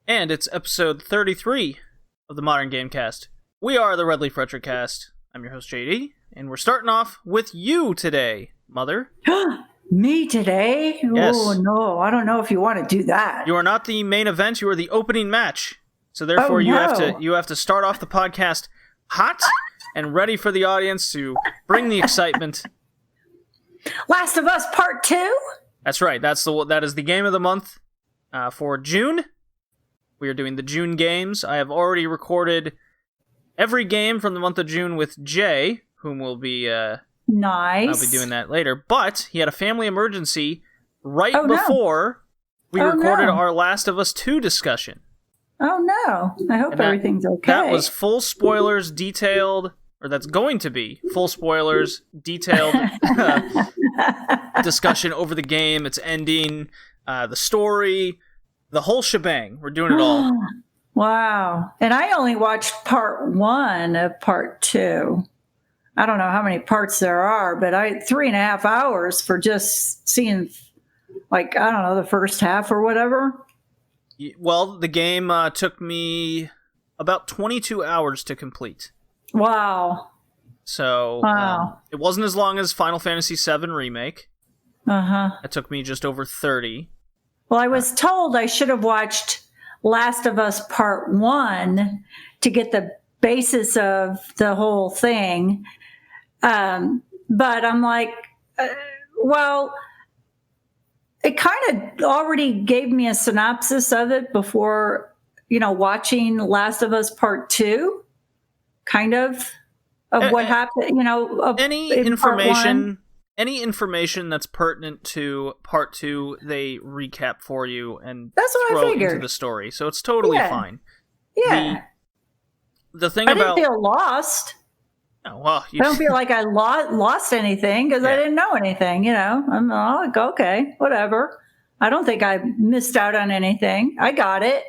And it's episode 33 of the Modern Gamecast. We are the Red Leaf Retrocast. I'm your host, JD, and we're starting off with you today, Mother. Me today? Yes. Oh, no, I don't know if you want to do that. You are not the main event, you are the opening match. So therefore you have to start off the podcast hot and ready for the audience to bring the excitement. Last of Us Part 2? That's right. That is the game of the month for June. We are doing the June games. I have already recorded every game from the month of June with Jay, whom will be nice. I'll be doing that later. But he had a family emergency before we recorded our Last of Us 2 discussion. Oh no! I hope everything's okay. That was full spoilers, detailed. Or that's going to be full spoilers, detailed discussion over the game, its ending, the story, the whole shebang. We're doing it all. Wow. And I only watched part 1 of part 2. I don't know how many parts there are, but 3.5 hours for just seeing, the first half or whatever. Well, the game took me about 22 hours to complete. Wow. So it wasn't as long as Final Fantasy VII Remake. It took me just over 30. Well, I was told I should have watched Last of Us Part 1 to get the basis of the whole thing. But I'm like, it kind of already gave me a synopsis of it before, watching Last of Us Part 2. Kind of what happened, any information that's pertinent to part 2, they recap for you and that's what throw I figured. Into the story, so it's totally fine. Yeah. The thing I about didn't feel lost. Oh, well, I don't feel like I lost anything because I didn't know anything. I'm like, okay, whatever. I don't think I missed out on anything. I got it.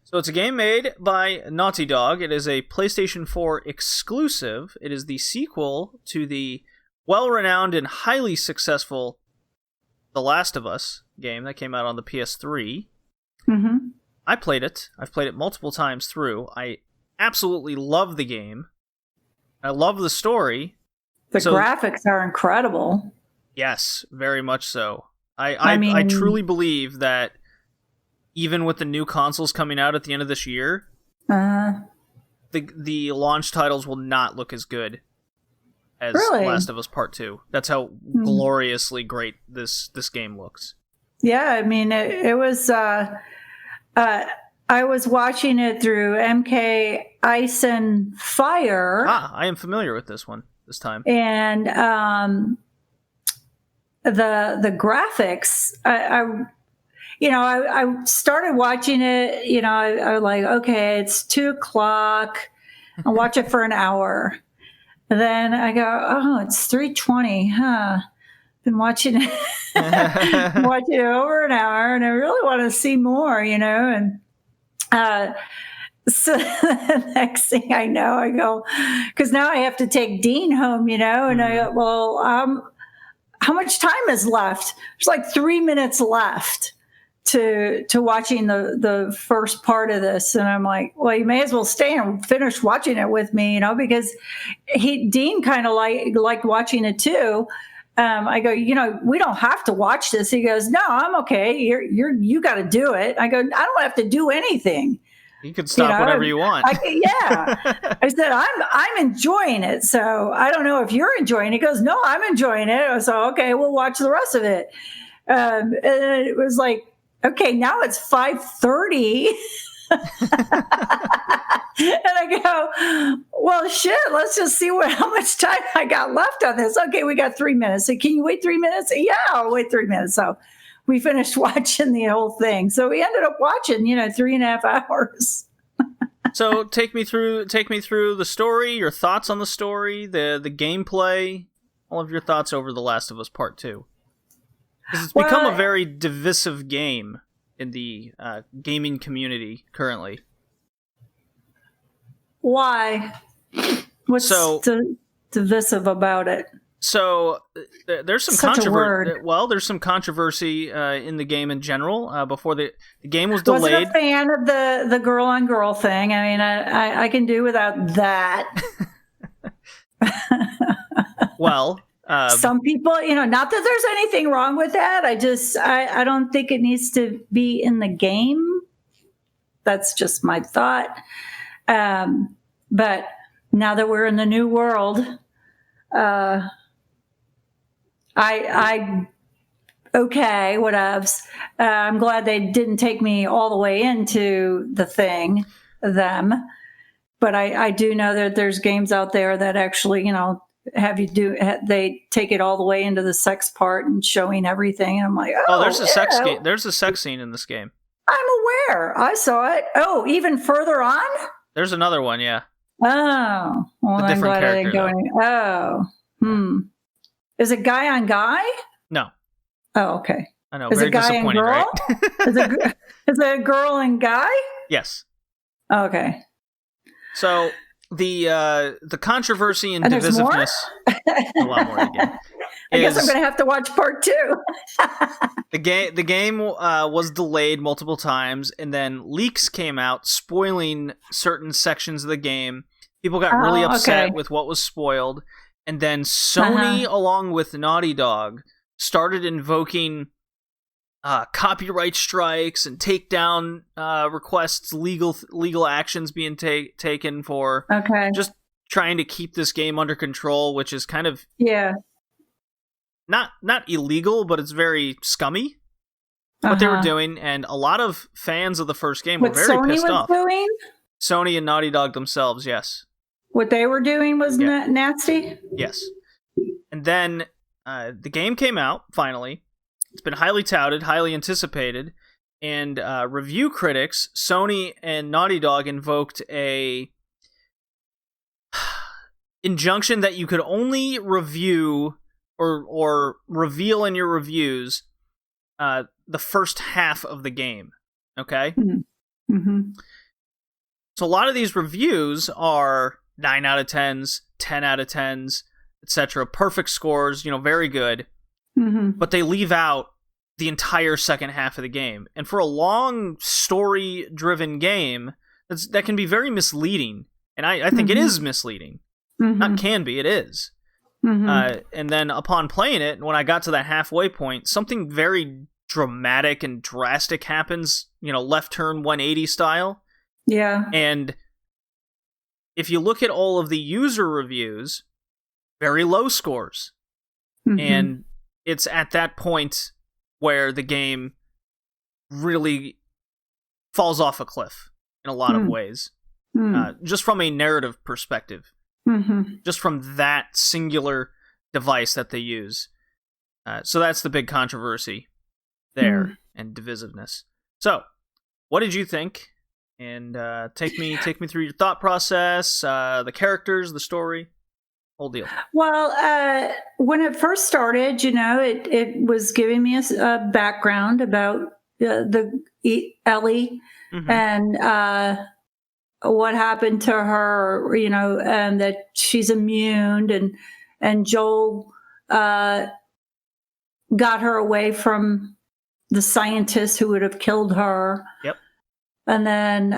So it's a game made by Naughty Dog. It is a PlayStation 4 exclusive. It is the sequel to the well-renowned and highly successful The Last of Us game that came out on the PS3. Mm-hmm. I played it. I've played it multiple times through. I absolutely love the game. I love the story. The graphics are incredible. Yes, very much so. I truly believe that even with the new consoles coming out at the end of this year, the launch titles will not look as good as Last of Us Part 2. That's how gloriously great this game looks. Yeah, it was... I was watching it through MK Ice and Fire. I am familiar with this one this time. And the graphics, I started watching it, I was like, okay, it's 2:00. I'll watch it for an hour. And then I go, oh, it's 3:20. Been watching it, watching it over an hour, and I really want to see more, and so the next thing I know, I go, because now I have to take Dean home, and I go, well, how much time is left? There's like 3 minutes left to watching the first part of this, and I'm like, well, you may as well stay and finish watching it with me, because Dean kind of liked watching it too. I go, we don't have to watch this. He goes, no, I'm okay. You got to do it. I go, I don't have to do anything. You can stop whenever you want. I said, I'm enjoying it. So I don't know if you're enjoying it. He goes, no, I'm enjoying it. So, okay, we'll watch the rest of it. And it was like, okay, now it's 5:30. And I go, well, shit, let's just see how much time I got left on this. Okay, we got 3 minutes. So can you wait 3 minutes? Yeah, I'll wait 3 minutes. So we finished watching the whole thing. So we ended up watching, 3.5 hours. So take me through the story, your thoughts on the story, the gameplay, all of your thoughts over The Last of Us Part 2. Because it's become a very divisive game in the gaming community currently. Why? What's divisive about it? So there's some Such a controversy. word. Well, there's some controversy in the game in general. Before the game was delayed. Wasn't a fan of the girl on girl thing. I mean, I can do without that. Well, some people, not that there's anything wrong with that. I don't think it needs to be in the game. That's just my thought. But now that we're in the new world, okay, whatevs. I'm glad they didn't take me all the way into them. But I do know that there's games out there that actually, they take it all the way into the sex part and showing everything. And I'm like, there's a sex game. There's a sex scene in this game. I'm aware. I saw it. Oh, even further on? There's another one, yeah. Oh, well, I'm glad I didn't go any. Oh, Is it guy on guy? No. Oh, okay. I know. Is Very it guy and girl? Right? Is it a girl and guy? Yes. Okay. So the controversy and divisiveness. A lot more again. I guess I'm going to have to watch part 2. The game was delayed multiple times, and then leaks came out spoiling certain sections of the game. People got really upset with what was spoiled, and then Sony, along with Naughty Dog, started invoking copyright strikes and takedown requests, legal actions being taken for just trying to keep this game under control, which is kind of not illegal, but it's very scummy what they were doing, and a lot of fans of the first game were very pissed off. Doing? Sony and Naughty Dog themselves, yes. What they were doing was nasty? Yes. And then the game came out, finally. It's been highly touted, highly anticipated, and review critics, Sony and Naughty Dog, invoked a injunction that you could only review or reveal in your reviews the first half of the game. Okay? Mm-hmm. So a lot of these reviews are 9 out of 10s, 10 out of 10s, etc. Perfect scores, very good. Mm-hmm. But they leave out the entire second half of the game. And for a long story-driven game, that can be very misleading. And I think it is misleading. Not can be, it is. And then upon playing it, when I got to that halfway point, something very dramatic and drastic happens, left turn 180 style. Yeah. And if you look at all of the user reviews, very low scores. And it's at that point where the game really falls off a cliff in a lot of ways. Just from a narrative perspective. Just from that singular device that they use. So that's the big controversy there, and divisiveness. So, what did you think? And take me through your thought process, the characters, the story, whole deal. Well, when it first started, it was giving me a background about Ellie and what happened to her, and that she's immune, and Joel got her away from the scientist who would have killed her. Yep. And then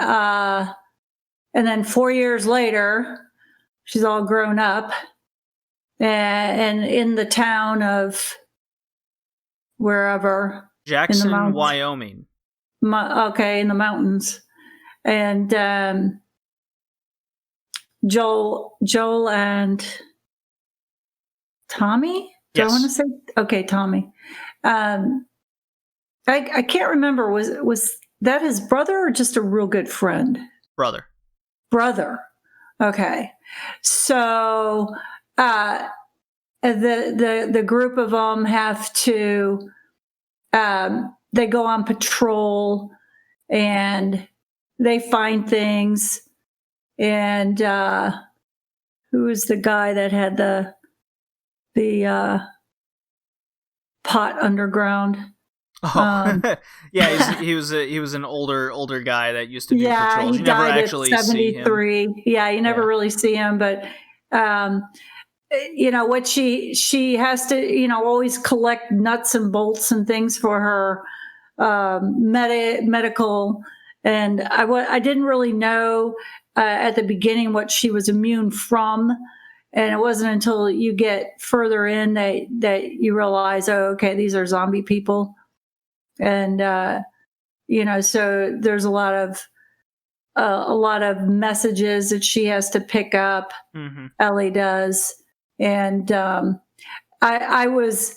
4 years later, she's all grown up and in the town of wherever. Jackson, Wyoming. In the mountains. And Joel and Tommy? Do I want to say? Okay, Tommy. I can't remember. Was that his brother or just a real good friend? Brother. Okay. So the group of them have to they go on patrol and they find things. And who is the guy that had the pot underground? Yeah, he was an older guy that used to do patrols. He died at 73. Yeah, you never really see him, but what she has to, always collect nuts and bolts and things for her medical. And I didn't really know at the beginning what she was immune from. And it wasn't until you get further in that you realize, oh, okay, these are zombie people. And, so there's a lot of messages that she has to pick up. Mm-hmm. Ellie does. And I was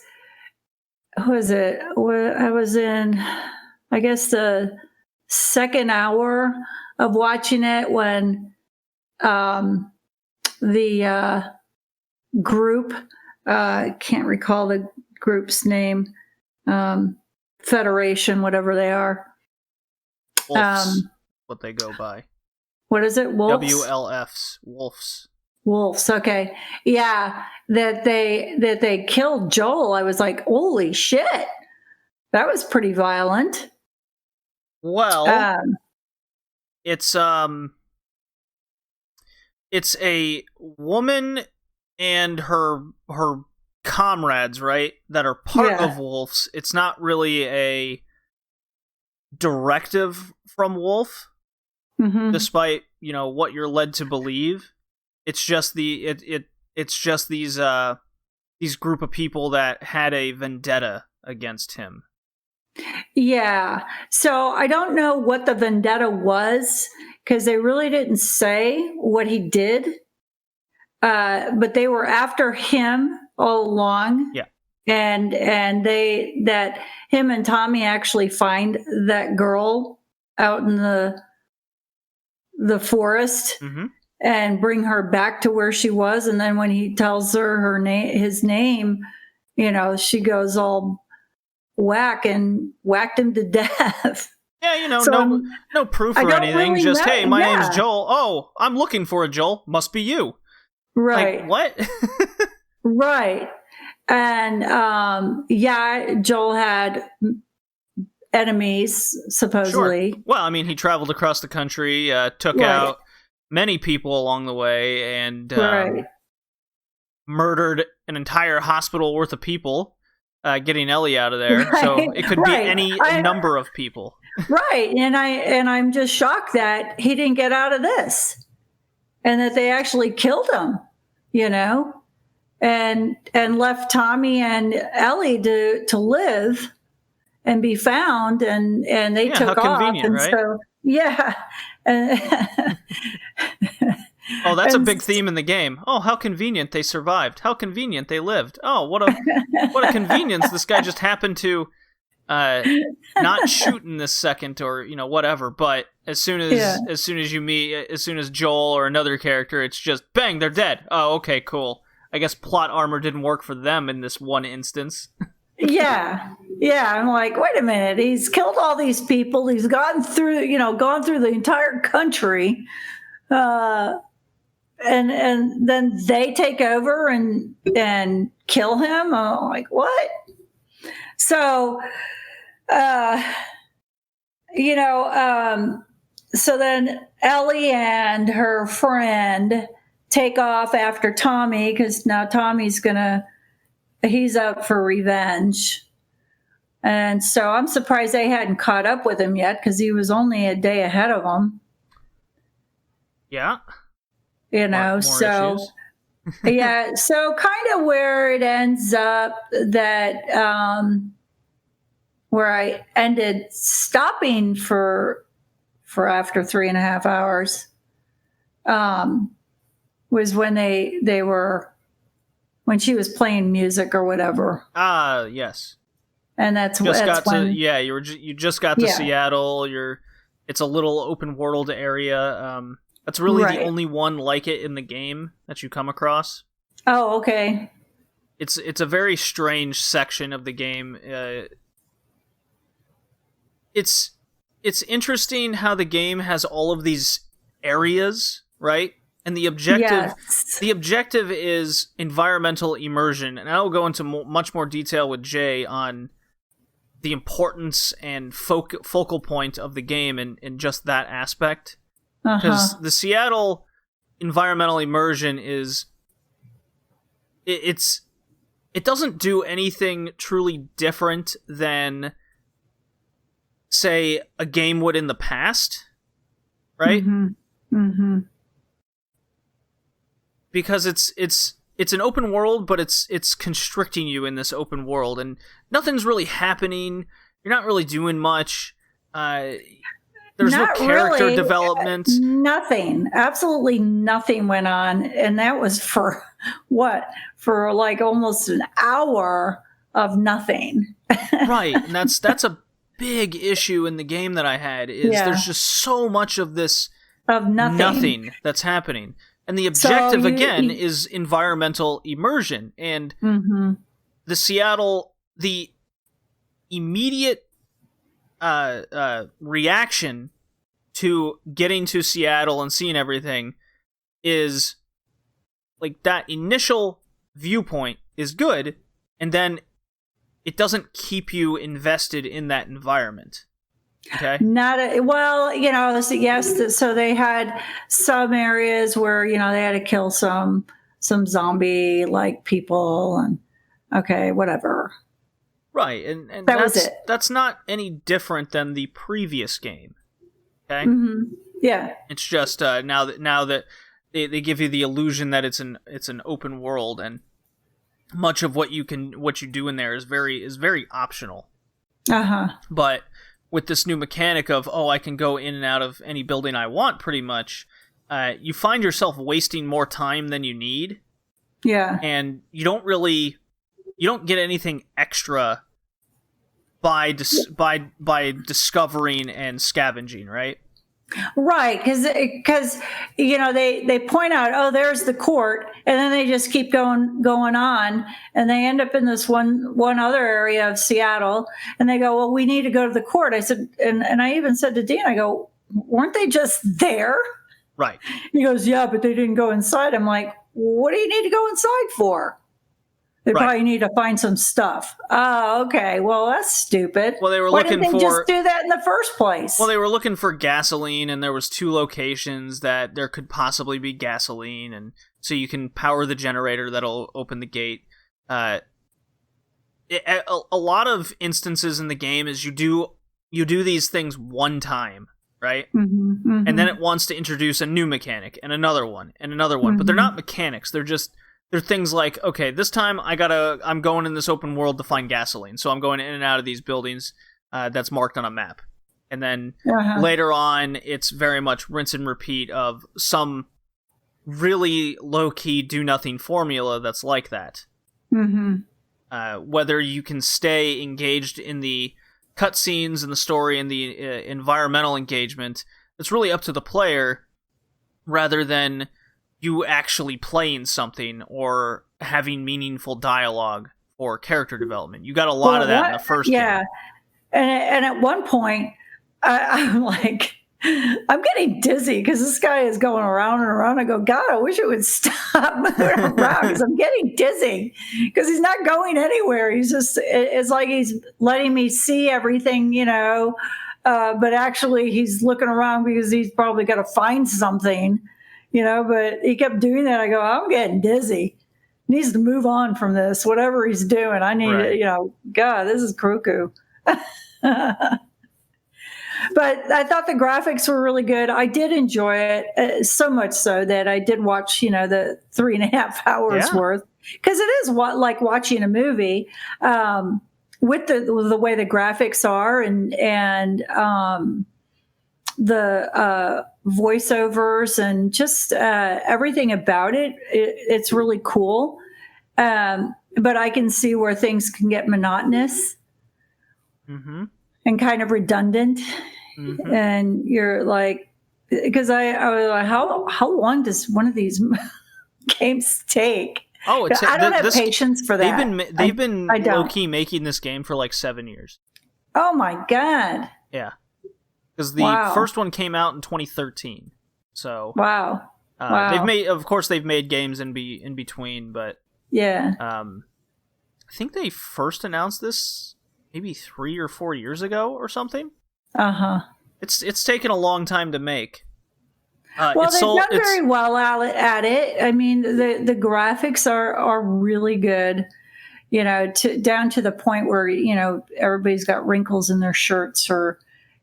in, I guess, the second hour of watching it when the group, can't recall the group's name, Federation, whatever they are. Wolves, what they go by. What is it? Wolves? WLFs. Wolves. Wolves. Okay. Yeah. That they killed Joel. I was like, holy shit. That was pretty violent. Well, it's a woman and her comrades, right? That are part of Wolves. It's not really a directive from Wolf, despite, what you're led to believe. It's just it's just these group of people that had a vendetta against him. Yeah. So I don't know what the vendetta was because they really didn't say what he did. But they were after him all along. Yeah. And that him and Tommy actually find that girl out in the forest and bring her back to where she was. And then when he tells her his name, she goes all whacked him to death. Yeah, so no proof or anything. Really just, hey, my name's Joel. Oh, I'm looking for a Joel. Must be you. Right. Like, what? Right. And Joel had enemies, supposedly. Sure. Well, I mean, he traveled across the country, took out many people along the way, and murdered an entire hospital worth of people, getting Ellie out of there. Right. So it could be any number of people. Right. And I'm just shocked that he didn't get out of this and that they actually killed him, and left Tommy and Ellie to live and be found, and they took off. And right? So, yeah. Oh, that's a big theme in the game. Oh, how convenient they survived. How convenient they lived. Oh, what a convenience. This guy just happened to not shoot in this second, or whatever. But as soon as you meet, as soon as Joel or another character, it's just bang, they're dead. Oh, okay, cool. I guess plot armor didn't work for them in this one instance. Yeah. I'm like, wait a minute. He's killed all these people. He's gone through the entire country. And then they take over and kill him. I'm like, what? So, so then Ellie and her friend take off after Tommy because now Tommy's he's up for revenge. And so I'm surprised they hadn't caught up with him yet because he was only a day ahead of them. Yeah. More so issues. Yeah, so kind of where it ends up that where I ended stopping for after 3.5 hours was when when she was playing music or whatever. Yes. And you just got to Seattle. It's a little open world area. That's really the only one like it in the game that you come across. Oh, okay. It's a very strange section of the game. It's interesting how the game has all of these areas, right? And the objective is environmental immersion. And I will go into much more detail with Jay on the importance and focal point of the game in just that aspect. Because the Seattle environmental immersion is it doesn't do anything truly different than, say, a game would in the past, right? Because it's an open world, but it's constricting you in this open world, and nothing's really happening. You're not really doing much. There's no character development. Nothing. Absolutely nothing went on. And that was for what? For like almost an hour of nothing. Right. And that's a big issue in the game that I had, is there's just so much of this of nothing that's happening. And the objective, is environmental immersion. And the immediate reaction to getting to Seattle and seeing everything is, like, that initial viewpoint is good, and then it doesn't keep you invested in that environment. Okay. So they had some areas where, they had to kill some zombie like people, and okay, whatever. Right, and that was it. That's not any different than the previous game. Okay. Yeah. It's just now that they give you the illusion that it's an open world, and much of what you do in there is very optional. But with this new mechanic of, I can go in and out of any building I want, pretty much, you find yourself wasting more time than you need. Yeah. And you don't get anything extra by discovering and scavenging, right? Right, because they point out, there's the court, and then they just keep going on, and they end up in this one other area of Seattle, and they go, well, we need to go to the court. I said, and I even said to Dean, I go, weren't they just there? Right. He goes, yeah, but they didn't go inside. I'm like, what do you need to go inside for? They probably need to find some stuff. Oh, okay. Well, that's stupid. Well, they were Why looking didn't they for just do that in the first place? Well, they were looking for gasoline, and there was 2 locations that there could possibly be gasoline, and so you can power the generator that'll open the gate. A lot of instances in the game is you do these things one time, right? And then it wants to introduce a new mechanic and another one and another one, but they're not mechanics. They're things like, okay, this time I'm going in this open world to find gasoline, so I'm going in and out of these buildings that's marked on a map. And then later on, it's very much rinse and repeat of some really low-key do-nothing formula that's like that. Whether you can stay engaged in the cutscenes and the story and the environmental engagement, it's really up to the player, rather than you actually playing something or having meaningful dialogue or character development. You got a lot of that in the first game. And at one point, I'm like, I'm getting dizzy because this guy is going around and around. I go, God, I wish it would stop moving around because I'm getting dizzy because he's not going anywhere. It's like he's letting me see everything, but actually he's looking around because he's probably got to find something. But he kept doing that. I go, I'm getting dizzy. He needs to move on from this, whatever he's doing. I need to, God, this is cuckoo. But I thought the graphics were really good. I did enjoy it so much so that I did watch, the 3.5 hours worth, because it is like watching a movie with the way the graphics are and the voiceovers and just everything about it. It's really cool. But I can see where things can get monotonous and kind of redundant. And you're like, because I was like, how long does one of these games take? I don't have patience for that. They've been low-key making this game for like 7 years. Oh my God. Yeah. Because the first one came out in 2013. So wow. they've made games in between, but I think they first announced this maybe 3 or 4 years ago or something. It's taken a long time to make. Well, they've done very well at it. I mean, the graphics are really good. You know, down to the point where, you know, everybody's got wrinkles in their shirts, or,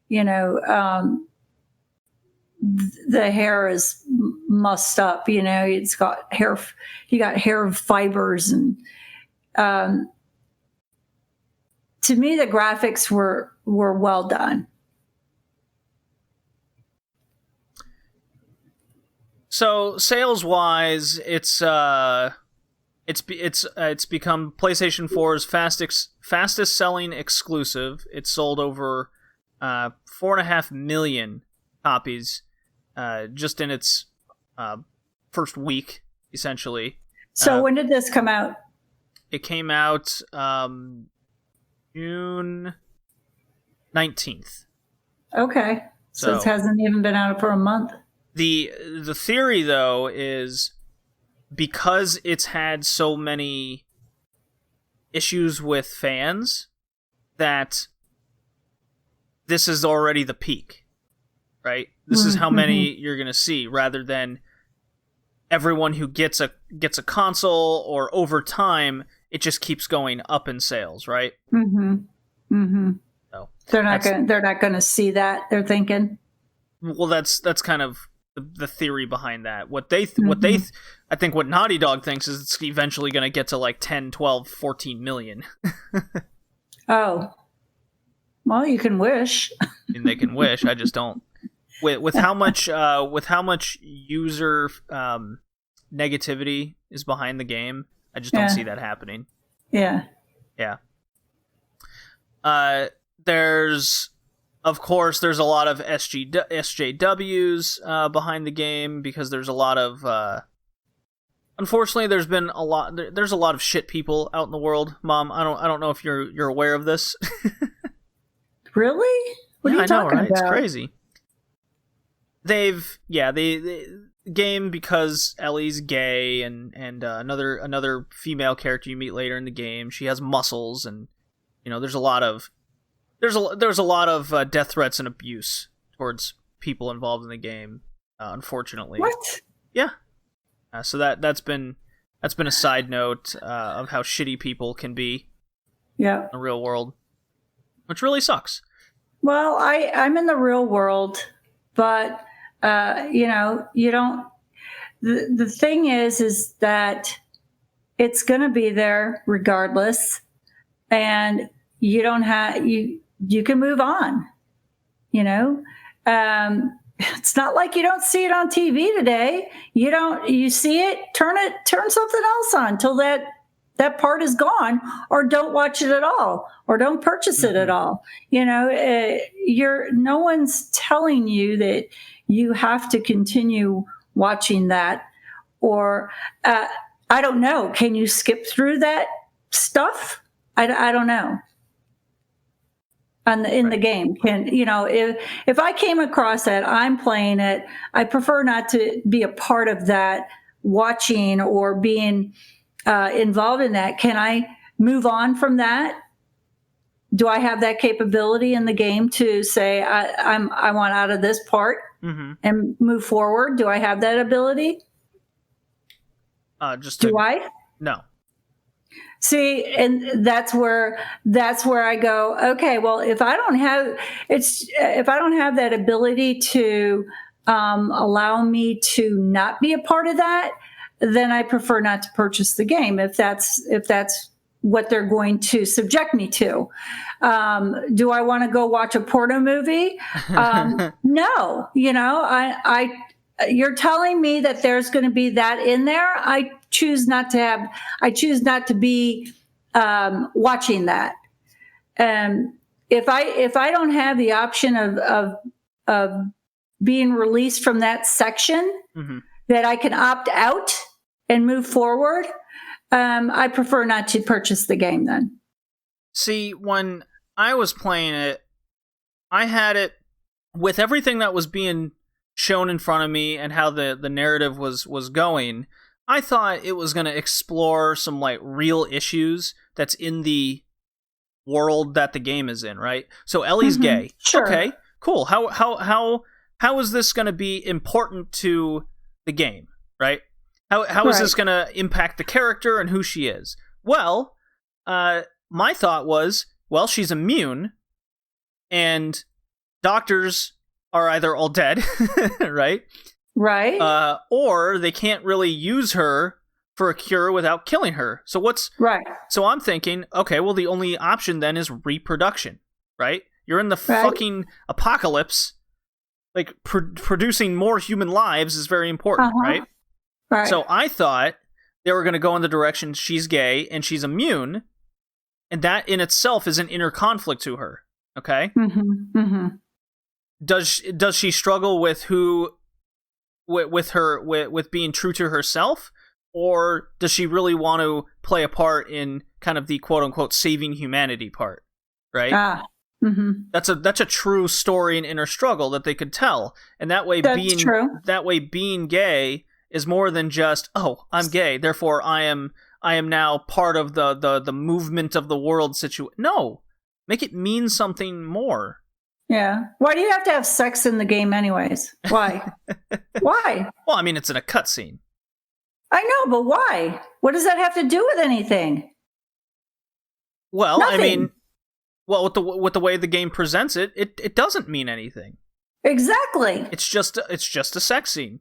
you know, the hair is mussed up. You know, it's got hair. You got hair fibers, and to me, the graphics were well done. So sales-wise, it's become PlayStation 4's fastest selling exclusive. It sold over 4.5 million copies just in its first week, essentially. So when did this come out? It came out June 19th. Okay, so it hasn't even been out for a month. The theory, though, is because it's had so many issues with fans that this is already the peak, right? This is how many you're going to see, rather than everyone who gets a console, or over time it just keeps going up in sales, right? So they're not going to see that, they're thinking. Well, that's kind of the theory behind that. I think what Naughty Dog thinks is it's eventually going to get to like 10, 12, 14 million. Oh. Well, you can wish. I mean, they can wish. I just don't. With how much user negativity is behind the game, I just don't see that happening. Yeah. Yeah. Of course, there's a lot of SJWs behind the game, because there's a lot of... unfortunately, there's a lot of shit people out in the world. Mom, I don't know if you're aware of this. Really? What are you talking about? It's crazy. The game, because Ellie's gay, and another female character you meet later in the game, she has muscles, and you know there's a lot of death threats and abuse towards people involved in the game, unfortunately. What? Yeah. So that's been a side note of how shitty people can be. Yeah. In the real world, which really sucks. Well, I'm in the real world, but you know, you don't. The thing is that it's going to be there regardless, and you don't have you can move on. You know, it's not like you don't see it on TV today. You see it, turn something else on till that part is gone, or don't watch it at all, or don't purchase it at all. You know, no one's telling you that you have to continue watching that, or I don't know. Can you skip through that stuff? I don't know. In the game, if I came across it, I'm playing it. I prefer not to be a part of that, watching or being involved in that. Can I move on from that? Do I have that capability in the game to say I want out of this part and move forward? Do I have that ability? Do I? No. See, and that's where I go, okay, well, if I don't have that ability to allow me to not be a part of that, then I prefer not to purchase the game if that's what they're going to subject me to. Do I want to go watch a porno movie? No, you're telling me that there's going to be that in there. I choose not to be watching that. If I don't have the option of being released from that section, that I can opt out and move forward, I prefer not to purchase the game then. See, when I was playing it, I had it with everything that was being shown in front of me and how the narrative was going. I thought it was going to explore some like real issues that's in the world that the game is in, right? So Ellie's gay. Sure. Okay, cool. How how is this going to be important to the game, right? How is this going to impact the character and who she is? Well, my thought was, well, she's immune, and doctors are either all dead, right? Right. Or they can't really use her for a cure without killing her. So So I'm thinking, okay, well, the only option then is reproduction, right? You're in the fucking apocalypse. Like, producing more human lives is very important, right? Right. So I thought they were going to go in the direction she's gay and she's immune, and that in itself is an inner conflict to her, okay? Mm-hmm. Mm-hmm. Does she struggle with with being true to herself, or does she really want to play a part in kind of the quote-unquote saving humanity part, right? Mm-hmm. That's a true story and inner struggle that they could tell, and that way being gay is more than just, oh, I'm gay, therefore I am now part of the movement of the world situation. No, make it mean something more. Yeah. Why do you have to have sex in the game anyways? Why? Why? Well, I mean, it's in a cutscene. I know, but why? What does that have to do with anything? Well, Nothing. I mean, with the way the game presents it, it doesn't mean anything. Exactly. It's just a sex scene,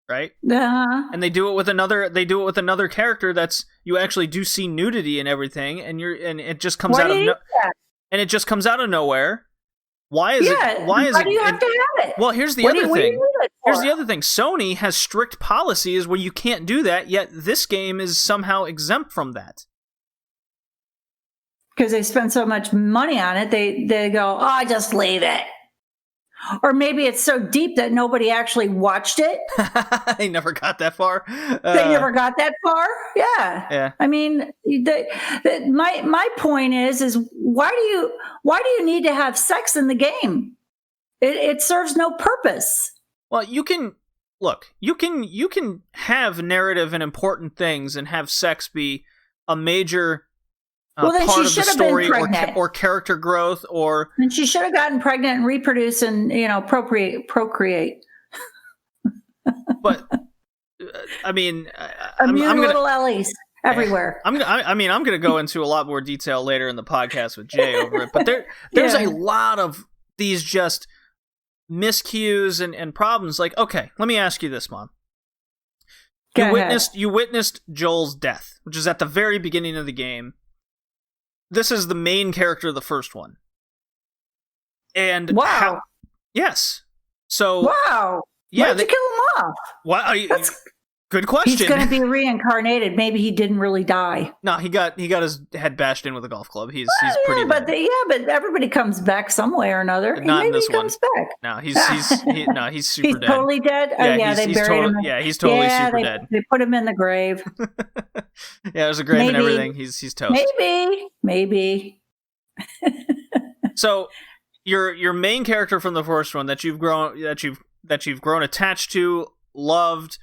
right? Uh-huh. And they do it with another character that's, you actually do see nudity and everything, and it just comes out of and it just comes out of nowhere. Why is it? Why do you have to have it? Well, here's the other thing. Here's the other thing. Sony has strict policies where you can't do that, yet this game is somehow exempt from that. Because they spend so much money on it, they go, oh, just leave it. Or maybe it's so deep that nobody actually watched it. They never got that far. They never got that far. Yeah. Yeah. I mean, my point is why do you need to have sex in the game? It serves no purpose. Well, you can have narrative and important things and have sex be a major then part she of the should have been story pregnant. or character growth, and she should have gotten pregnant and reproduce and procreate. But I mean, Immune little Ellies everywhere. I'm gonna go into a lot more detail later in the podcast with Jay over it. But there's a lot of these just miscues and problems. Like, okay, let me ask you this, Mom. You witnessed Joel's death, which is at the very beginning of the game. This is the main character of the first one. And wow. Yes. So wow. Yeah, why'd you kill him off? That's good question. He's going to be reincarnated. Maybe he didn't really die. No, he got his head bashed in with a golf club. He's pretty. But everybody comes back some way or another. Not in this he comes back. No, he's super he's dead. Totally dead. They buried him. Yeah, he's totally super dead. They put him in the grave. Yeah, there's a grave and everything. He's toast. Maybe. So your main character from the first one that you've grown attached to, loved,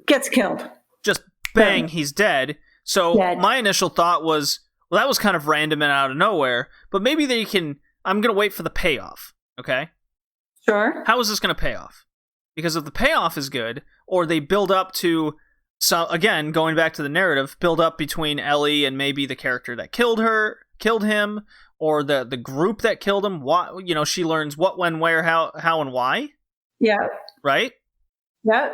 gets killed. Just bang, he's dead. So my initial thought was, well, that was kind of random and out of nowhere, but maybe I'm going to wait for the payoff, okay? Sure. How is this going to pay off? Because if the payoff is good, or they build up to, again, going back to the narrative, build up between Ellie and maybe the character that killed him, or the group that killed him, she learns what, when, where, how, and why. Yeah. Right? Yeah.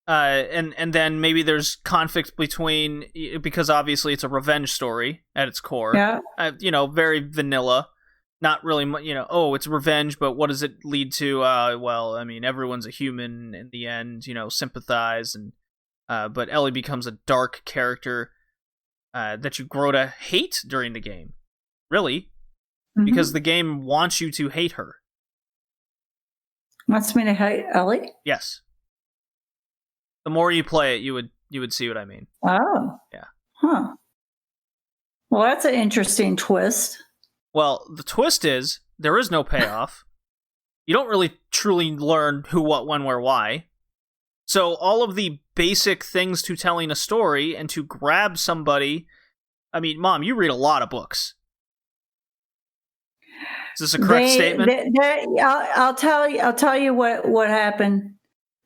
And then maybe there's conflict between, because obviously it's a revenge story at its core. Yeah. Very vanilla. Not really, it's revenge, but what does it lead to? Well, I mean, everyone's a human in the end, sympathize, and but Ellie becomes a dark character that you grow to hate during the game. Really? Mm-hmm. Because the game wants you to hate her. Wants me to hate Ellie? Yes. The more you play it, you would see what I mean. Oh. Yeah. Huh. Well, that's an interesting twist. Well, the twist is there is no payoff. You don't really truly learn who, what, when, where, why. So all of the basic things to telling a story and to grab somebody. I mean, Mom, you read a lot of books. Is this a correct statement? I'll tell you what happened.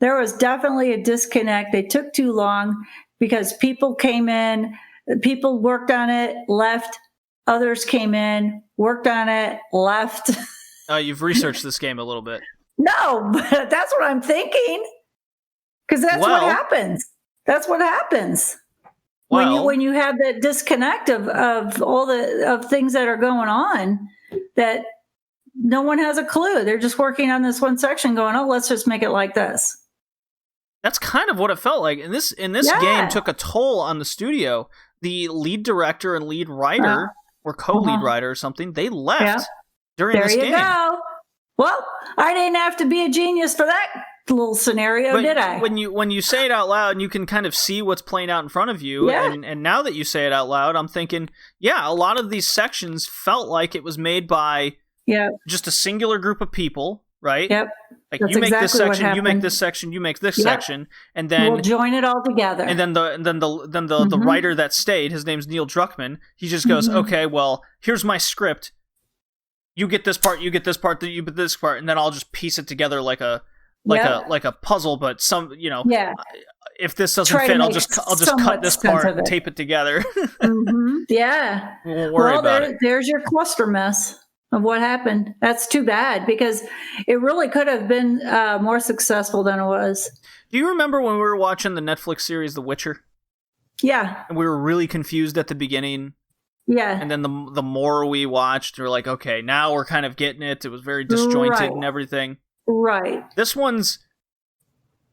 There was definitely a disconnect. They took too long because people came in, people worked on it, left. Others came in, worked on it, left. You've researched this game a little bit. No, but that's what I'm thinking. Because that's what happens. That's what happens. When you have that disconnect of all the things that are going on, that no one has a clue. They're just working on this one section going, oh, let's just make it like this. That's kind of what it felt like. And this game took a toll on the studio. The lead director and lead writer, or co-lead writer or something, they left during this game. There you go. Well, I didn't have to be a genius for that little scenario, did I? When you say it out loud, and you can kind of see what's playing out in front of you, and now that you say it out loud, I'm thinking, a lot of these sections felt like it was made by just a singular group of people, right? Yep. Like that's you make this section, you make this section, you make this section, and then we'll join it all together. And then the writer that stayed, his name's Neil Druckmann. He just goes, okay, well, here's my script. You get this part, you get this part, you get this part, and then I'll just piece it together like a puzzle. But if this doesn't fit, I'll just cut this part and tape it together. Yeah. We won't worry about it. There's your cluster mess of what happened. That's too bad because it really could have been more successful than it was. Do you remember when we were watching the Netflix series The Witcher? Yeah. And we were really confused at the beginning. Yeah. And then the more we watched, we were like, okay, now we're kind of getting it. It was very disjointed and everything. Right. This one's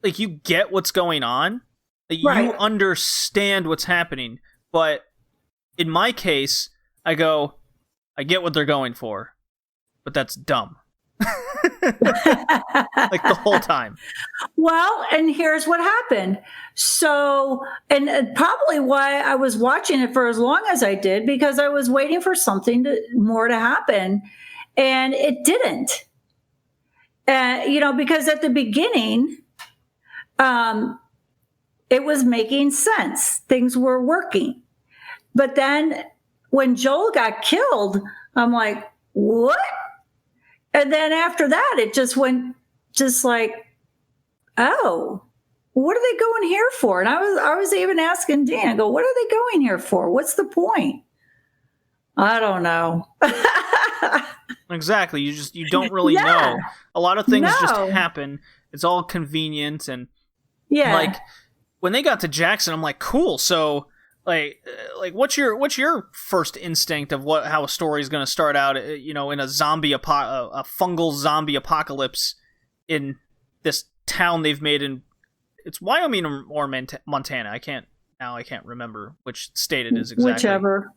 like you get what's going on. Like, you understand what's happening. But in my case, I get what they're going for, but that's dumb. Like the whole time. Well, and here's what happened. So, and probably why I was watching it for as long as I did, because I was waiting for something more to happen, and it didn't. Because at the beginning, it was making sense. Things were working. But then when Joel got killed, I'm like, what? And then after that, it just went just like, oh, what are they going here for? And I was even asking Dan, I go, what are they going here for? What's the point? I don't know. Exactly. You don't really know. A lot of things just happen. It's all convenient. And like when they got to Jackson, I'm like, cool. So like what's your first instinct of how a story is going to start out, in a a fungal zombie apocalypse in this town they've made in, it's Wyoming or Montana. I can't remember which state it is exactly. Whichever.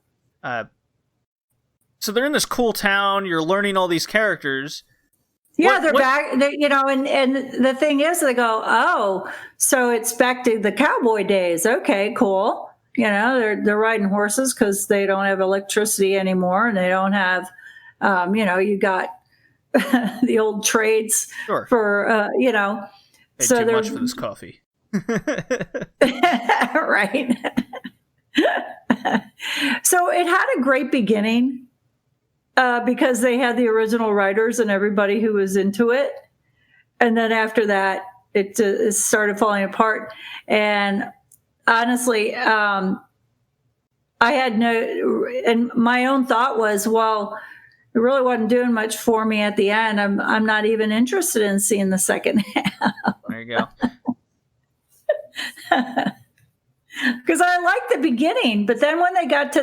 So they're in this cool town. You're learning all these characters. Yeah, they're back. And the thing is, they go, oh, so it's back to the cowboy days. Okay, cool. They're riding horses because they don't have electricity anymore, and they don't have, you got the old trades for, Paid so too much for this coffee. Right. So it had a great beginning because they had the original writers and everybody who was into it. And then after that, it started falling apart. And honestly, I had and my own thought was, well, it really wasn't doing much for me at the end. I'm not even interested in seeing the second half. There you go. Because I liked the beginning, but then when they got to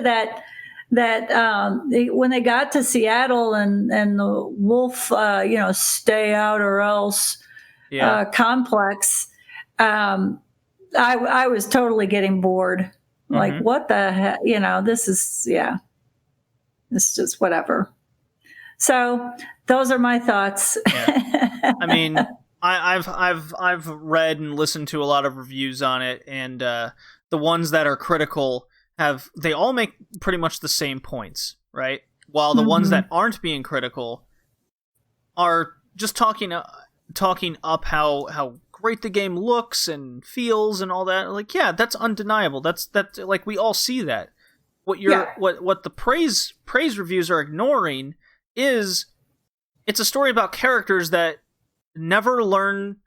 when they got to Seattle and the wolf, stay out or else complex, I was totally getting bored. Like, what the heck? This is, it's just whatever. So those are my thoughts. Yeah. I mean, I've read and listened to a lot of reviews on it, and the ones that are critical they all make pretty much the same points, right? While the ones that aren't being critical are just talking up how great the game looks and feels and all that. Like, yeah, that's undeniable. That's like, we all see that. What the praise reviews are ignoring is it's a story about characters that never learn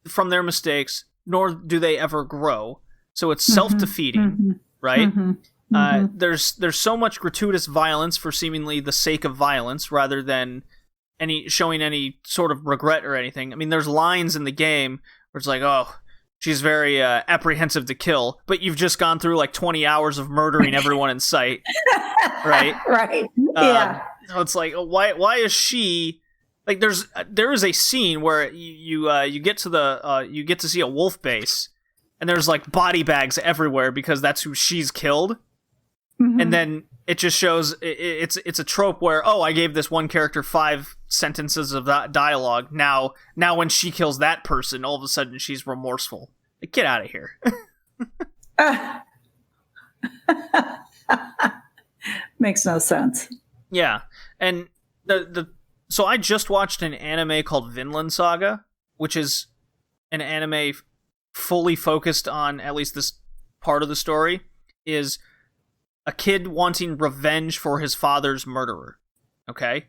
from their mistakes, nor do they ever grow. So it's self-defeating, right? There's so much gratuitous violence for seemingly the sake of violence, rather than showing any sort of regret or anything. I mean, there's lines in the game where it's like, oh, she's very apprehensive to kill, but you've just gone through like 20 hours of murdering everyone in sight, right? Right. Yeah. So it's like, why is she like? There is a scene where you get to see a wolf base, and there's like body bags everywhere because that's who she's killed. And then it just shows it's a trope where, oh, I gave this one character 5 sentences of that dialogue. Now when she kills that person, all of a sudden she's remorseful. Like, get out of here. Makes no sense. Yeah, and so I just watched an anime called Vinland Saga, which is an anime fully focused on, at least this part of the story, is a kid wanting revenge for his father's murderer. Okay?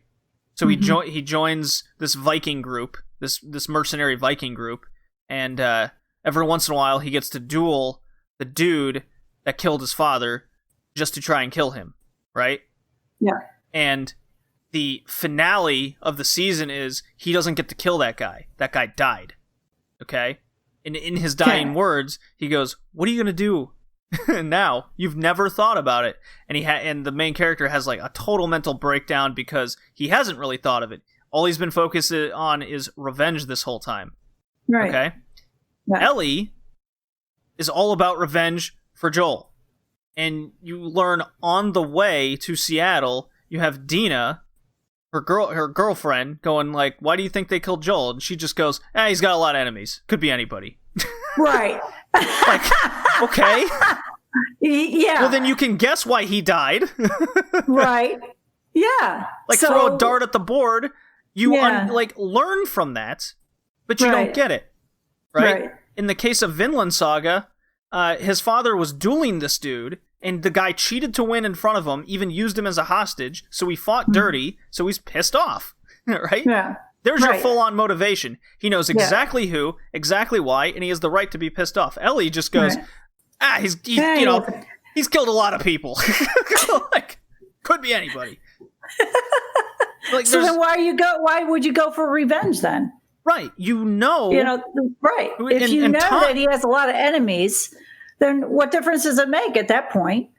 So he joins this Viking group, this mercenary Viking group, and every once in a while he gets to duel the dude that killed his father just to try and kill him, right? Yeah. And the finale of the season is he doesn't get to kill that guy. That guy died. Okay? And in his dying words, he goes, "What are you going to do now? You've never thought about it." And and the main character has like a total mental breakdown because he hasn't really thought of it. All he's been focused on is revenge this whole time. Right. Okay? Yeah. Ellie is all about revenge for Joel. And you learn on the way to Seattle, you have Dina, her girlfriend, going like, "Why do you think they killed Joel?" And she just goes, "He's got a lot of enemies. Could be anybody." Right. Like, okay. Yeah. Well, then you can guess why he died. Right. Yeah. Like, throw a dart at the board. You learn from that, but you don't get it. Right? In the case of Vinland Saga, his father was dueling this dude, and the guy cheated to win in front of him, even used him as a hostage, so he fought dirty, so he's pissed off. Right? Yeah. There's your full-on motivation. He knows exactly who, exactly why, and he has the right to be pissed off. Ellie just goes, he's killed a lot of people. Like, could be anybody. Like, so then why would you go for revenge then? Right. Right. If you know that he has a lot of enemies, then what difference does it make at that point?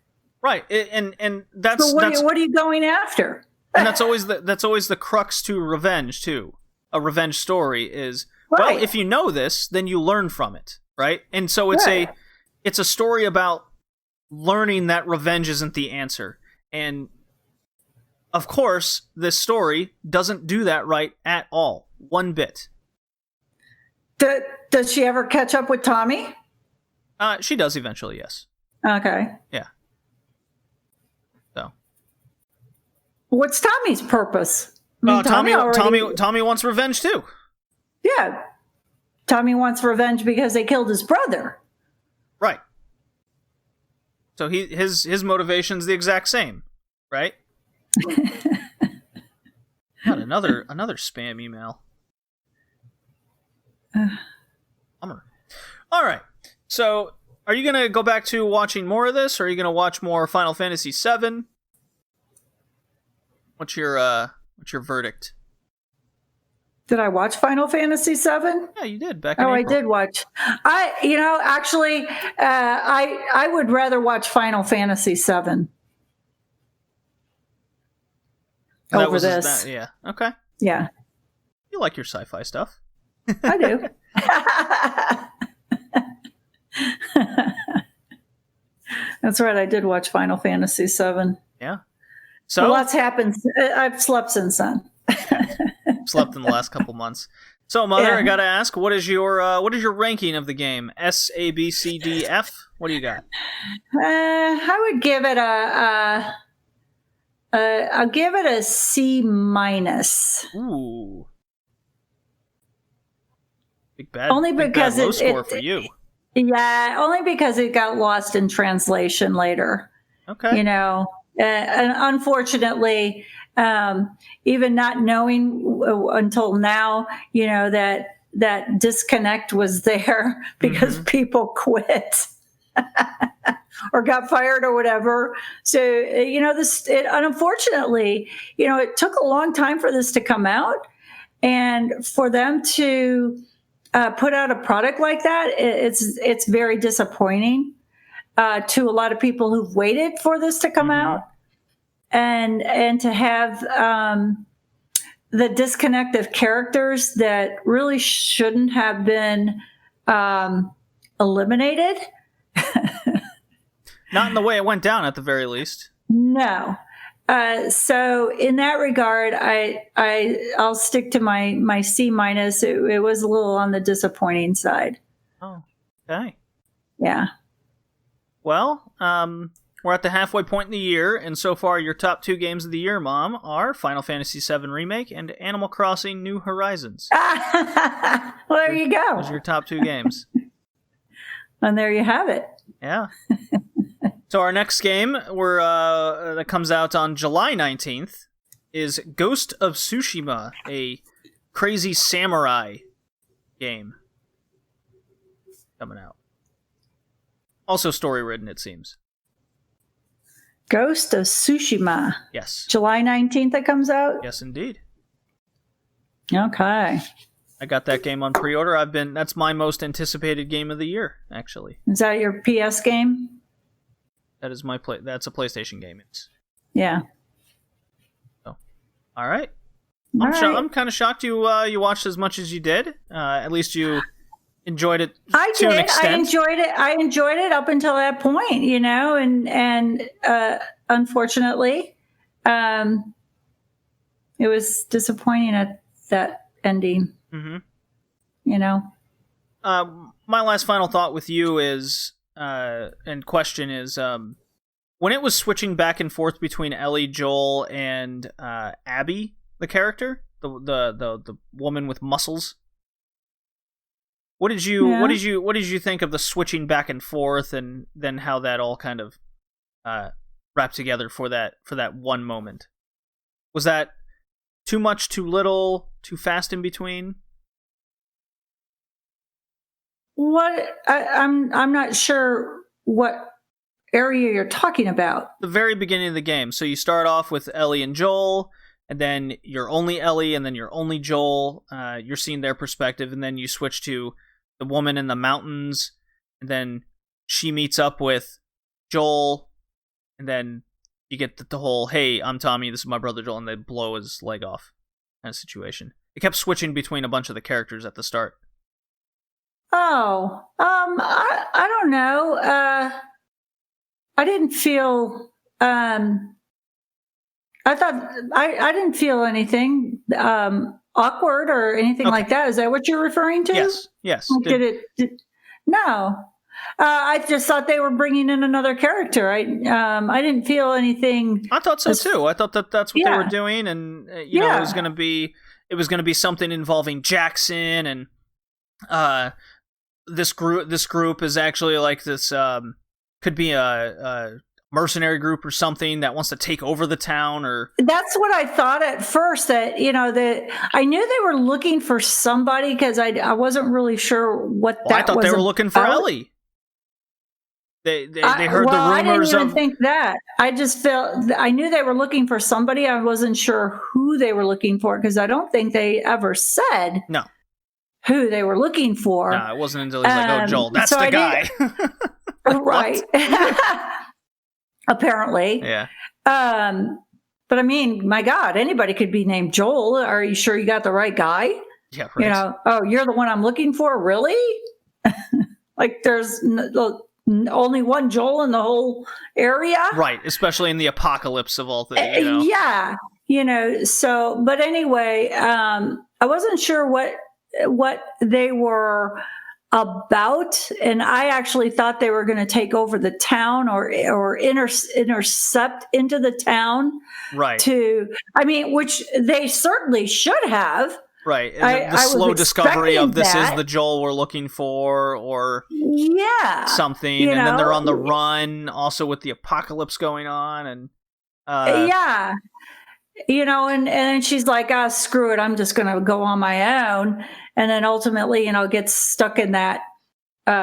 Right. And that's... So what are you going after? And that's always the crux to revenge too. A revenge story is, well, if you know this, then you learn from it, right? And so it's a story about learning that revenge isn't the answer. And of course, this story doesn't do that right at all, one bit. Does she ever catch up with Tommy? She does eventually, yes. Okay. Yeah. So. What's Tommy's purpose? Tommy wants revenge too. Yeah. Tommy wants revenge because they killed his brother. Right. So his motivation's the exact same, right? God, another spam email. All right. So, are you going to go back to watching more of this, or are you going to watch more Final Fantasy VII? What's your verdict? Did I watch Final Fantasy VII? Yeah, you did back in April. I did watch. I would rather watch Final Fantasy VII over this. Yeah. Okay. Yeah. You like your sci-fi stuff. I do. That's right. I did watch Final Fantasy VII. Yeah. So lots happened. I've slept since then. Slept in the last couple months. So, Mother, I gotta ask, what is your ranking of the game? S, A, B, C, D, F? What do you got? I would give it I'll give it a C minus. Ooh. Only because low score for you. Yeah, only because it got lost in translation later. Okay. And unfortunately, even not knowing until now, that disconnect was there because people quit or got fired or whatever. So, unfortunately, it took a long time for this to come out, and for them to put out a product like that, it's very disappointing to a lot of people who've waited for this to come out, and to have the disconnect of characters that really shouldn't have been eliminated. Not in the way it went down, at the very least. No. So in that regard, I'll stick to my C-. It was a little on the disappointing side. Oh, okay. Yeah. Well, we're at the halfway point in the year, and so far your top 2 games of the year, Mom, are Final Fantasy VII Remake and Animal Crossing New Horizons. Well, there you go. Those are your top 2 games. And there you have it. Yeah. So our next game, that comes out on July 19th, is Ghost of Tsushima, a crazy samurai game coming out. Also story-ridden, it seems. Ghost of Tsushima. Yes. July 19th it comes out? Yes, indeed. Okay. I got that game on pre-order. That's my most anticipated game of the year, actually. Is that your PS game? That is that's a PlayStation game. Yeah. So, all right. All right. I'm kind of shocked you watched as much as you did. At least you enjoyed it I to did. an extent. I enjoyed it up until that point, and unfortunately, it was disappointing at that ending. Mm-hmm. My last final thought with you is, and question is, when it was switching back and forth between Ellie, Joel, and Abby, the character, the woman with muscles. What did you think of the switching back and forth, and then how that all kind of wrapped together for that one moment? Was that too much, too little, too fast in between? I'm not sure what area you're talking about. The very beginning of the game. So you start off with Ellie and Joel, and then you're only Ellie, and then you're only Joel. You're seeing their perspective, and then you switch to the woman in the mountains, and then she meets up with Joel, and then you get the whole, hey, I'm Tommy, this is my brother Joel, and they blow his leg off kind of situation. It kept switching between a bunch of the characters at the start. Oh, I don't know. I didn't feel, I didn't feel anything awkward or anything like that. Is that what you're referring to? Yes. No. I just thought they were bringing in another character. I didn't feel anything. I thought so too. I thought that's what they were doing, and it was going to be something involving Jackson, and this group is actually like this, could be a mercenary group or something that wants to take over the town. Or that's what I thought at first, that I knew they were looking for somebody, because I wasn't really sure what that was. I thought they were looking for Ellie. They heard the rumors. I didn't even think that. I just felt, I knew they were looking for somebody. I wasn't sure who they were looking for, because I don't think they ever said who they were looking for. No, it wasn't until he's like, oh, Joel, that's the guy. Right. Apparently. Yeah. But I mean, my God, anybody could be named Joel. Are you sure you got the right guy? Yeah, right. Oh, you're the one I'm looking for? Really? Like there's only one Joel in the whole area? Right, especially in the apocalypse of all things. Yeah. So, but anyway, I wasn't sure what they were about, and I actually thought they were going to take over the town or intercept into the town, right? Which they certainly should have, right? And the slow discovery of this is the Joel we're looking for, or something, and then they're on the run, also with the apocalypse going on, and and then she's like, screw it, I'm just going to go on my own. And then ultimately, gets stuck in that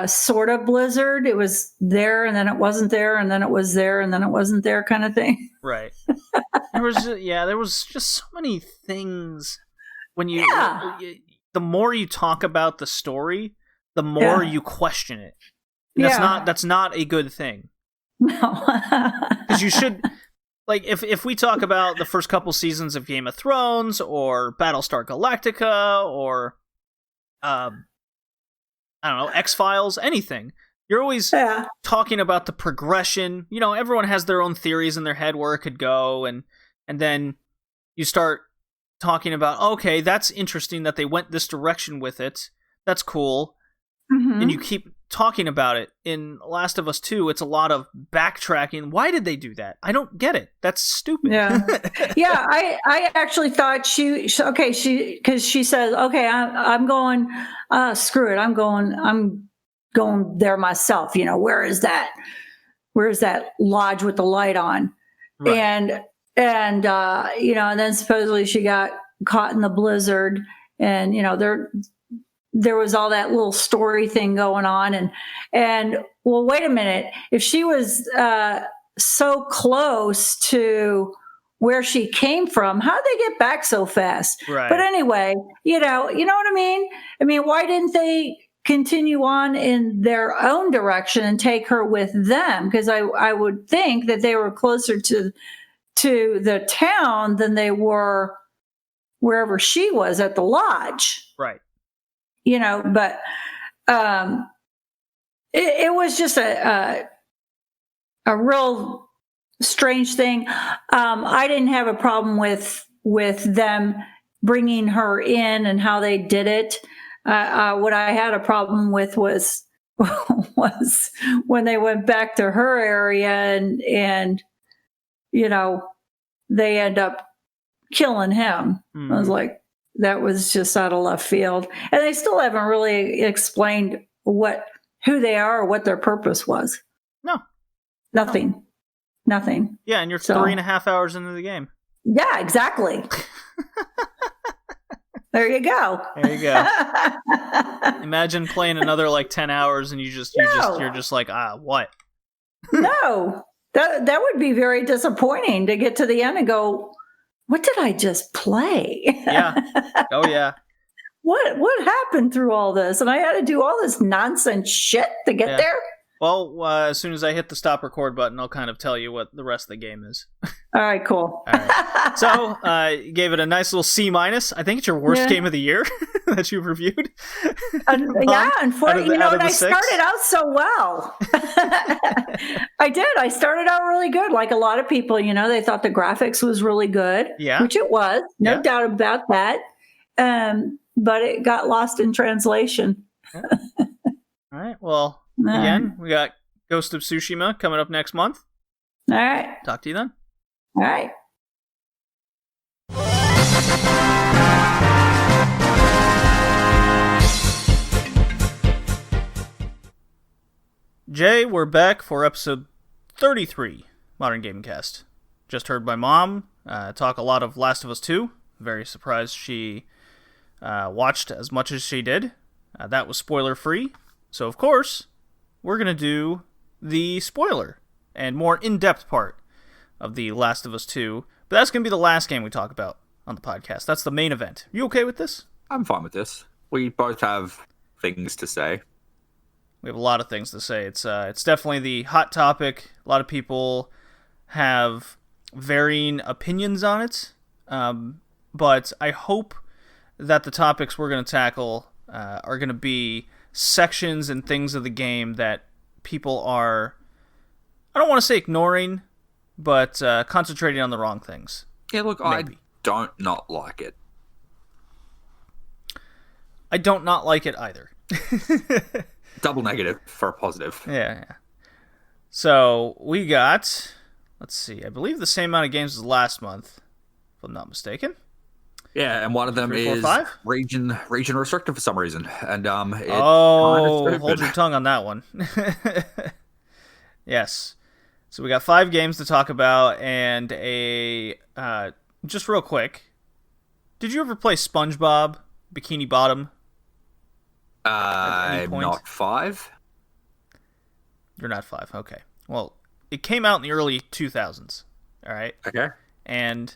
sort of blizzard. It was there and then it wasn't there and then it was there and then it wasn't there kind of thing. Right. There was just so many things when the more you talk about the story, the more you question it. And that's not a good thing. No. Because you should, like, if we talk about the first couple seasons of Game of Thrones or Battlestar Galactica or I don't know, X-Files, anything, you're always talking about the progression. Everyone has their own theories in their head where it could go, and then you start talking about, okay, that's interesting that they went this direction with it. That's cool. Mm-hmm. And you keep talking about it. In Last of Us 2, it's a lot of backtracking. Why did they do that? I don't get it. That's stupid. Yeah. Yeah, I actually thought because she says, okay, I'm going, screw it, I'm going there myself. Where is that lodge with the light on? Right. And then supposedly she got caught in the blizzard, and there was all that little story thing going on, and well, wait a minute, if she was so close to where she came from, how did they get back so fast? Right. But anyway, you know what I mean? I mean, why didn't they continue on in their own direction and take her with them? Because I would think that they were closer to the town than they were wherever she was at the lodge. Right. But it was just a real strange thing. I didn't have a problem with them bringing her in and how they did it. What I had a problem with was when they went back to her area and they end up killing him. I was like, that was just out of left field. And they still haven't really explained who they are or what their purpose was. No. Nothing. Yeah, and you're 3.5 hours into the game. Yeah, exactly. There you go. Imagine playing another 10 hours and you're just like, what? No. That would be very disappointing to get to the end and go, what did I just play? Yeah. Oh, yeah. What happened through all this? And I had to do all this nonsense shit to get there? Well, as soon as I hit the stop record button, I'll kind of tell you what the rest of the game is. All right, cool. All right. So, you gave it a nice little C-. I think it's your worst game of the year that you've reviewed. Yeah, unfortunately, and I started out so well. I did. I started out really good. Like a lot of people, they thought the graphics was really good, which it was. No doubt about that. But it got lost in translation. Yeah. All right. Well, again, we got Ghost of Tsushima coming up next month. All right. Talk to you then. All right. Jay, we're back for episode 33, Modern Gaming Cast. Just heard my mom talk a lot of Last of Us 2. Very surprised she watched as much as she did. That was spoiler-free. So, of course, we're going to do the spoiler and more in-depth part of the Last of Us 2. But that's going to be the last game we talk about on the podcast. That's the main event. You okay with this? I'm fine with this. We both have things to say. We have a lot of things to say. It's definitely the hot topic. A lot of people have varying opinions on it. But I hope that the topics we're going to tackle are going to be sections and things of the game that people are, I don't want to say ignoring, but concentrating on the wrong things. Yeah, look, maybe. I don't not like it. I don't not like it either. Double negative for a positive. Yeah. So we got, let's see, I believe the same amount of games as last month, if I'm not mistaken. Yeah, and one of them 3, 4, is 5? region restricted for some reason, and hold your tongue on that one. Yes, so we got 5 games to talk about, and a just real quick, did you ever play SpongeBob Bikini Bottom? At any I'm point? not 5. You're not 5. Okay. Well, it came out in the early 2000s. All right. Okay. And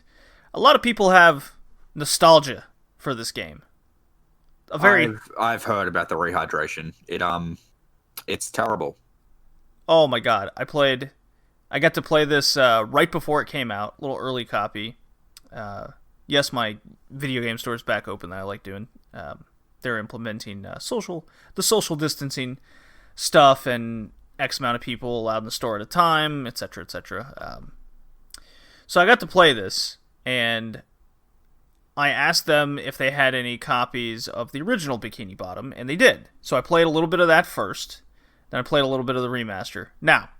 a lot of people have nostalgia for this game. I've heard about the rehydration. It's terrible. Oh my god. I got to play this right before it came out, little early copy. Yes, my video game store is back open that I like doing. They're implementing the social distancing stuff and X amount of people allowed in the store at a time, etc., etc. So I got to play this, and I asked them if they had any copies of the original Bikini Bottom, and they did. So I played a little bit of that first, then I played a little bit of the remaster. Now,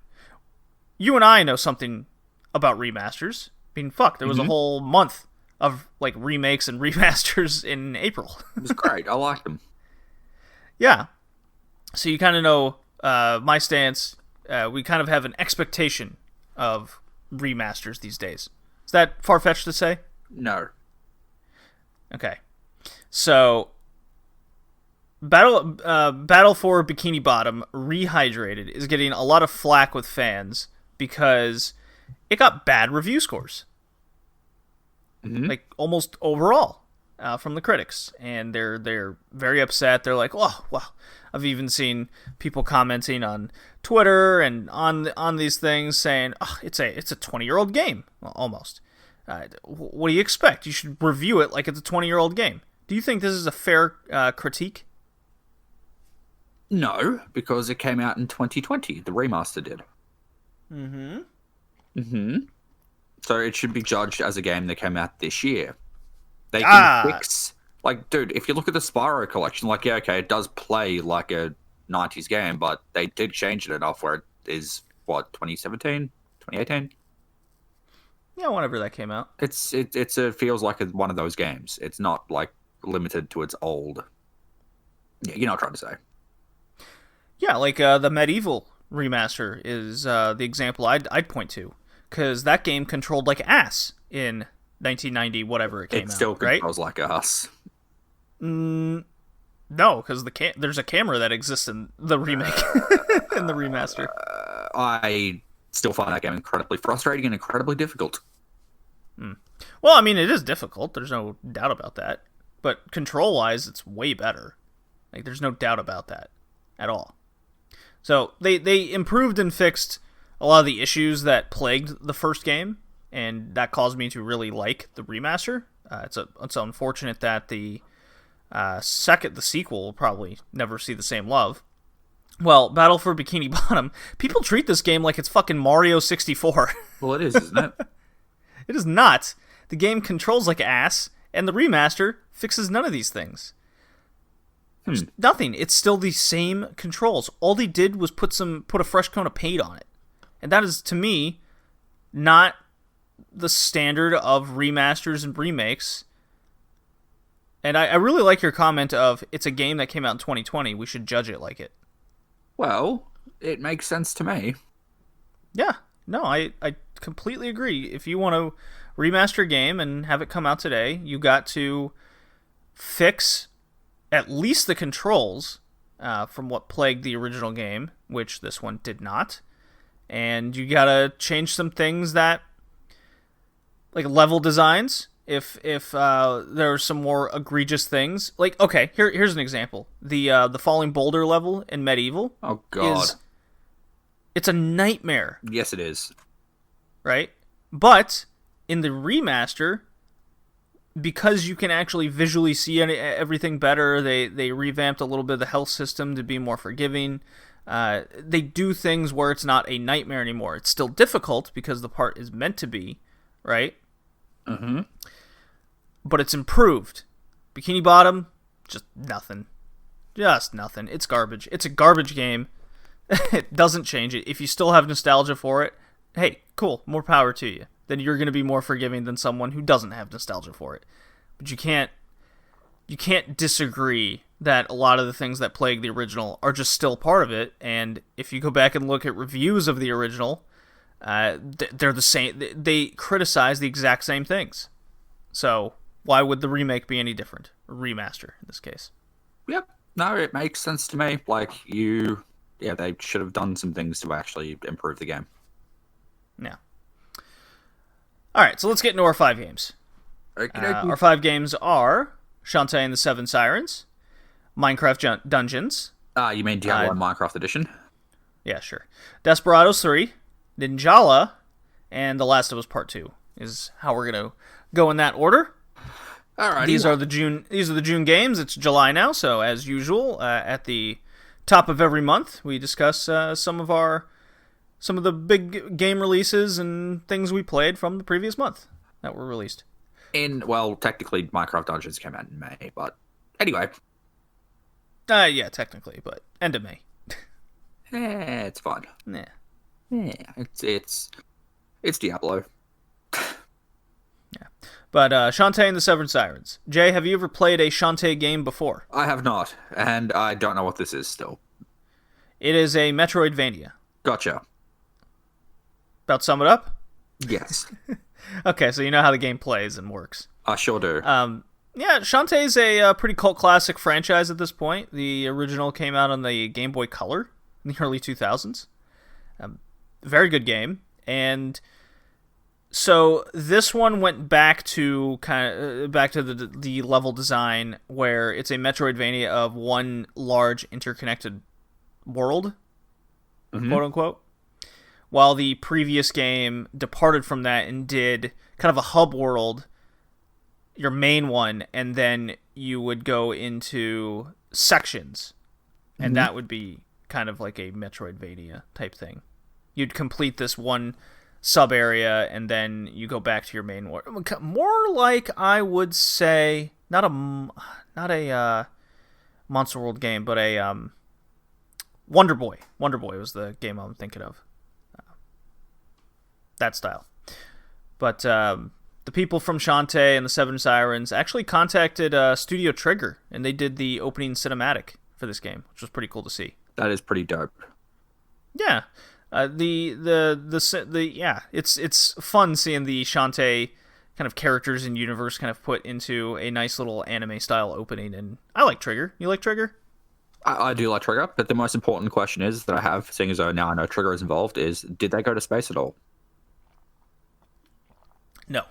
you and I know something about remasters. I mean, fuck, there was a whole month of like remakes and remasters in April. It was great. I liked them. Yeah. So you kind of know my stance. We kind of have an expectation of remasters these days. Is that far-fetched to say? No. Okay. So Battle for Bikini Bottom Rehydrated is getting a lot of flack with fans because it got bad review scores. Mm-hmm. Like almost overall from the critics, and they're very upset. They're like, "Oh, wow." I've even seen people commenting on Twitter and on these things saying, "Oh, it's a 20-year-old game." Well, almost. What do you expect? You should review it like it's a 20-year-old game. Do you think this is a fair critique? No, because it came out in 2020. The remaster did. Mm-hmm. Mm-hmm. So it should be judged as a game that came out this year. They can fix... Like, dude, if you look at the Spyro collection, like, yeah, okay, it does play like a 90s game, but they did change it enough where it is, what, 2017? 2018? Yeah, whenever that came out. It feels like one of those games. It's not, like, limited to its old... Yeah, you know what I'm trying to say. Yeah, like the Medieval remaster is the example I'd point to. Because that game controlled like ass in 1990, whatever it came out. It still right? controls like ass. No, because there's a camera that exists in the remake, in the remaster. I still find that game incredibly frustrating and incredibly difficult. Well, I mean, it is difficult. There's no doubt about that. But control-wise, it's way better. Like, there's no doubt about that at all. So they improved and fixed a lot of the issues that plagued the first game, and that caused me to really like the remaster. It's unfortunate that the sequel will probably never see the same love. Well, Battle for Bikini Bottom, people treat this game like it's fucking Mario 64. Well, it is, isn't it? It is not. The game controls like ass, and the remaster fixes none of these things. There's nothing. It's still the same controls. All they did was put a fresh coat of paint on it. And that is, to me, not the standard of remasters and remakes. And I really like your comment of, it's a game that came out in 2020, we should judge it like it. Well, it makes sense to me. Yeah. No, I completely agree. If you want to remaster a game and have it come out today, you got to fix at least the controls from what plagued the original game, which this one did not. And you gotta change some things that, like level designs. If there are some more egregious things, like okay, here's an example: the falling boulder level in Medieval. Oh god, it's a nightmare. Yes, it is. Right, but in the remaster, because you can actually visually see everything better, they revamped a little bit of the health system to be more forgiving. They do things where it's not a nightmare anymore. It's still difficult because the part is meant to be, right? Mm-hmm. But it's improved. Bikini Bottom, just nothing. Just nothing. It's garbage. It's a garbage game. It doesn't change it. If you still have nostalgia for it, hey, cool, more power to you. Then you're going to be more forgiving than someone who doesn't have nostalgia for it. But you can't disagree that a lot of the things that plague the original are just still part of it. And if you go back and look at reviews of the original, they're the same. They criticize the exact same things. So why would the remake be any different? A remaster in this case. Yep. No, it makes sense to me. They should have done some things to actually improve the game. Yeah. All right, so let's get into our 5 games. Our 5 games are Shantae and the 7 Sirens, Minecraft Dungeons. You mean Diablo Minecraft Edition? Yeah, sure. Desperados 3, Ninjala, and The Last of Us Part 2 is how we're going to go in that order. Alrighty. These are the June games. It's July now, so as usual, at the top of every month, we discuss some of the big game releases and things we played from the previous month that were released. Technically, Minecraft Dungeons came out in May, but anyway. Yeah, technically, but end of May. It's fine. Yeah. It's Diablo. Yeah. But Shantae and the 7 Sirens. Jay, have you ever played a Shantae game before? I have not, and I don't know what this is still. It is a Metroidvania. Gotcha. About sum it up? Yes. Okay, so you know how the game plays and works. I sure do. Yeah, Shantae's a pretty cult classic franchise at this point. The original came out on the Game Boy Color in the early 2000s. Very good game. And so this one went back to the level design where it's a Metroidvania of one large interconnected world, quote unquote. While the previous game departed from that and did kind of a hub world, your main one, and then you would go into sections, and that would be kind of like a Metroidvania type thing. You'd complete this one sub area, and then you go back to your main world. More like, I would say, not a Monster World game, but a Wonder Boy. Wonder Boy was the game I'm thinking of. That style. But the people from Shantae and the 7 Sirens actually contacted Studio Trigger, and they did the opening cinematic for this game, which was pretty cool to see. That is pretty dope. Yeah. It's fun seeing the Shantae kind of characters and universe kind of put into a nice little anime style opening, and I like Trigger. You like Trigger? I do like Trigger, but the most important question is that I have, seeing as though now I know Trigger is involved, is did they go to space at all? No.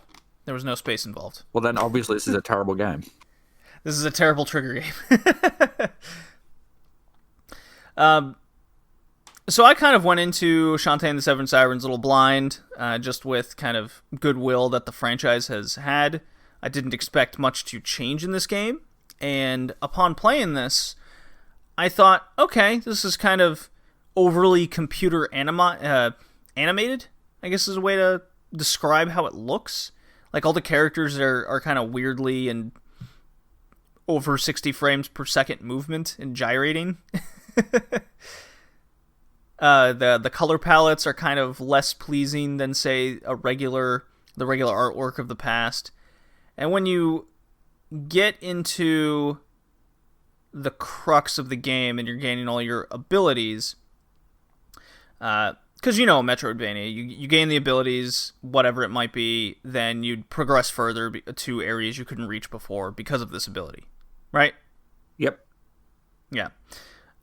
There was no space involved. Well, then obviously this is a terrible game. This is a terrible Trigger game. So I kind of went into Shantae and the 7 Sirens a little blind, just with kind of goodwill that the franchise has had. I didn't expect much to change in this game, and upon playing this, I thought, okay, this is kind of overly computer animated, I guess is a way to describe how it looks. Like, all the characters are kind of weirdly and over 60 frames per second movement and gyrating. The color palettes are kind of less pleasing than, say, the regular artwork of the past. And when you get into the crux of the game and you're gaining all your abilities, because Metroidvania, you gain the abilities, whatever it might be, then you'd progress further to areas you couldn't reach before because of this ability, right? Yep. Yeah.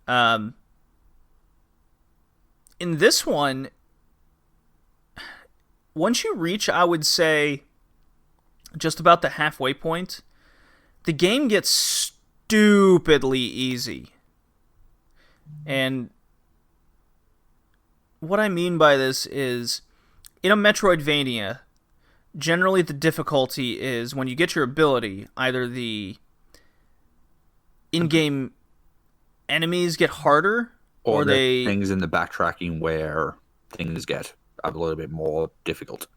In this one, once you reach, I would say, just about the halfway point, the game gets stupidly easy. And what I mean by this is, in a Metroidvania, generally the difficulty is when you get your ability, either the in-game enemies get harder, or they things in the backtracking where things get a little bit more difficult.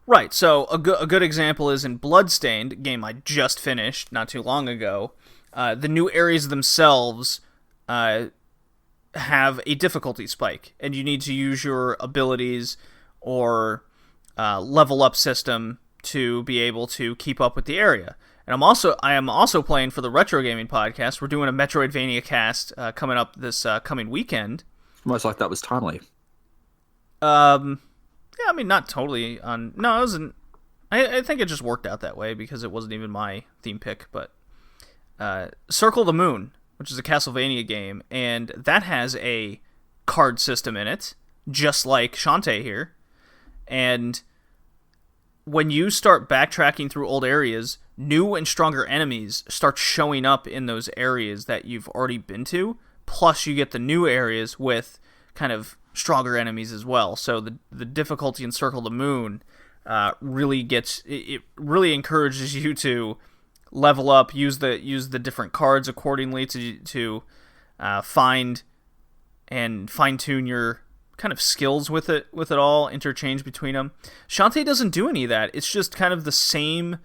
Right, so a good example is in Bloodstained, a game I just finished not too long ago. The new areas themselves have a difficulty spike, and you need to use your abilities or level up system to be able to keep up with the area. And I am also playing for the Retrogaming podcast. We're doing a Metroidvania cast coming up this coming weekend. Almost like that was timely. Yeah, I mean, not totally on. No, it wasn't. I think it just worked out that way because it wasn't even my theme pick, but Circle the Moon, which is a Castlevania game, and that has a card system in it, just like Shantae here. And when you start backtracking through old areas, new and stronger enemies start showing up in those areas that you've already been to, plus you get the new areas with kind of stronger enemies as well. So the difficulty in Circle the Moon really encourages you to level up, use the different cards accordingly to find and fine-tune your kind of skills with it all, interchange between them. Shantae doesn't do any of that. It's just kind of the same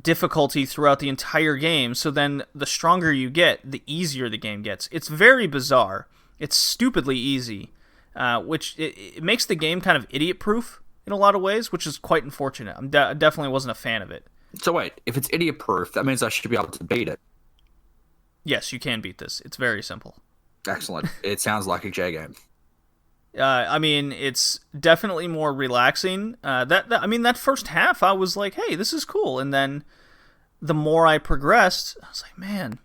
difficulty throughout the entire game, so then the stronger you get, the easier the game gets. It's very bizarre. It's stupidly easy, which it makes the game kind of idiot-proof in a lot of ways, which is quite unfortunate. I definitely wasn't a fan of it. So wait, if it's idiot-proof, that means I should be able to beat it. Yes, you can beat this. It's very simple. Excellent. It sounds like a J game. I mean, it's definitely more relaxing. That first half, I was like, hey, this is cool. And then the more I progressed, I was like, man,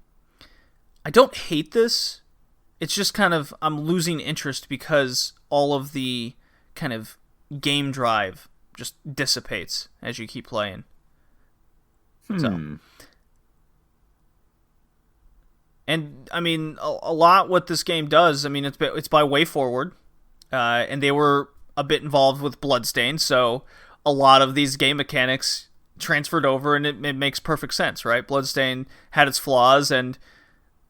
I don't hate this. It's just kind of, I'm losing interest because all of the kind of game drive just dissipates as you keep playing. So. And, I mean, a lot what this game does, I mean, it's by WayForward. And they were a bit involved with Bloodstained, so a lot of these game mechanics transferred over, and it makes perfect sense, right? Bloodstained had its flaws, and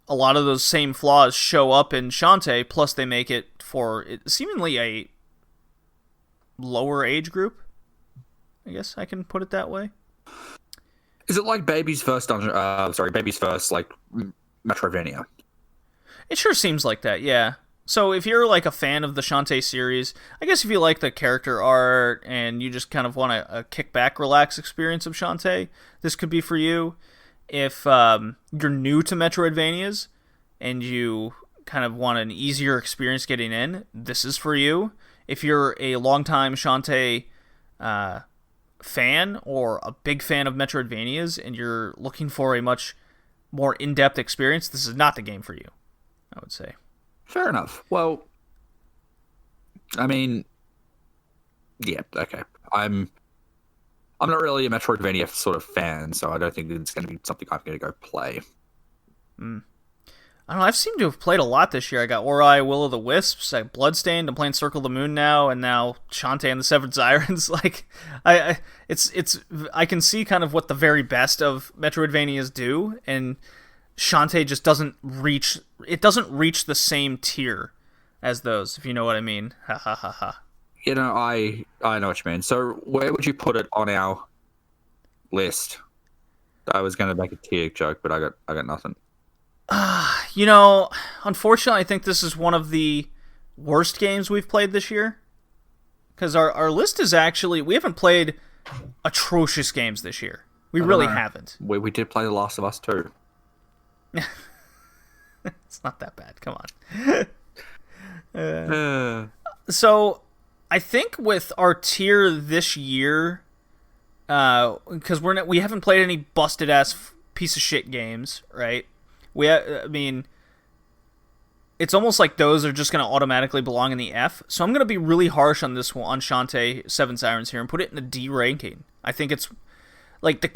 a lot of those same flaws show up in Shantae, plus they make it for seemingly a lower age group. I guess I can put it that way. Is it like Baby's first like Metrovania? It sure seems like that, yeah. So if you're like a fan of the Shantae series, I guess if you like the character art and you just kind of want a kick back, relax experience of Shantae, this could be for you. If you're new to Metroidvanias and you kind of want an easier experience getting in, this is for you. If you're a longtime Shantae fan or a big fan of Metroidvanias and you're looking for a much more in-depth experience, this is not the game for you, I would say. Fair enough. Well, I mean, yeah, okay. I'm not really a Metroidvania sort of fan, so I don't think it's going to be something I'm going to go play. I don't know, I've seemed to have played a lot this year. I got Ori, Will of the Wisps, I Bloodstained, I'm playing Circle the Moon now, and now Shantae and the Seven Sirens. Like, I can see kind of what the very best of Metroidvanias do, and Shantae just doesn't reach the same tier as those, if you know what I mean. Ha ha ha ha. You know, I know what you mean. So where would you put it on our list? I was going to make a tier joke, but I got nothing. You know, unfortunately, I think this is one of the worst games we've played this year. Because our list is actually, we haven't played atrocious games this year. We really haven't. We did play The Last of Us 2. It's not that bad. Come on. So, I think with our tier this year, because we haven't played any busted ass piece of shit games, right? I mean, it's almost like those are just going to automatically belong in the F. So I'm going to be really harsh on this one, on Shantae Seven Sirens here, and put it in the D ranking. I think it's like the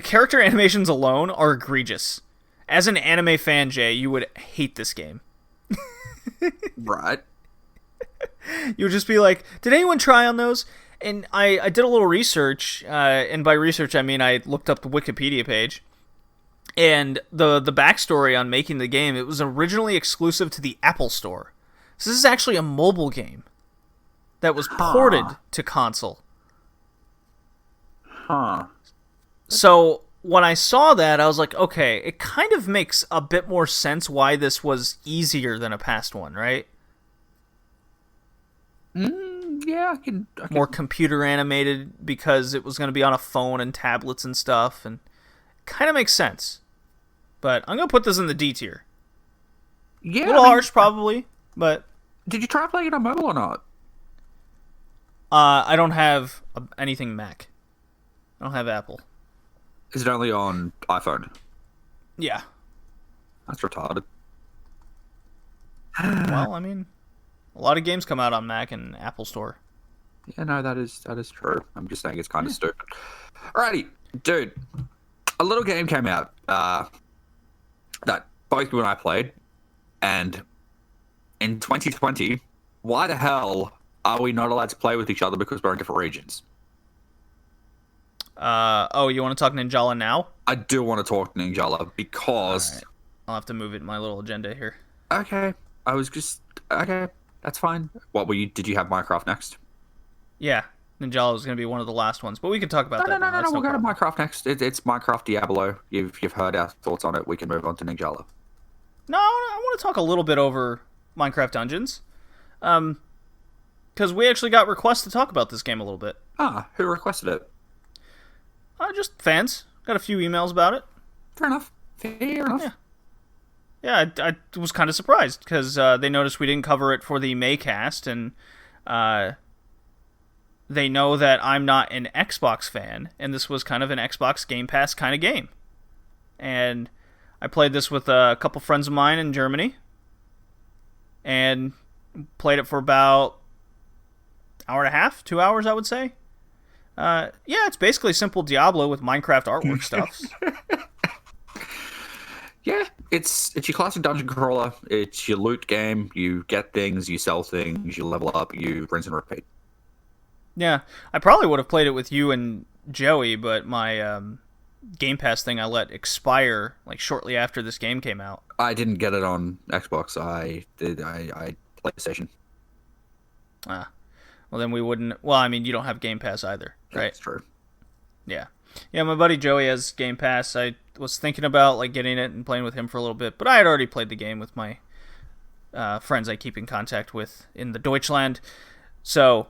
character animations alone are egregious. As an anime fan, Jay, you would hate this game. Right. You would just be like, did anyone try on those? And I did a little research, and by research I mean I looked up the Wikipedia page. And the backstory on making the game, it was originally exclusive to the Apple Store. So this is actually a mobile game that was ported to console. Huh. So when I saw that, I was like, okay, it kind of makes a bit more sense why this was easier than a past one, right? Yeah, I can... More computer animated because it was going to be on a phone and tablets and stuff, and kind of makes sense. But I'm going to put this in the D tier. Yeah, a little harsh, probably, but... Did you try playing it on mobile or not? I don't have anything Mac. I don't have Apple. Is it only on iPhone? Yeah. That's retarded. Well, I mean, a lot of games come out on Mac and Apple Store. Yeah, no, that is true. I'm just saying it's kind of stupid. Alrighty, dude. A little game came out that both you and I played, and in 2020, why the hell are we not allowed to play with each other because we're in different regions? Oh, you want to talk Ninjala now? I do want to talk Ninjala because... Right. I'll have to move it in my little agenda here. Okay, okay, that's fine. What were you? Did you have Minecraft next? Yeah, Ninjala was going to be one of the last ones, but we can talk about that. No. We'll go to problem. Minecraft next. It's Minecraft Diablo. You've heard our thoughts on it. We can move on to Ninjala. No, I want to talk a little bit over Minecraft Dungeons, because we actually got requests to talk about this game a little bit. Who requested it? Just fans. Got a few emails about it. Fair enough. Yeah, I was kind of surprised because they noticed we didn't cover it for the Maycast, and they know that I'm not an Xbox fan, and this was kind of an Xbox Game Pass kind of game. And I played this with a couple friends of mine in Germany, and played it for about hour and a half, 2 hours, I would say. Yeah, it's basically simple Diablo with Minecraft artwork stuff. Yeah, it's your classic dungeon crawler. It's your loot game. You get things, you sell things, you level up, you rinse and repeat. Yeah, I probably would have played it with you and Joey, but my Game Pass thing I let expire like shortly after this game came out. I didn't get it on Xbox. I PlayStation. Well, then we wouldn't... Well, I mean, you don't have Game Pass either, right? That's true. Yeah. Yeah, my buddy Joey has Game Pass. I was thinking about like getting it and playing with him for a little bit, but I had already played the game with my friends I keep in contact with in the Deutschland. So,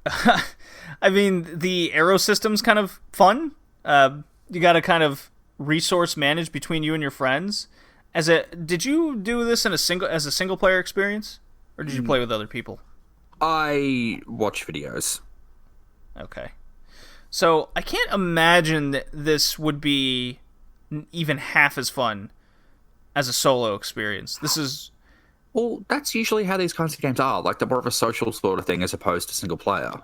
I mean, the arrow system's kind of fun. You got to kind of resource manage between you and your friends. Did you do this as a single player experience, or did you play with other people? I watch videos. Okay. So I can't imagine that this would be even half as fun as a solo experience. This is... Well, that's usually how these kinds of games are. Like, they're more of a social sort of thing as opposed to single player.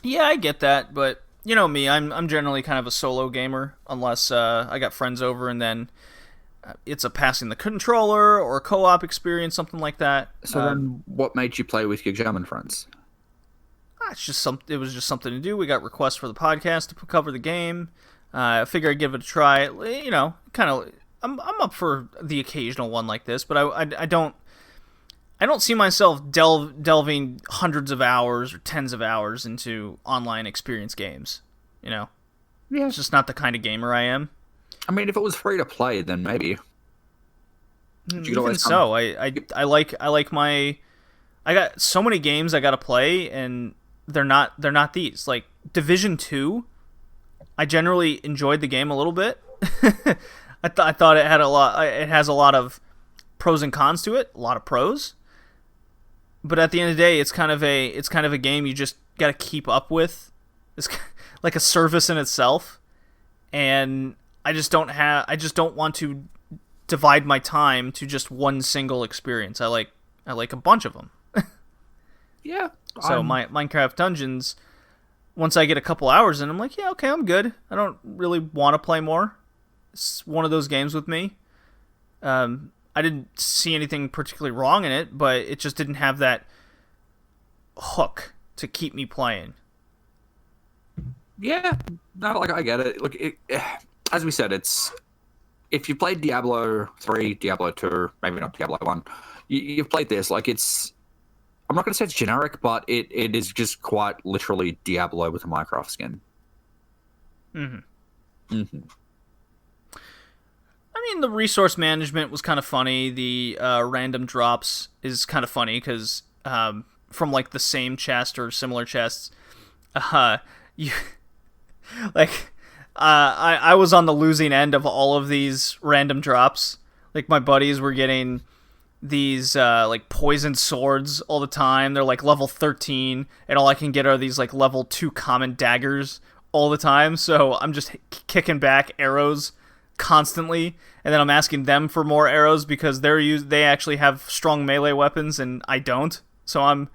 Yeah, I get that, but you know me, I'm generally kind of a solo gamer, unless I got friends over and then it's a passing the controller or a co-op experience, something like that. So then what made you play with your German friends? It was just something to do. We got requests for the podcast to cover the game. I figured I'd give it a try. You know, kind of. I'm up for the occasional one like this, but I don't see myself delving hundreds of hours or tens of hours into online experience games. You know, Yeah. it's just not the kind of gamer I am. I mean, if it was free to play, then maybe. Even so, I like my. I got so many games I got to play, and they're not these. Like Division 2, I generally enjoyed the game a little bit. I thought it had it has a lot of pros and cons to it, a lot of pros. But at the end of the day, it's kind of a game you just got to keep up with. It's like a service in itself, and I just don't want to divide my time to just one single experience. I like a bunch of them. Yeah. So my Minecraft Dungeons, once I get a couple hours in, I'm like, yeah, okay, I'm good. I don't really want to play more. It's one of those games with me. I didn't see anything particularly wrong in it, but it just didn't have that hook to keep me playing. Yeah. No, like, I get it. Look, as we said, it's... If you played Diablo 3, Diablo 2, maybe not Diablo 1, you've played this. Like, it's... I'm not going to say it's generic, but it is just quite literally Diablo with a Minecraft skin. Mm-hmm. Mm-hmm. I mean, the resource management was kind of funny. The random drops is kind of funny because from like the same chest or similar chests, you like I was on the losing end of all of these random drops. Like my buddies were getting these like poisoned swords all the time. They're like level 13, and all I can get are these like level 2 common daggers all the time. So I'm just kicking back arrows constantly, and then I'm asking them for more arrows because they actually have strong melee weapons and I don't. So I'm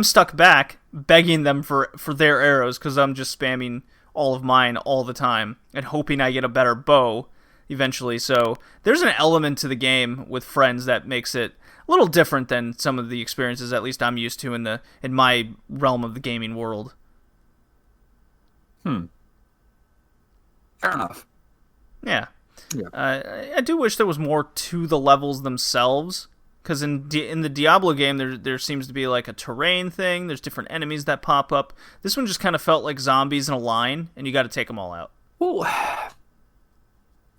stuck back begging them for their arrows because I'm just spamming all of mine all the time and hoping I get a better bow eventually. So there's an element to the game with friends that makes it a little different than some of the experiences at least I'm used to in my realm of the gaming world. Fair enough. Yeah. I do wish there was more to the levels themselves, because in the Diablo game there seems to be like a terrain thing. There's different enemies that pop up. This one just kind of felt like zombies in a line, and you got to take them all out. Well,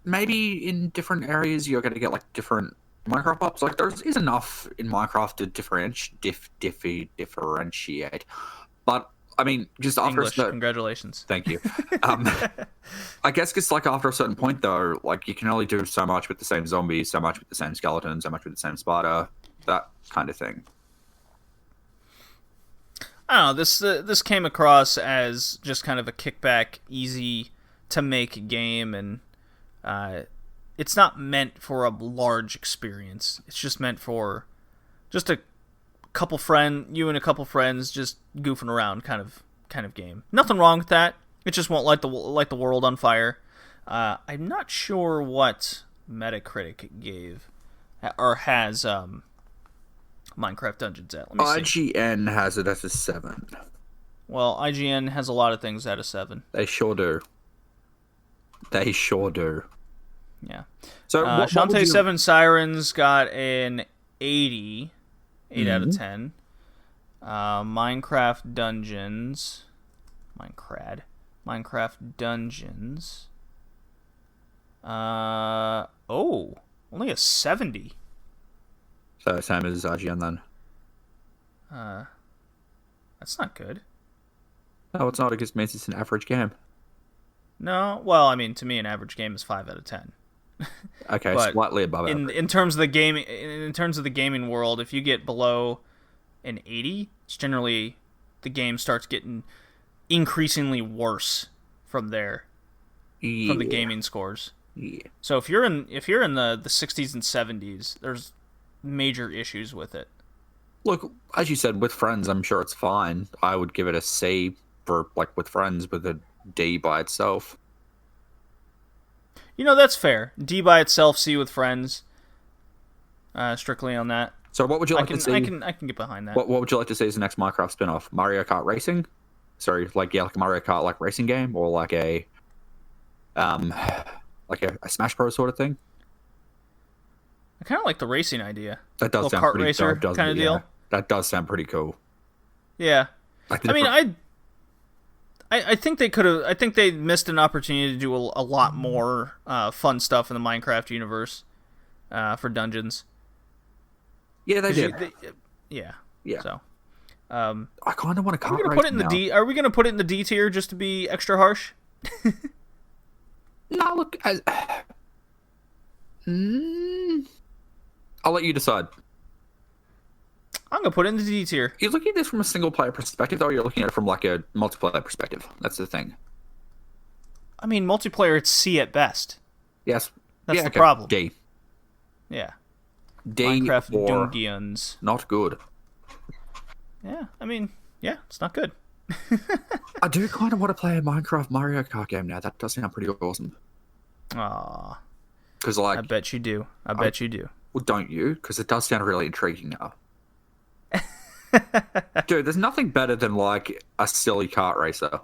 maybe in different areas you're going to get like different Minecraft ups. Like there is enough in Minecraft to differentiate. But I mean, just after English, congratulations. Thank you. I guess it's like after a certain point though, like you can only do so much with the same zombies, so much with the same skeleton, so much with the same spider, that kind of thing. I don't know. This came across as just kind of a kickback, easy to make game, and it's not meant for a large experience. It's just meant for just you and a couple friends just goofing around kind of game. Nothing wrong with that. It just won't light the world on fire. I'm not sure what Metacritic gave or has Minecraft Dungeons at. Let me see. IGN has it as a 7. Well, IGN has a lot of things at a 7. They sure do. Yeah. So Shantae 7 Sirens got an 80. 8 out of 10. Minecraft Dungeons. Only a 70. So same as IGN then. That's not good. No, it's not. It just means it's an average game. No, well, I mean, to me, an average game is 5 out of 10. Okay, but slightly above average. In terms of the gaming world, if you get below an 80, it's generally the game starts getting increasingly worse from there. From the gaming scores. Yeah. So if you're in the 60s and 70s, there's major issues with it. Look, as you said, with friends, I'm sure it's fine. I would give it a C for like with friends, with a D by itself. You know, that's fair. D by itself, C with friends. Strictly on that. So what would you like to see? I can get behind that. What would you like to see as the next Minecraft spin-off? Mario Kart Racing? Sorry, like a Mario Kart like racing game, or like a Smash Bros sort of thing? I kind of like the racing idea. That does sound kart pretty racer dope, kind of deal. That does sound pretty cool. Yeah. I think they could have. I think they missed an opportunity to do a lot more fun stuff in the Minecraft universe for dungeons. Yeah, they did. Yeah. So, I kind of want to. Are we gonna put it in the D? Are we gonna put it in the D tier just to be extra harsh? No, look. I'll let you decide. I'm gonna put it in the D tier. You're looking at this from a single player perspective, though, or you're looking at it from like a multiplayer perspective. That's the thing. I mean, multiplayer, it's C at best. Yes. That's the problem. D. Yeah. D Minecraft or Dungeons. not good. Yeah, I mean, yeah, it's not good. I do kind of want to play a Minecraft Mario Kart game now. That does sound pretty awesome. Aw. Because like, I bet you do. I bet you do. Well, don't you? Because it does sound really intriguing now. Dude, there's nothing better than like a silly kart racer.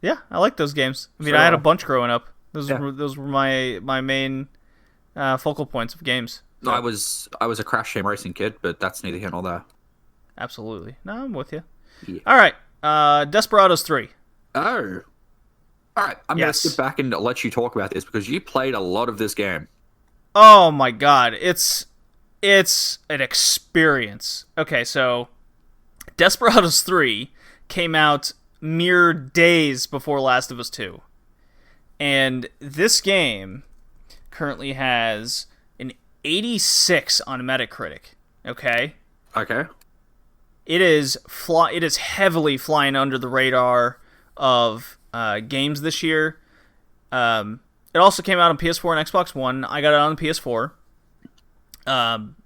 Yeah, I like those games. I mean, So, I had a bunch growing up. Those yeah. were my main focal points of games. So, I was a Crash Team Racing kid, but that's neither here nor there. absolutely. No, I'm with you. Yeah. All right, Desperados 3. Oh. All right, I'm Yes. going to sit back and let you talk about this because you played a lot of this game. Oh my god, it's an experience. Okay, so Desperados 3 came out mere days before Last of Us 2. And this game currently has an 86 on Metacritic. Okay. Okay. It is heavily flying under the radar of games this year. It also came out on PS4 and Xbox One. I got it on the PS4.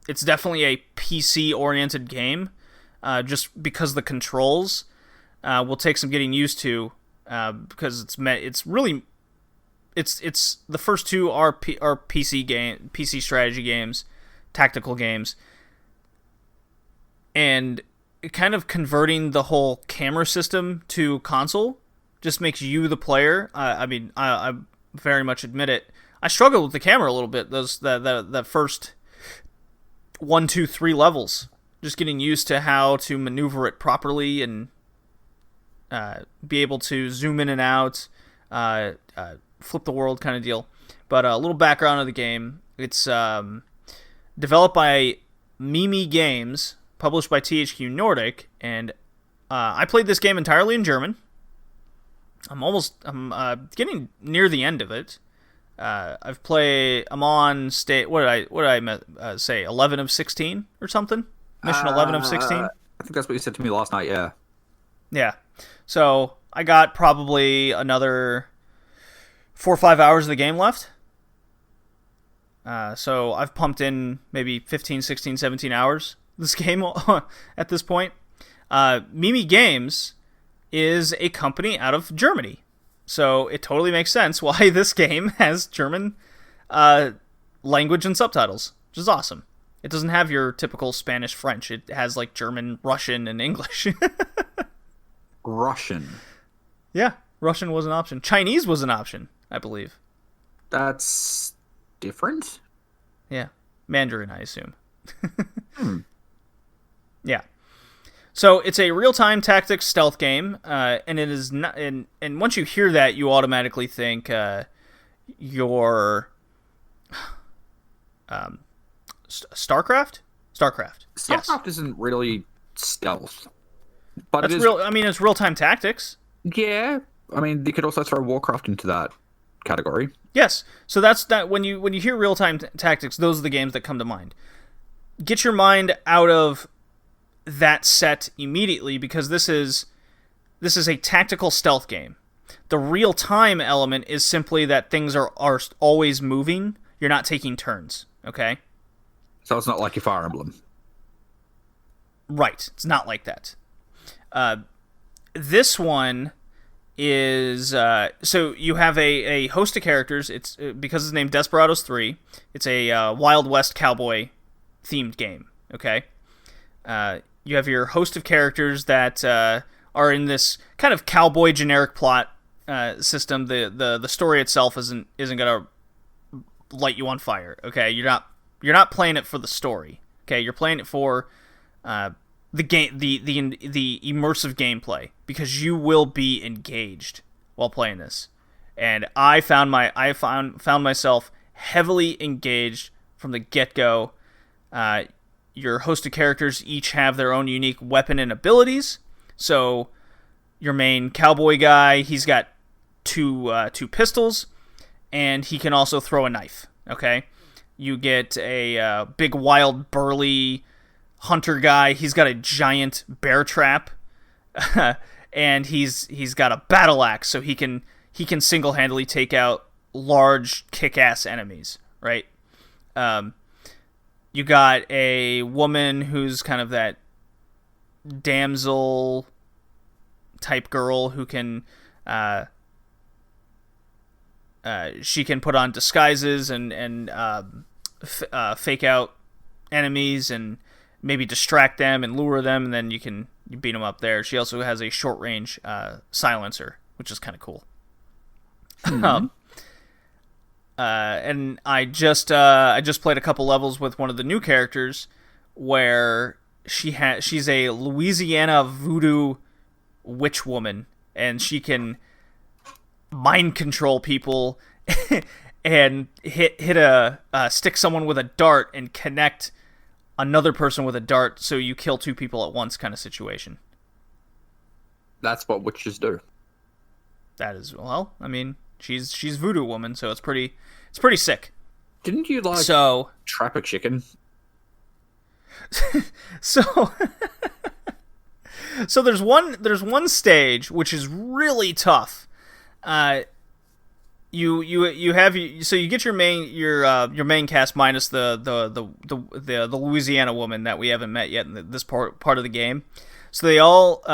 It's definitely a PC-oriented game, just because the controls will take some getting used to, because it's the first two are PC strategy games, tactical games, and kind of converting the whole camera system to console just makes you the player. I very much admit it. I struggled with the camera a little bit. That first 1, 2, 3 levels, just getting used to how to maneuver it properly and be able to zoom in and out, flip the world kind of deal. But a little background of the game: it's developed by Mimi Games, published by THQ Nordic, and I played this game entirely in German. I'm getting near the end of it. I'm on state. What did I say? 11 of 16 or something? Mission 11 of 16. I think that's what you said to me last night. Yeah. Yeah. So I got probably another 4 or 5 hours of the game left. So I've pumped in maybe 15, 16, 17 hours this game at this point. Mimi Games is a company out of Germany, so it totally makes sense why this game has German language and subtitles, which is awesome. It doesn't have your typical Spanish, French. It has like German, Russian, and English. Russian. Yeah, Russian was an option. Chinese was an option, I believe. That's different. Yeah, Mandarin, I assume. Yeah. So it's a real-time tactics stealth game, and it is not. And once you hear that, you automatically think your StarCraft. StarCraft isn't really stealth, but That's it is. real. I mean, it's real-time tactics. Yeah, I mean, you could also throw Warcraft into that category. Yes. So that's that. When you hear real-time tactics, those are the games that come to mind. Get your mind out of that set immediately, because this is a tactical stealth game. The real-time element is simply that things are always moving. You're not taking turns, okay? So it's not like your Fire Emblem. Right. It's not like that. This one is... so you have a host of characters. It's because it's named Desperados III. It's a Wild West cowboy-themed game, okay? You have your host of characters that are in this kind of cowboy generic plot system. The story itself isn't gonna light you on fire. Okay, you're not playing it for the story. Okay, you're playing it for the game, the immersive gameplay, because you will be engaged while playing this. And I found myself heavily engaged from the get-go. Your host of characters each have their own unique weapon and abilities. So your main cowboy guy, he's got two pistols, and he can also throw a knife. Okay, you get a big, wild, burly hunter guy. He's got a giant bear trap, and he's got a battle axe, so he can single-handedly take out large, kick-ass enemies. Right. You got a woman who's kind of that damsel type girl who can she can put on disguises and fake out enemies and maybe distract them and lure them, and then you beat them up there. She also has a short range silencer, which is kind of cool. Mm-hmm. And I just played a couple levels with one of the new characters where she's a Louisiana voodoo witch woman, and she can mind control people and stick someone with a dart and connect another person with a dart, so you kill two people at once kind of situation. That's what witches do. That is, well, I mean, she's voodoo woman, so it's pretty sick. Didn't you like So trap a chicken? so so there's one stage which is really tough. You have so you get your main cast minus the Louisiana woman that we haven't met yet in this part of the game. So they all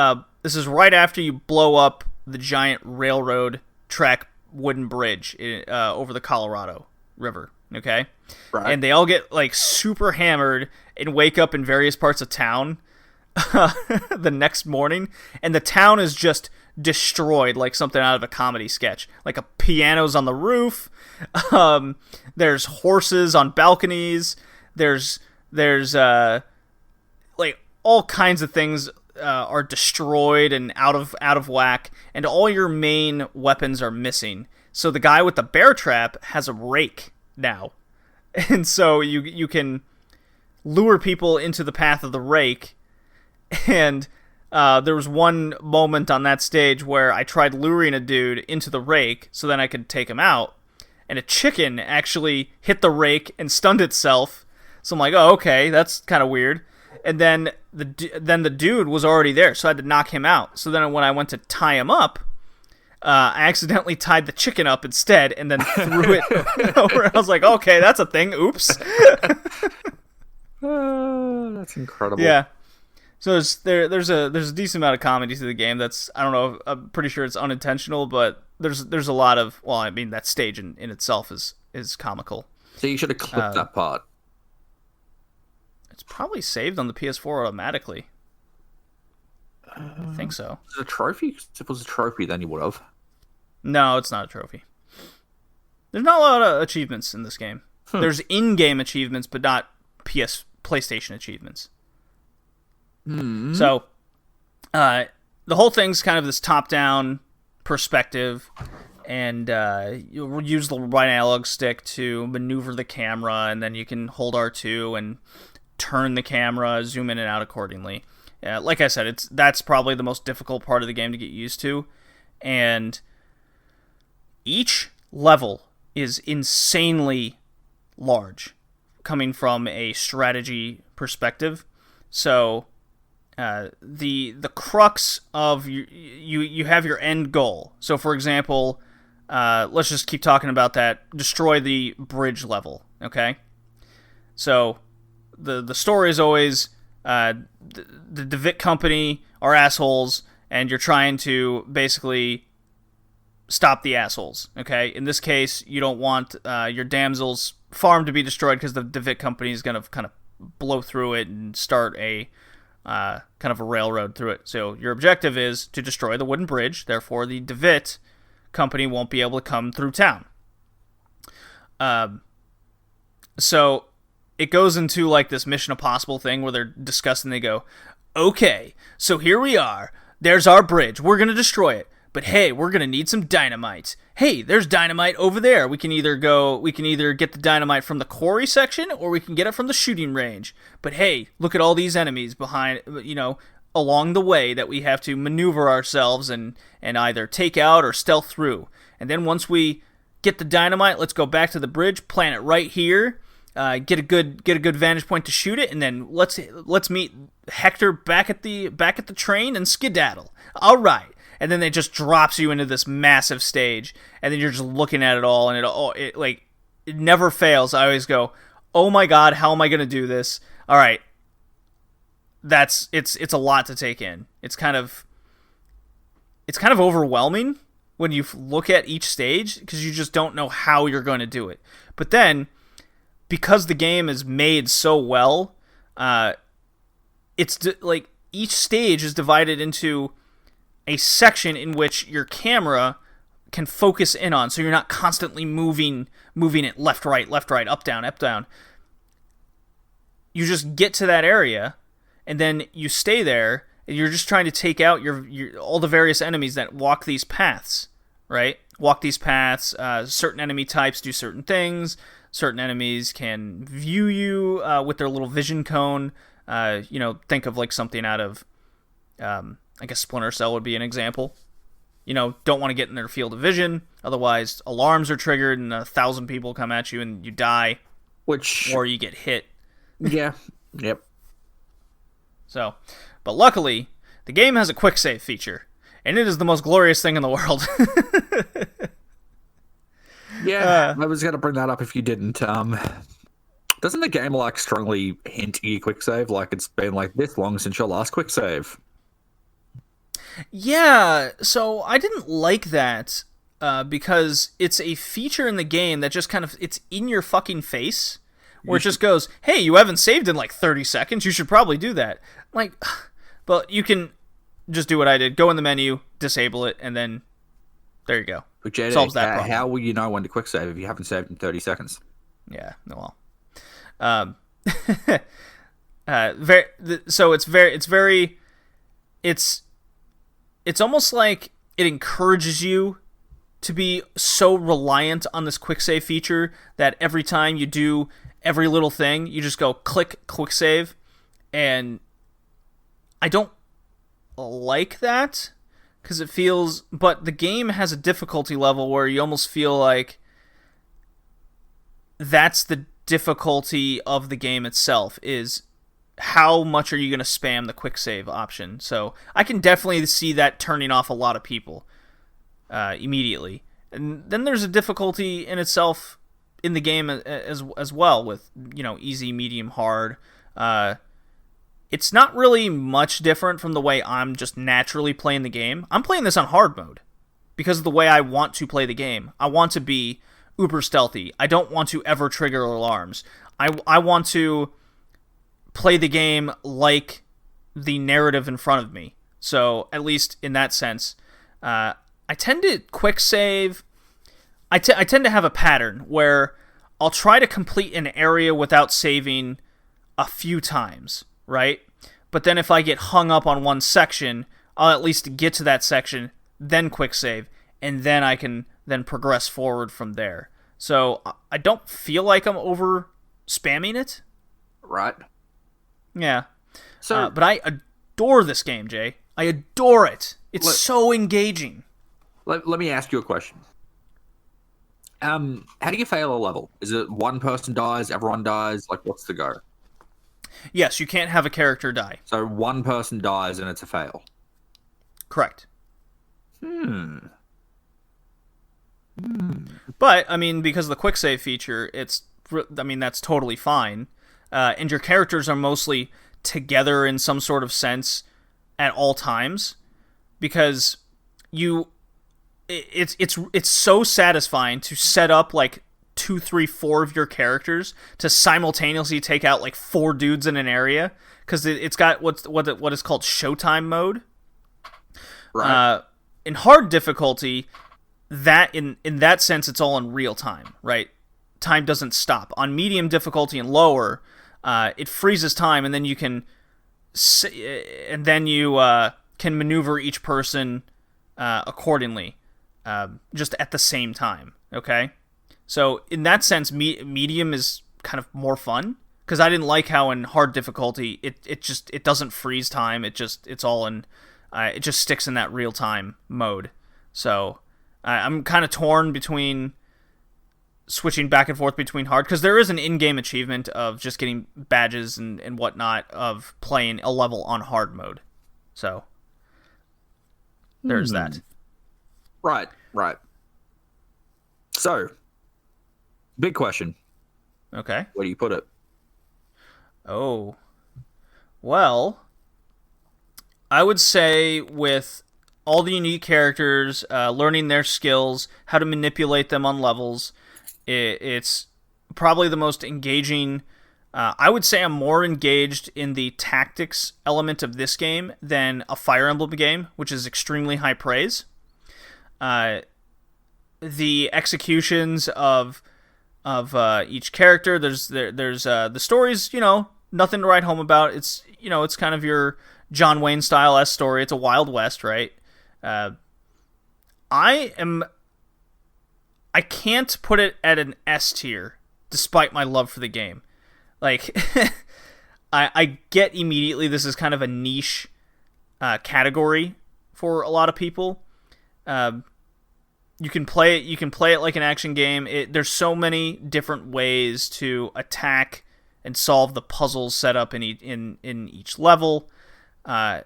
this is right after you blow up the giant railroad track wooden bridge over the Colorado River. Okay, Right. and they all get like super hammered and wake up in various parts of town the next morning, and the town is just destroyed like something out of a comedy sketch. Like a piano's on the roof. There's horses on balconies. There's like all kinds of things are destroyed and out of whack, and all your main weapons are missing. So the guy with the bear trap has a rake now, and so you can lure people into the path of the rake. And there was one moment on that stage where I tried luring a dude into the rake so then I could take him out, and a chicken actually hit the rake and stunned itself. So I'm like, oh, okay, that's kind of weird. And then the dude was already there, so I had to knock him out. So then when I went to tie him up, I accidentally tied the chicken up instead, and then threw it over. I was like, okay, that's a thing. Oops. That's incredible. Yeah. So there's a decent amount of comedy to the game. That's, I don't know, I'm pretty sure it's unintentional, but there's a lot of, well, I mean, that stage in itself is comical. So you should have clipped that part. It's probably saved on the PS4 automatically. I think so. Is it a trophy? If it was a trophy, then you would have. No, it's not a trophy. There's not a lot of achievements in this game. There's in-game achievements, but not PlayStation achievements. Mm-hmm. So, the whole thing's kind of this top-down perspective, and you use the right analog stick to maneuver the camera, and then you can hold R2 and turn the camera, zoom in and out accordingly. Like I said, that's probably the most difficult part of the game to get used to, and each level is insanely large, coming from a strategy perspective. So the crux of you have your end goal. So for example, let's just keep talking about that. Destroy the bridge level. Okay. So the story is always the DeWitt Company are assholes, and you're trying to basically stop the assholes. Okay. In this case, you don't want your damsel's farm to be destroyed because the DeWitt Company is going to kind of blow through it and start a kind of a railroad through it. So your objective is to destroy the wooden bridge. Therefore, the DeWitt Company won't be able to come through town. So it goes into like this Mission Impossible thing where they're discussing. They go, okay, so here we are. There's our bridge. We're going to destroy it. But hey, we're going to need some dynamite. Hey, there's dynamite over there. We can either get the dynamite from the quarry section, or we can get it from the shooting range. But hey, look at all these enemies behind, along the way that we have to maneuver ourselves and either take out or stealth through. And then once we get the dynamite, let's go back to the bridge, plant it right here, get a good vantage point to shoot it, and then let's meet Hector back at the train and skedaddle. All right. And then it just drops you into this massive stage, and then you're just looking at it all, and it never fails. I always go, "Oh my god, how am I going to do this?" All right, it's a lot to take in. It's kind of overwhelming when you look at each stage because you just don't know how you're going to do it. But then, because the game is made so well, like each stage is divided into a section in which your camera can focus in on, so you're not constantly moving it left, right, up, down. You just get to that area, and then you stay there, and you're just trying to take out your all the various enemies that walk these paths, right? Certain enemy types do certain things. Certain enemies can view you with their little vision cone. Think of like something out of... I guess Splinter Cell would be an example. don't want to get in their field of vision. Otherwise, alarms are triggered and 1,000 people come at you and you die. Or you get hit. Yeah. Yep. So, but luckily, the game has a quick save feature, and it is the most glorious thing in the world. Yeah, I was going to bring that up if you didn't. Doesn't the game strongly hint you quick save? Like it's been this long since your last quick save. Yeah, so I didn't like that because it's a feature in the game that just it's in your fucking face, where it just goes, hey, you haven't saved in 30 seconds, you should probably do that. But you can just do what I did, go in the menu, disable it, and then there you go. But JD, solves that problem. How will you know when to quick save if you haven't saved in 30 seconds? Yeah, well. It's almost like it encourages you to be so reliant on this quick save feature that every time you do every little thing, you just go click quick save, and I don't like that because it feels, but the game has a difficulty level where you almost feel like that's the difficulty of the game itself, is how much are you going to spam the quick save option. So I can definitely see that turning off a lot of people immediately. And then there's a difficulty in itself in the game as well with, easy, medium, hard. It's not really much different from the way I'm just naturally playing the game. I'm playing this on hard mode because of the way I want to play the game. I want to be uber stealthy. I don't want to ever trigger alarms. I want to play the game like the narrative in front of me. So at least in that sense, I tend to quick save. I tend to have a pattern where I'll try to complete an area without saving a few times, right? But then if I get hung up on one section, I'll at least get to that section, then quick save, and then I can then progress forward from there. So I don't feel like I'm over spamming it. Right. Yeah. So, but I adore this game, Jay. I adore it. It's so engaging. Let me ask you a question. How do you fail a level? Is it one person dies, everyone dies? What's the go? Yes, you can't have a character die. So one person dies and it's a fail. Correct. But, because of the quick save feature, that's totally fine. And your characters are mostly together in some sort of sense at all times, because it's so satisfying to set up 2, 3, 4 of your characters to simultaneously take out 4 dudes in an area, because it's got what is called Showtime mode. Right. In hard difficulty, that in that sense, it's all in real time, right? Time doesn't stop. On medium difficulty and lower, it freezes time, and then you can can maneuver each person accordingly, just at the same time. Okay, so in that sense, medium is kind of more fun, because I didn't like how in hard difficulty it doesn't freeze time. It's all in. It just sticks in that real time mode. So I'm kind of torn between switching back and forth between hard, because there is an in-game achievement of just getting badges and whatnot of playing a level on hard mode. So there's that. Right. So, big question. Okay. Where do you put it? Oh. Well, I would say with all the unique characters, learning their skills, how to manipulate them on levels, it's probably the most engaging. I would say I'm more engaged in the tactics element of this game than a Fire Emblem game, which is extremely high praise. The executions of each character, there's the stories, nothing to write home about. It's it's kind of your John Wayne style story. It's a Wild West, right? I can't put it at an S tier, despite my love for the game. I get immediately this is kind of a niche category for a lot of people, You can play it. You can play it like an action game. There's so many different ways to attack and solve the puzzles set up in each level. I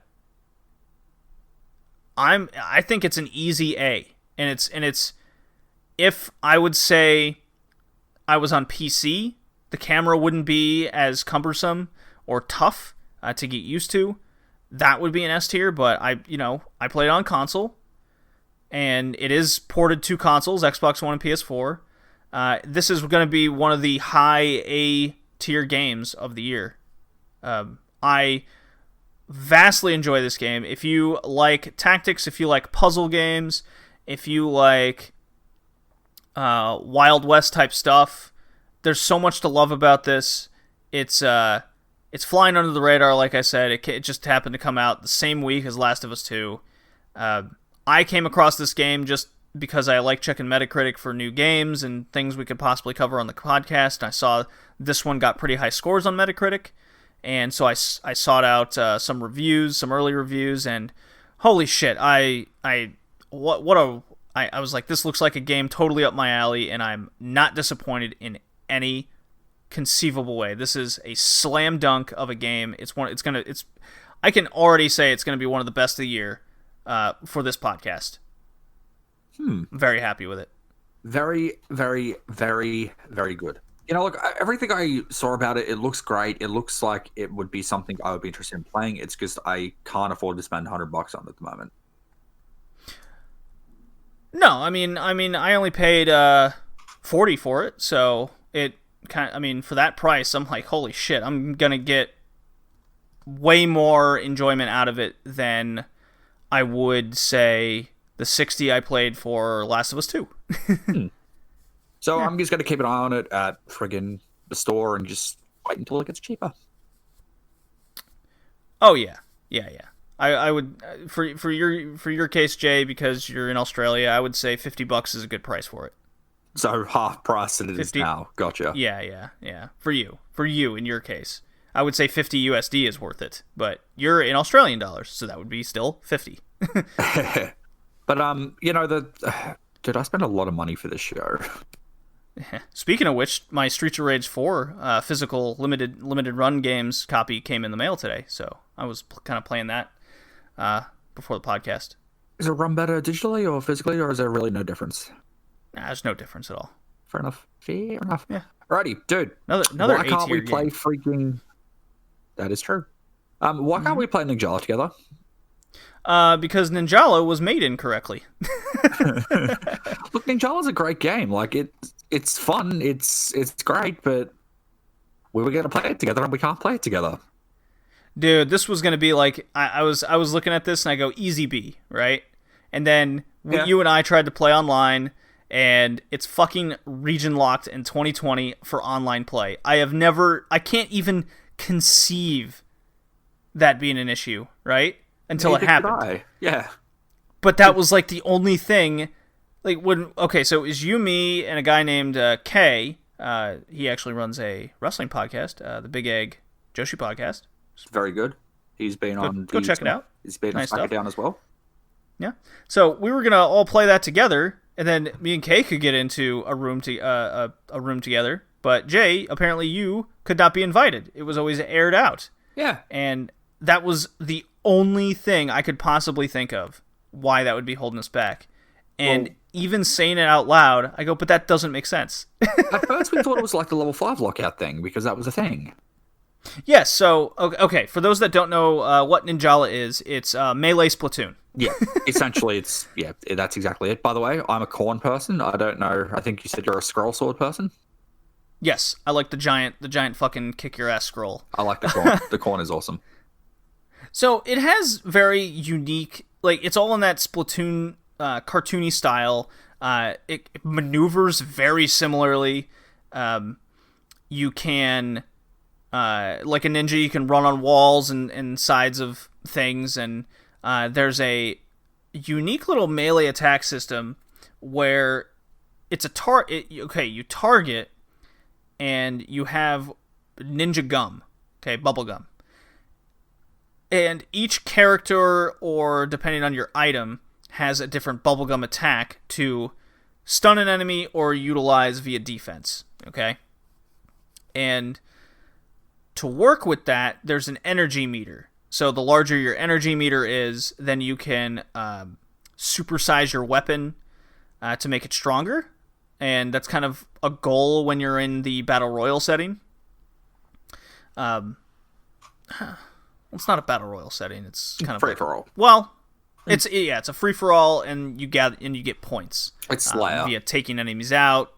think it's an easy A, and it's if I would say I was on PC, the camera wouldn't be as cumbersome or tough to get used to. That would be an S tier, but I played it on console, and it is ported to consoles, Xbox One and PS4. This is going to be one of the high A tier games of the year. I vastly enjoy this game. If you like tactics, if you like puzzle games, if you like Wild West type stuff, there's so much to love about this. It's flying under the radar, like I said. It just happened to come out the same week as Last of Us 2. I came across this game just because I like checking Metacritic for new games and things we could possibly cover on the podcast. I saw this one got pretty high scores on Metacritic, and so I sought out some reviews, some early reviews, and holy shit, I was like, this looks like a game totally up my alley, and I'm not disappointed in any conceivable way. This is a slam dunk of a game. I can already say it's gonna be one of the best of the year for this podcast. Very happy with it. Very, very, very, very good. Look, everything I saw about it, it looks great. It looks like it would be something I would be interested in playing. It's just I can't afford to spend $100 on it at the moment. No, I mean, I only paid $40 for it, so for that price, I'm like, holy shit, I'm gonna get way more enjoyment out of it than I would say the $60 I played for Last of Us 2. So I'm just gonna keep an eye on it at friggin' the store and just wait until it gets cheaper. Oh yeah. I would for your case, Jay, because you're in Australia, I would say $50 is a good price for it. So half price than it is now. Gotcha. Yeah. For you in your case, I would say 50 USD is worth it, but you're in Australian dollars, so that would be still 50. But dude, I spent a lot of money for this show. Speaking of which, my Streets of Rage 4 physical limited run games copy came in the mail today, so I was kind of playing that before the podcast. Is it run better digitally or physically, or is there really no difference? Nah, there's no difference at all. Fair enough. Yeah. Alrighty, dude. Another why can't we play game. freaking... That is true. Why can't we play Ninjala together? Because Ninjala was made incorrectly. Look, Ninjala's a great game. Like, it's fun. It's great, but we were going to play it together and we can't play it together. Dude, this was going to be like... I was looking at this and I go, easy B, right? And then you and I tried to play online, and it's fucking region locked in 2020 for online play. I can't even conceive that being an issue, right? Until it happened. Yeah. But that was like the only thing. Like so it was you, me, and a guy named Kay. He actually runs a wrestling podcast, the Big Egg Joshi podcast. It's very good. He's been on. Go check it out. He's been on SmackDown as well. Yeah. So we were gonna all play that together, and then me and Kay could get into a room together. But Jay, apparently you could not be invited. It was always aired out. Yeah. And that was the only thing I could possibly think of why that would be holding us back. And even saying it out loud, I go, but that doesn't make sense. At first we thought it was like the level 5 lockout thing, because that was a thing. Yes, so, okay, for those that don't know what Ninjala is, it's Melee Splatoon. Yeah, essentially that's exactly it. By the way, I'm a corn person. I don't know, I think you said you're a scroll sword person? Yes, I like the giant fucking kick your ass scroll. I like the corn. The corn is awesome. So it has very unique, like, it's all in that Splatoon cartoony style. It maneuvers very similarly. You can, like a ninja, you can run on walls and sides of things, and there's a unique little melee attack system where it's you target, and you have ninja gum, bubble gum. And each character, or depending on your item, has a different bubblegum attack to stun an enemy or utilize via defense, okay? And to work with that, there's an energy meter. So the larger your energy meter is, then you can supersize your weapon to make it stronger. And that's kind of a goal when you're in the Battle Royale setting. It's not a Battle Royale setting. It's kind of free-for-all. Well, it's a free-for-all, and you get points. It's Slayer. Via taking enemies out,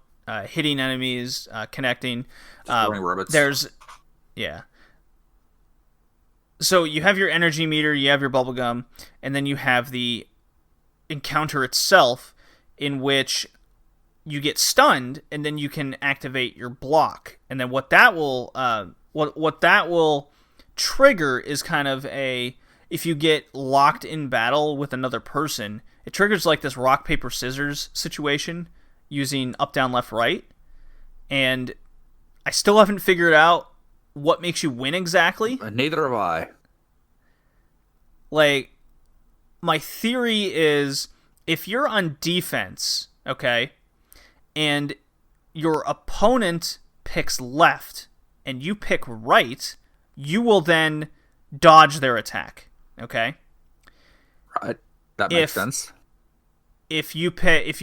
hitting enemies, connecting. Destroying robots. So you have your energy meter, you have your bubblegum, and then you have the encounter itself, in which you get stunned, and then you can activate your block. And then what that will trigger is kind of if you get locked in battle with another person, it triggers like this rock, paper, scissors situation using up, down, left, right. And I still haven't figured out what makes you win exactly. Neither have I. Like, my theory is if you're on defense, okay, and your opponent picks left and you pick right, you will then dodge their attack, okay? Right. That makes sense. If you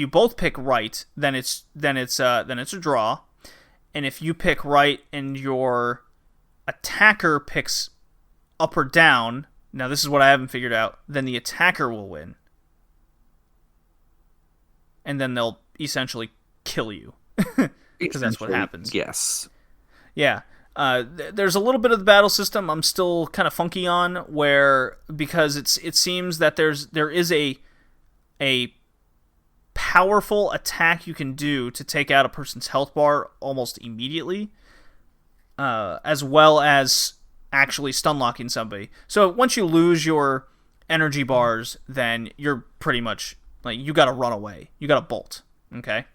both pick right, then it's a draw. And if you pick right and your attacker picks up or down, now this is what I haven't figured out, then the attacker will win. And then they'll essentially kill you. Because that's what happens. Yes. Yeah. There's a little bit of the battle system I'm still kind of funky on, because it seems that there is a powerful attack you can do to take out a person's health bar almost immediately, as well as actually stun locking somebody. So once you lose your energy bars, then you're pretty much like, you got to run away. You got to bolt. Okay.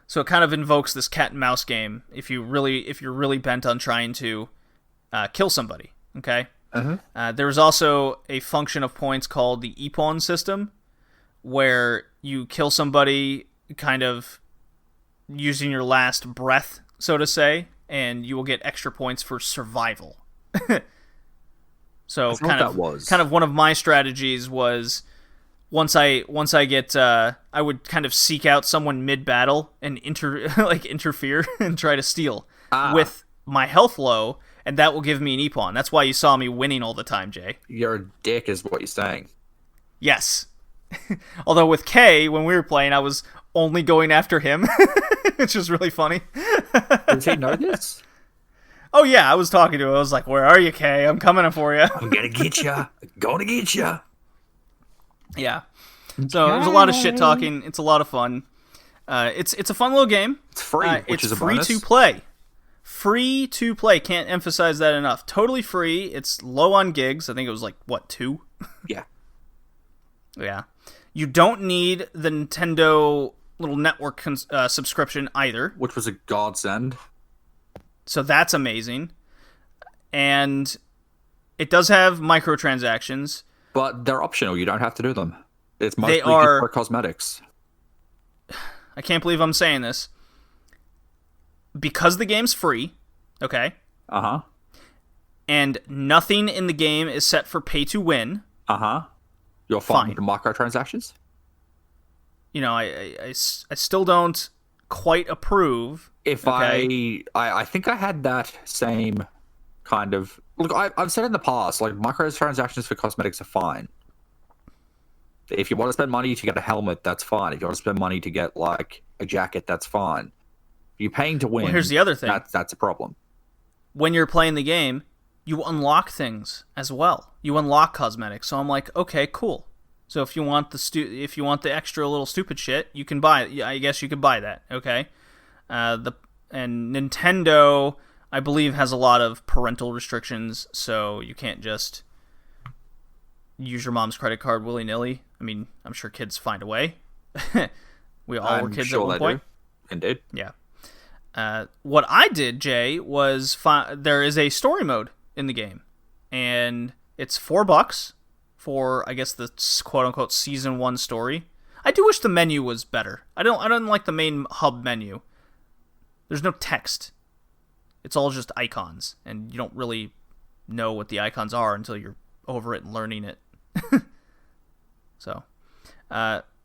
So it kind of invokes this cat and mouse game if you're really bent on trying to kill somebody. Okay. There's also a function of points called the E-pawn system, where you kill somebody kind of using your last breath, so to say, and you will get extra points for survival. So kind of one of my strategies was, once I get, I would kind of seek out someone mid-battle and interfere and try to steal with my health low, and that will give me an E-pawn. That's why you saw me winning all the time, Jay. You're a dick is what you're saying. Yes. Although with Kay, when we were playing, I was only going after him, which is really funny. Does he know this? Oh yeah, I was talking to him. I was like, "Where are you, Kay? I'm coming for you. I'm gonna get you. Gonna get you." Yeah. So there's a lot of shit talking. It's a lot of fun. It's a fun little game. It's free, which is a bonus. It's free to play. Free to play. Can't emphasize that enough. Totally free. It's low on gigs. I think it was like, what, 2? Yeah. Yeah. You don't need the Nintendo little network subscription either. Which was a godsend. So that's amazing. And it does have microtransactions. But they're optional. You don't have to do them. It's mostly just for cosmetics. I can't believe I'm saying this. Because the game's free, okay? Uh-huh. And nothing in the game is set for pay to win. Uh-huh. You're fine with the microtransactions? You know, I still don't quite approve. I think I had that same kind of... Look, I've said in the past, like, microtransactions for cosmetics are fine. If you want to spend money to get a helmet, that's fine. If you want to spend money to get, like, a jacket, that's fine. If you're paying to win... Well, here's the other thing. That's a problem. When you're playing the game, you unlock things as well. You unlock cosmetics. So I'm like, okay, cool. So if you want the extra little stupid shit, you can buy it. I guess you could buy that, okay? And Nintendo, I believe, has a lot of parental restrictions, so you can't just use your mom's credit card willy-nilly. I mean, I'm sure kids find a way. We all were kids at one point. Indeed. Yeah. What I did, Jay, was there is a story mode in the game, and it's $4, for, I guess, the quote-unquote Season 1 story. I do wish the menu was better. I don't like the main hub menu. There's no text. It's all just icons, and you don't really know what the icons are until you're over it and learning it. So,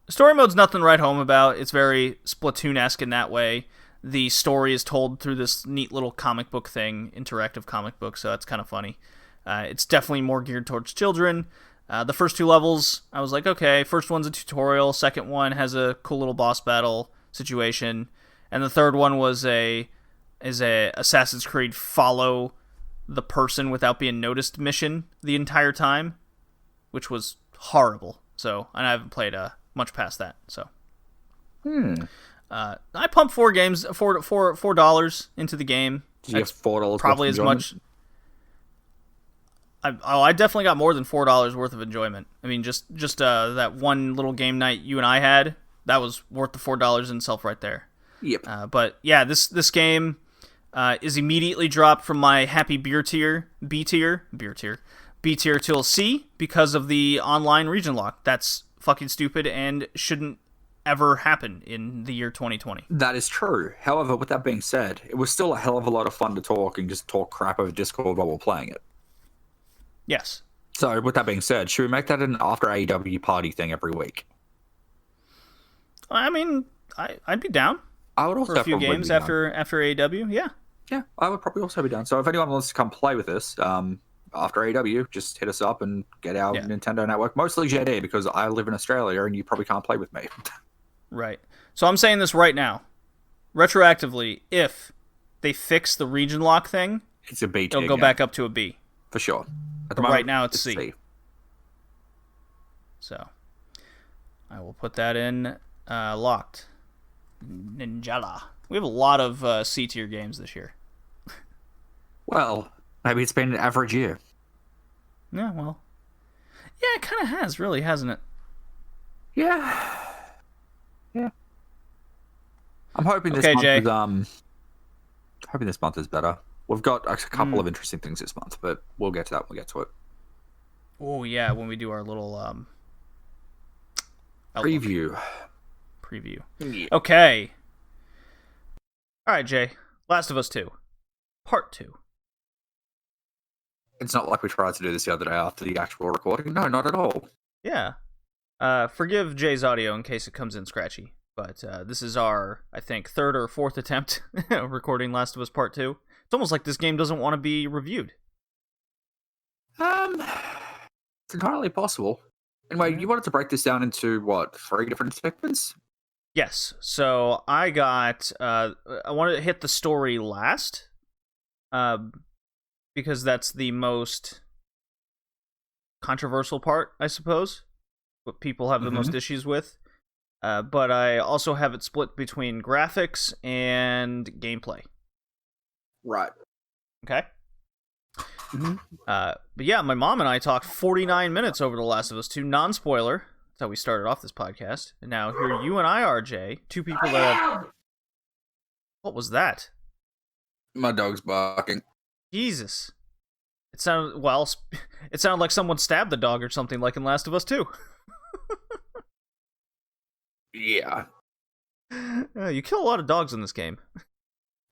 story mode's nothing to write home about. It's very Splatoon-esque in that way. The story is told through this neat little comic book thing, interactive comic book, so that's kind of funny. It's definitely more geared towards children. The first 2 levels, I was like, okay, first one's a tutorial, second one has a cool little boss battle situation, and the third one is a Assassin's Creed follow the person without being noticed mission the entire time, which was horrible. So, and I haven't played much past that. So, I pumped $4 into the game. Did you get $4? Probably as much. I definitely got more than $4 worth of enjoyment. I mean, just that one little game night you and I had, that was worth the $4 in itself right there. Yep. But yeah, this game is immediately dropped from my happy B tier till C because of the online region lock. That's fucking stupid and shouldn't ever happen in the year 2020. That is true. However, with that being said, it was still a hell of a lot of fun to talk and just talk crap over Discord while we're playing it. Yes. So, with that being said, should we make that an after AEW party thing every week? I mean, I'd be down. I would also for a few games after AEW. Yeah. Yeah, I would probably also be down. So if anyone wants to come play with us after AEW, just hit us up and get our Nintendo Network. Mostly JD, because I live in Australia and you probably can't play with me. Right. So I'm saying this right now. Retroactively, if they fix the region lock thing, it's a B. It'll go back up to a B. For sure. At the moment, right now it's C. So I will put that in locked. Ninjala. We have a lot of C tier games this year. Well, maybe it's been an average year. Yeah, well. Yeah, it kind of has, really, hasn't it? Yeah. Yeah. I'm hoping this month is better. We've got a couple of interesting things this month, but we'll get to that when we get to it. Oh, yeah, when we do our little preview. Yeah. Okay. All right, Jay. Last of Us 2. Part 2. It's not like we tried to do this the other day after the actual recording. No, not at all. Yeah. Forgive Jay's audio in case it comes in scratchy, but this is our, I think, 3rd or 4th attempt recording Last of Us Part 2. It's almost like this game doesn't want to be reviewed. It's entirely possible. Anyway, you wanted to break this down into, 3 different segments? Yes. So I wanted to hit the story last, because that's the most controversial part, I suppose. What people have the most issues with. But I also have it split between graphics and gameplay. Right. Okay? But yeah, my mom and I talked 49 minutes over The Last of Us 2, non-spoiler. That's how we started off this podcast. And now here you and I are, Jay, 2 people that have... What was that? My dog's barking. Jesus. It sounded like someone stabbed the dog or something, like in Last of Us 2. Yeah. You kill a lot of dogs in this game.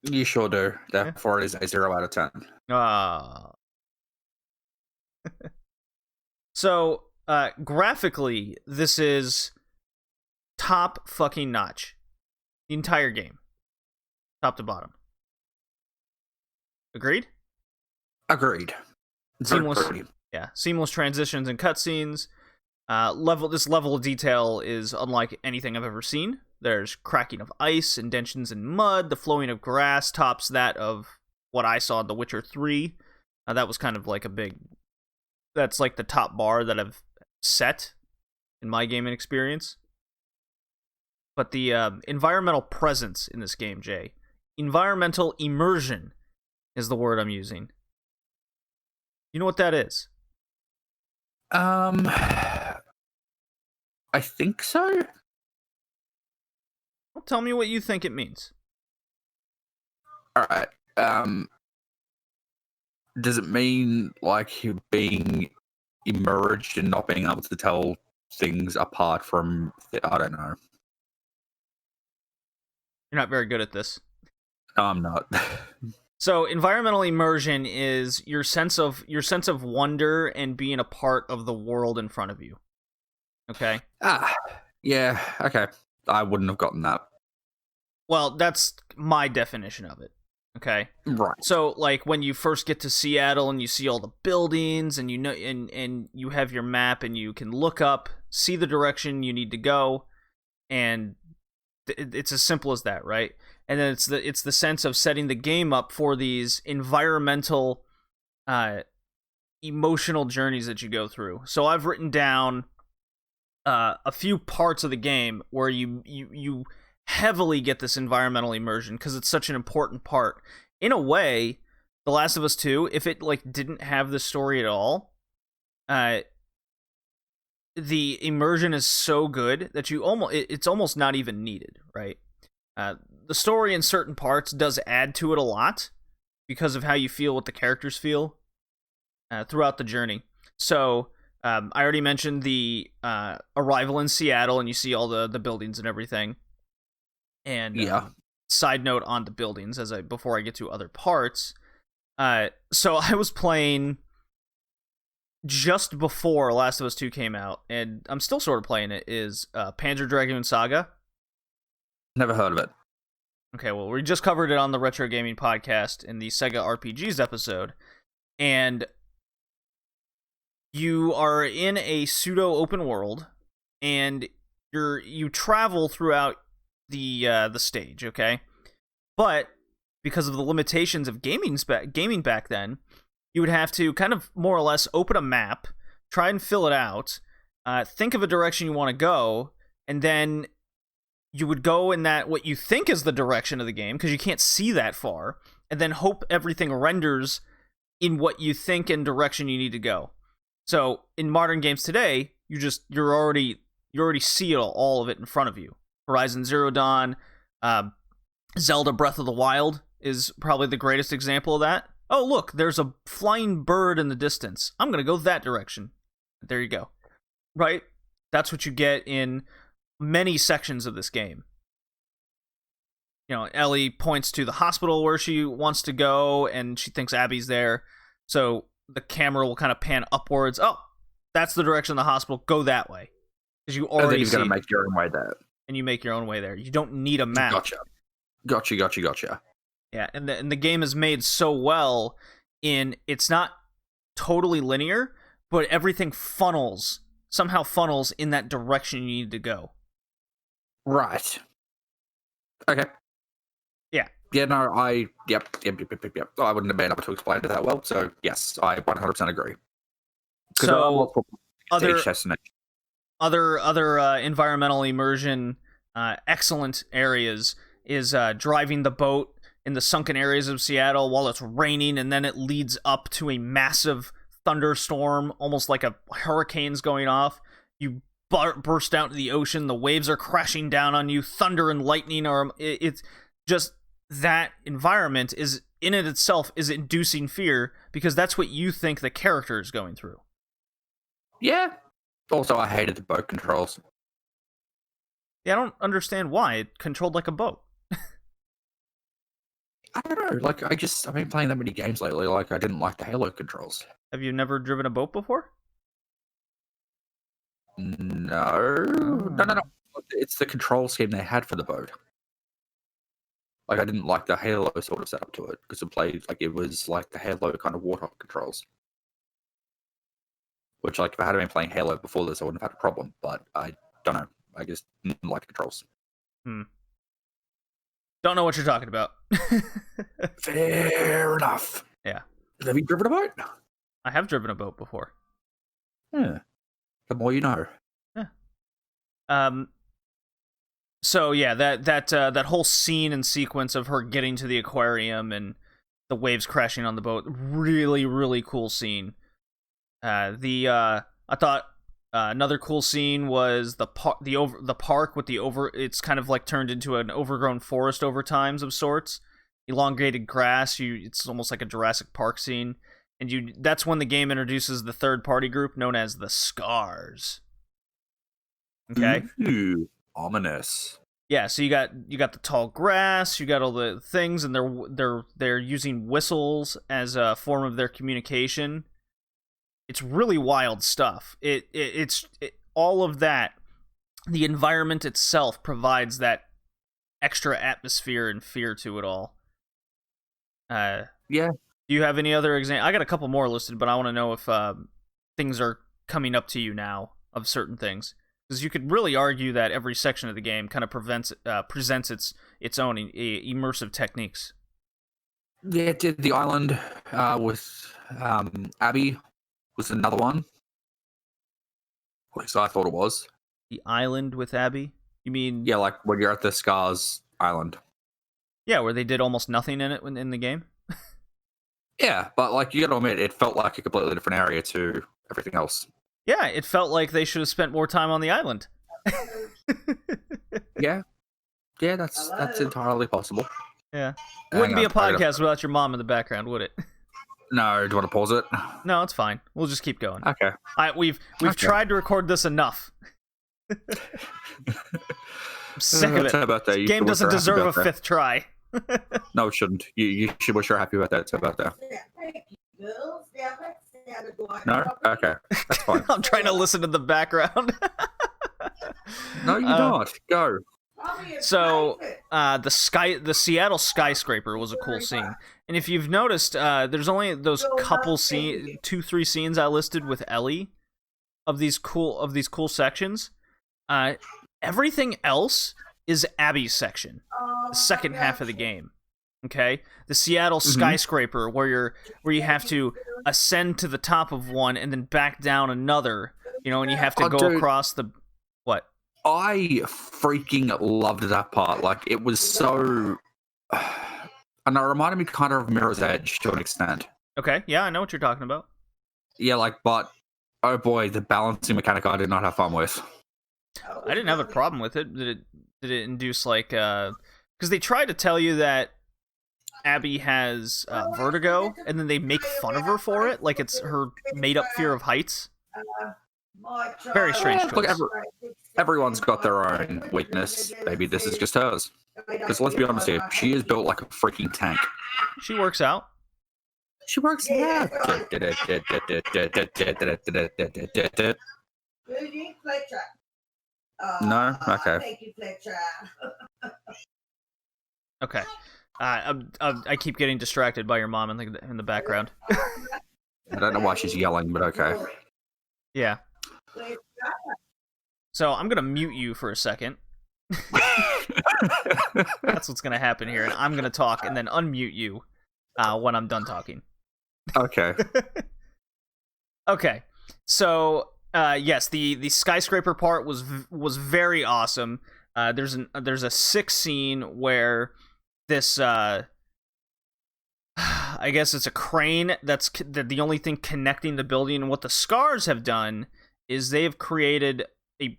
You sure do. Therefore, it is a 0 out of 10. Ah. So, graphically, this is top fucking notch. The entire game. Top to bottom. Agreed? Agreed. Seamless transitions and cutscenes. This level of detail is unlike anything I've ever seen. There's cracking of ice, indentions in mud, the flowing of grass tops that of what I saw in The Witcher 3. That was kind of like that's like the top bar that I've set in my gaming experience. But the environmental presence in this game, Jay, environmental immersion is the word I'm using. You know what that is? I think so. Well, tell me what you think it means. All right. Does it mean like you being emerged and not being able to tell things apart from, I don't know. You're not very good at this. No, I'm not. So environmental immersion is your sense of wonder and being a part of the world in front of you. Okay? Yeah, okay. I wouldn't have gotten that. Well, that's my definition of it. Okay? Right. So, like, when you first get to Seattle and you see all the buildings and you know and you have your map and you can look up, see the direction you need to go, and it's as simple as that, right? And then it's the sense of setting the game up for these environmental emotional journeys that you go through. So I've written down a few parts of the game where you heavily get this environmental immersion because it's such an important part. In a way, The Last of Us 2, if it like didn't have this story at all, the immersion is so good that it's almost not even needed, right? The story in certain parts does add to it a lot because of how you feel, what the characters feel throughout the journey. So I already mentioned the arrival in Seattle, and you see all the buildings and everything. And side note on the buildings, before I get to other parts. So I was playing just before Last of Us 2 came out, and I'm still sort of playing it, is Panzer Dragoon Saga. Never heard of it. Okay, well, we just covered it on the Retro Gaming podcast in the Sega RPGs episode, and you are in a pseudo open world, and you travel throughout the stage, okay? But because of the limitations of gaming back then, you would have to kind of more or less open a map, try and fill it out, think of a direction you want to go, and then you would go in that what you think is the direction of the game because you can't see that far, and then hope everything renders in what you think and direction you need to go. So in modern games today, you already see all of it in front of you. Horizon Zero Dawn, Zelda Breath of the Wild is probably the greatest example of that. Oh, look, there's a flying bird in the distance. I'm going to go that direction. There you go. Right? That's what you get in many sections of this game. You know, Ellie points to the hospital where she wants to go, and she thinks Abby's there. So the camera will kind of pan upwards. Oh, that's the direction of the hospital. Go that way. Because you already you've got to make your own way there. And you make your own way there. You don't need a map. Gotcha. Yeah, and the game is made so well it's not totally linear, but everything somehow funnels in that direction you need to go. Right. Okay. Yeah. Yeah, no, Yep. I wouldn't have been able to explain it that well, so yes, I 100% agree. So, other environmental immersion, excellent areas is driving the boat in the sunken areas of Seattle while it's raining, and then it leads up to a massive thunderstorm, almost like a hurricane's going off. You burst out into the ocean, the waves are crashing down on you, thunder and lightning it's just that environment is in it itself is inducing fear because that's what you think the character is going through. Yeah. Also, I hated the boat controls. Yeah, I don't understand why. It controlled like a boat. I don't know. Like, I've been playing that many games lately. Like, I didn't like the Halo controls. Have you never driven a boat before? No. No. It's the control scheme they had for the boat. Like, I didn't like the Halo sort of setup to it because it was like the Halo kind of Warthog controls. Which, like, if I had been playing Halo before this, I wouldn't have had a problem. But I don't know. I just didn't like controls. Don't know what you're talking about. Fair enough. Yeah. Have you driven a boat? I have driven a boat before. Yeah. The more you know. Yeah. So yeah, that whole scene and sequence of her getting to the aquarium and the waves crashing on the boat, really, really cool scene. I thought another cool scene was the park with it's kind of like turned into an overgrown forest over times of sorts, elongated grass. It's almost like a Jurassic Park scene, and that's when the game introduces the third-party group known as the Scars. Okay. Ooh, ominous. Yeah, so you got the tall grass, you got all the things, and they're using whistles as a form of their communication. It's really wild stuff. It's all of that. The environment itself provides that extra atmosphere and fear to it all. Yeah. Do you have any other example? I got a couple more listed, but I want to know if things are coming up to you now of certain things. Because you could really argue that every section of the game kind of presents its own immersive techniques. Yeah, did the island with Abby was another one. At least I thought it was. The island with Abby? You mean... Yeah, like when you're at the Scars Island. Yeah, where they did almost nothing in it in the game? Yeah, but like you gotta admit, it felt like a completely different area to everything else. Yeah, it felt like they should have spent more time on the island. Yeah, that's entirely possible. Yeah, wouldn't be a podcast without your mom in the background, would it? No, do you want to pause it? No, it's fine. We'll just keep going. Okay. We've tried to record this enough. I'm sick of it. This game doesn't deserve a fifth try. No, it shouldn't. You should wish you're happy about that. It's about that. No? Okay. That's fine. I'm trying to listen to the background. No, you're not. Go. So, the Seattle skyscraper was a cool scene. And if you've noticed, there's only those couple 2-3 scenes I listed with Ellie of these cool sections. Everything else is Abby's section, the second half of the game. Okay, the Seattle skyscraper, where you have to ascend to the top of one and then back down another. And you have to go across the what? I freaking loved that part. Like it was so, and it reminded me kind of Mirror's Edge to an extent. Okay, yeah, I know what you're talking about. Yeah, but oh boy, the balancing mechanic I did not have fun with. I didn't have a problem with it. Did it induce because they try to tell you that Abby has vertigo, and then they make fun of her for it, like it's her made-up fear of heights. Very strange choice. Look, everyone's got their own weakness. Maybe this is just hers. Because let's be honest here, she is built like a freaking tank. She works out. She works out. No? Okay. Okay. I keep getting distracted by your mom in the background. I don't know why she's yelling, but okay. Yeah. So I'm gonna mute you for a second. That's what's gonna happen here, and I'm gonna talk and then unmute you when I'm done talking. Okay. Okay. So yes, the skyscraper part was very awesome. There's a sick scene where this I guess it's a crane that's the only thing connecting the building, and what the Scars have done is they've created a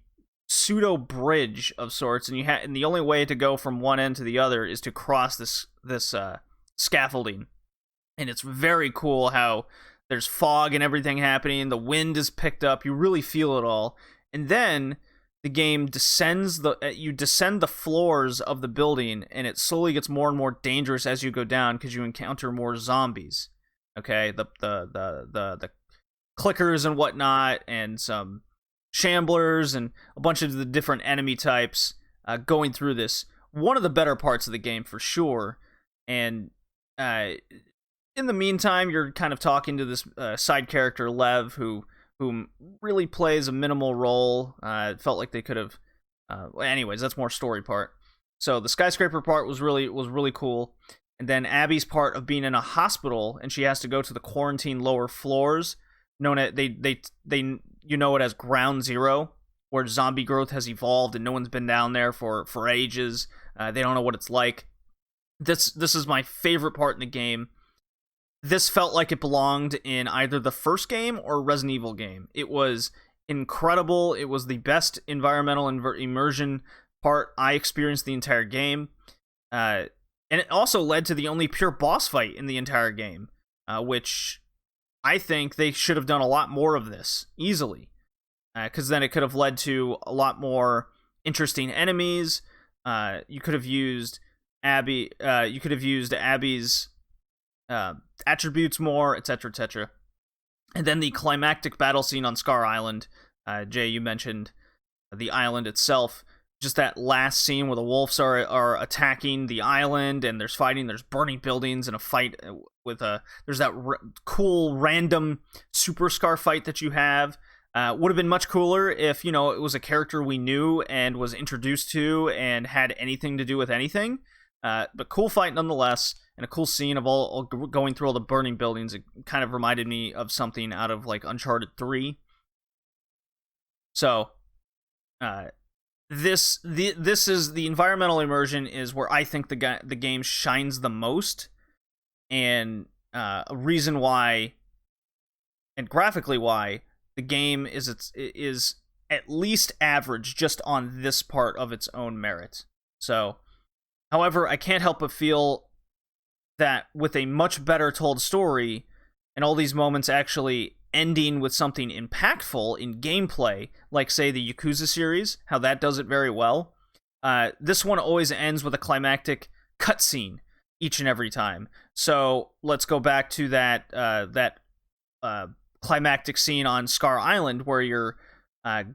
pseudo bridge of sorts, and the only way to go from one end to the other is to cross this scaffolding, and it's very cool how there's fog and everything happening, the wind is picked up, you really feel it all, and then the game you descend the floors of the building, and it slowly gets more and more dangerous as you go down because you encounter more zombies. Okay, the clickers and whatnot, and some shamblers, and a bunch of the different enemy types going through this. One of the better parts of the game for sure. And in the meantime, you're kind of talking to this side character Lev, who really plays a minimal role. It felt like they could have. Anyways, that's more story part. So the skyscraper part was really cool, and then Abby's part of being in a hospital and she has to go to the quarantine lower floors, known as they you know it as Ground Zero, where zombie growth has evolved and no one's been down there for ages. They don't know what it's like. This is my favorite part in the game. This felt like it belonged in either the first game or Resident Evil game. It was incredible. It was the best environmental immersion part I experienced the entire game. And it also led to the only pure boss fight in the entire game, which I think they should have done a lot more of this easily, because then it could have led to a lot more interesting enemies. You could have used Abby. You could have used Abby's attributes more, etc., etc. And then the climactic battle scene on Scar Island. Jay, you mentioned the island itself. Just that last scene where the wolves are attacking the island and there's fighting. There's burning buildings and a fight with there's that cool random super Scar fight that you have. Would have been much cooler if, it was a character we knew and was introduced to and had anything to do with anything. But cool fight nonetheless, and a cool scene of all going through all the burning buildings. It kind of reminded me of something out of like Uncharted 3. So, this is the environmental immersion is where I think the game shines the most, and a reason why, and graphically why, the game is at least average just on this part of its own merit. So, however, I can't help but feel that with a much better told story, and all these moments actually ending with something impactful in gameplay, like, say, the Yakuza series, how that does it very well, this one always ends with a climactic cutscene each and every time. So, let's go back to that climactic scene on Scar Island, where you're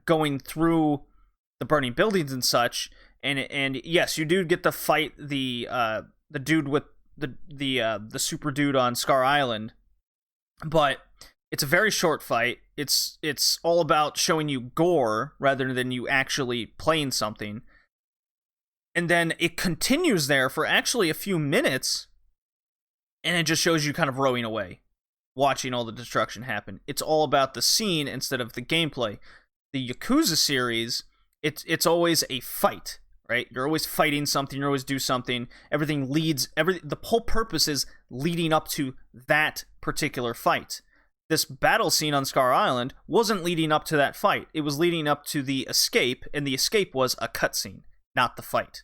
going through the burning buildings and such, and yes, you do get to fight the dude with the super dude on Scar Island, but it's a very short fight. It's all about showing you gore rather than you actually playing something, and then it continues there for actually a few minutes, and it just shows you kind of rowing away, watching all the destruction happen. It's all about the scene instead of the gameplay. The Yakuza series, it's always a fight, right? You're always fighting something, you always do something. The whole purpose is leading up to that particular fight. This battle scene on Scar Island wasn't leading up to that fight. It was leading up to the escape, and the escape was a cutscene, not the fight.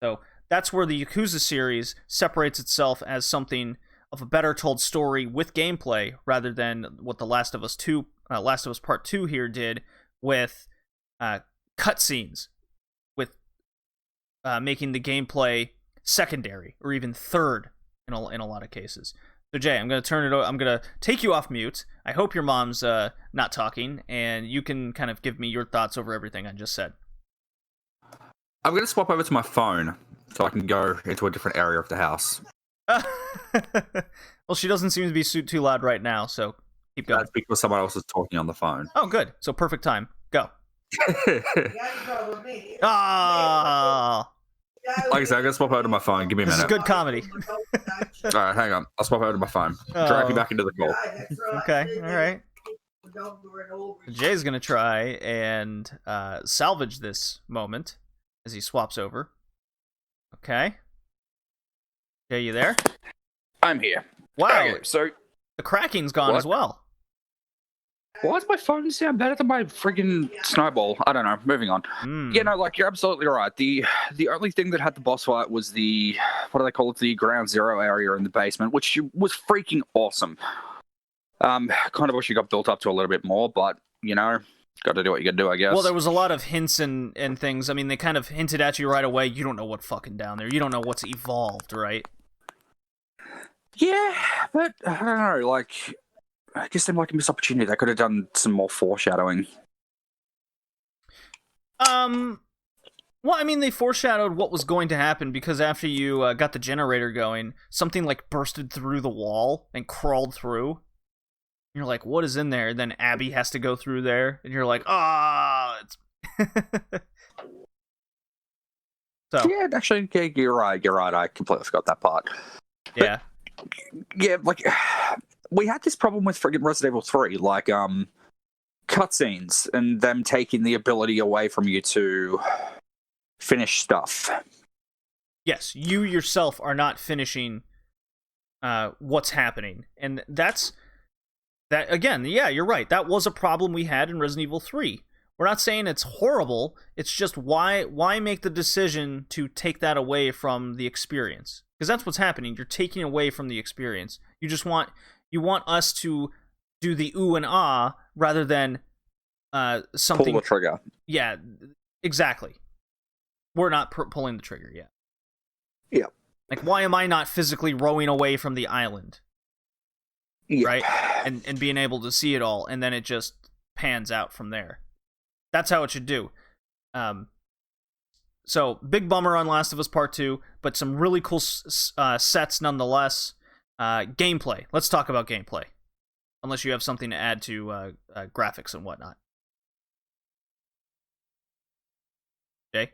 So that's where the Yakuza series separates itself as something of a better told story with gameplay, rather than what the Last of Us Part 2 here did with cutscenes, with making the gameplay secondary or even third in a lot of cases. So Jay, I'm going to take you off mute. I hope your mom's not talking, and you can kind of give me your thoughts over everything I just said. I'm going to swap over to my phone so I can go into a different area of the house. Well, she doesn't seem to be too loud right now, so keep going. That's because someone else is talking on the phone. Oh, good. So perfect time. Go. Ah. Like I said, I'm going to swap over to my phone. Give me a minute. This is good comedy. All right, hang on. I'll swap over to my phone. Drag me back into the call. Okay, all right. Jay's going to try and salvage this moment as he swaps over. Okay. Jay, you there? I'm here. Wow. Okay, so the cracking's gone as well. Why does my phone sound better than my friggin' snowball? I don't know. Moving on. Yeah, no, like, you're absolutely right. The only thing that had the boss fight was the, what do they call it, the ground zero area in the basement, which was freaking awesome. Kind of wish you got built up to a little bit more, but, got to do what you got to do, I guess. Well, there was a lot of hints and things. I mean, they kind of hinted at you right away. You don't know what fucking down there. You don't know what's evolved, right? Yeah, but I don't know, like, I guess they might miss opportunity. They could have done some more foreshadowing. Well, I mean, they foreshadowed what was going to happen, because after you got the generator going, something like bursted through the wall and crawled through. And you're like, what is in there? And then Abby has to go through there, and you're like, it's... So yeah, actually, you're right. I completely forgot that part. Yeah. But, yeah, like, we had this problem with friggin' Resident Evil 3, like, cutscenes and them taking the ability away from you to finish stuff. Yes, you yourself are not finishing what's happening. And that again, yeah, you're right. That was a problem we had in Resident Evil 3. We're not saying it's horrible. It's just why make the decision to take that away from the experience? Because that's what's happening. You're taking away from the experience. You want us to do the ooh and ah rather than something. Pull the trigger. Yeah, exactly. We're not pulling the trigger yet. Yeah. Like, why am I not physically rowing away from the island? Yeah. Right? And being able to see it all, and then it just pans out from there. That's how it should do. So, big bummer on Last of Us Part 2, but some really cool sets nonetheless. Gameplay. Let's talk about gameplay. Unless you have something to add to graphics and whatnot. Jay?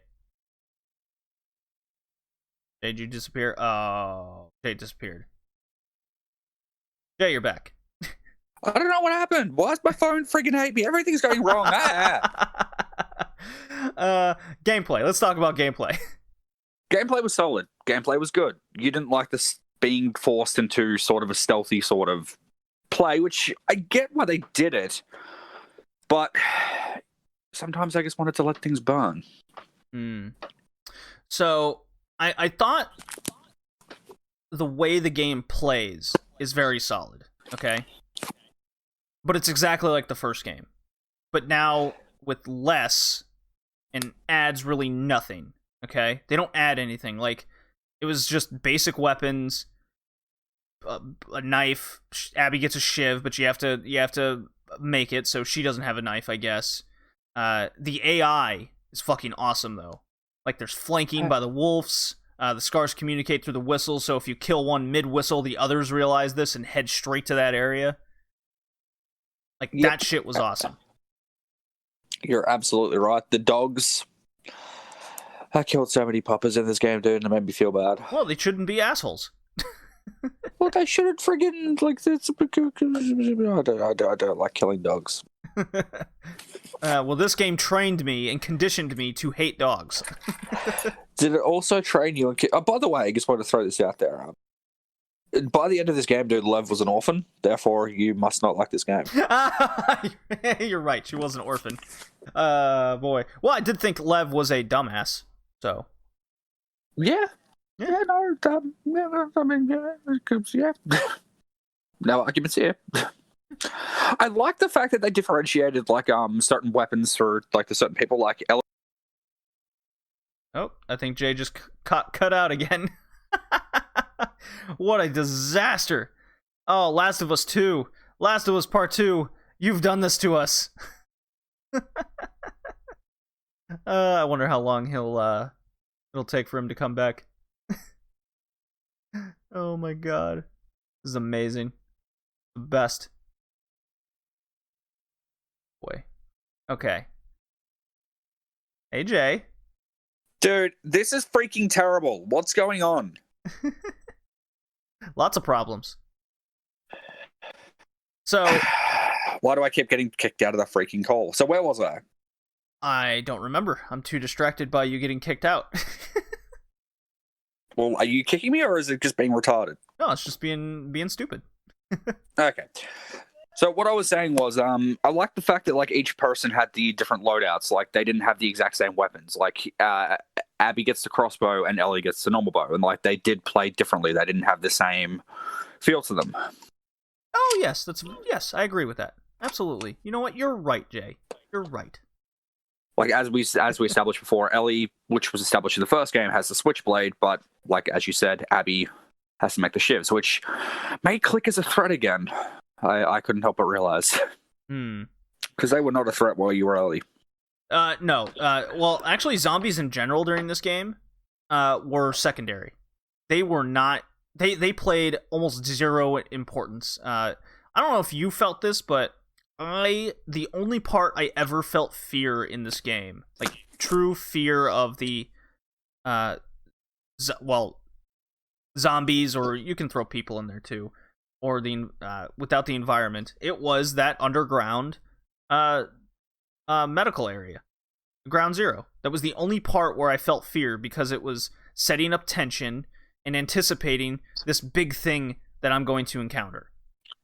Jay, did you disappear? Oh, Jay disappeared. Jay, you're back. I don't know what happened. Why is my phone freaking hate me? Everything's going wrong. Gameplay. Let's talk about gameplay. Gameplay was solid. Gameplay was good. You didn't like this being forced into sort of a stealthy sort of play, which I get why they did it, but sometimes I just wanted to let things burn. So I thought the way the game plays is very solid, okay? But it's exactly like the first game. But now with less and adds really nothing, okay? They don't add anything. Like, it was just basic weapons, a knife. Abby gets a shiv, but you have to make it, so she doesn't have a knife, I guess. The AI is fucking awesome, though. Like, there's flanking by the wolves. The scars communicate through the whistle, so if you kill one mid-whistle, the others realize this and head straight to that area. Like, that shit was awesome. You're absolutely right. The dogs... I killed so many puppers in this game, dude, and it made me feel bad. Well, they shouldn't be assholes. Well, they shouldn't friggin' like this. I don't like killing dogs. Well, this game trained me and conditioned me to hate dogs. Did it also train you? By the way, I just wanted to throw this out there. By the end of this game, dude, Lev was an orphan. Therefore, you must not like this game. You're right. She was an orphan. Boy. Well, I did think Lev was a dumbass. So. Yeah. Yeah, no, I mean, yeah. No arguments here. I like the fact that they differentiated, like, certain weapons for, like, the certain people, like Ellie. Oh, I think Jay just cut out again. What a disaster. Oh, Last of Us 2. Last of Us Part 2. You've done this to us. I wonder how long it'll take for him to come back. Oh my god. This is amazing. The best. Boy. Okay. Hey, Jay. Dude, this is freaking terrible. What's going on? Lots of problems. So... Why do I keep getting kicked out of the freaking call? So where was I? I don't remember. I'm too distracted by you getting kicked out. Well, are you kicking me, or is it just being retarded? No, it's just being stupid. Okay. So what I was saying was, I like the fact that, like, each person had the different loadouts. Like, they didn't have the exact same weapons. Like, Abby gets the crossbow and Ellie gets the normal bow. And, like, they did play differently. They didn't have the same feel to them. Oh, yes. Yes, I agree with that. Absolutely. You know what? You're right, Jay. You're right. Like, as we established before, Ellie, which was established in the first game, has the switchblade, but, like, as you said, Abby has to make the shivs, which may click as a threat again. I couldn't help but realize. Because they were not a threat while you were Ellie. No. Well, actually, zombies in general during this game were secondary. They were not... They played almost zero importance. I don't know if you felt this, but the only part I ever felt fear in this game, like true fear of the zombies, or you can throw people in there too, or the without the environment, it was that underground medical area, Ground Zero. That was the only part where I felt fear, because it was setting up tension and anticipating this big thing that I'm going to encounter.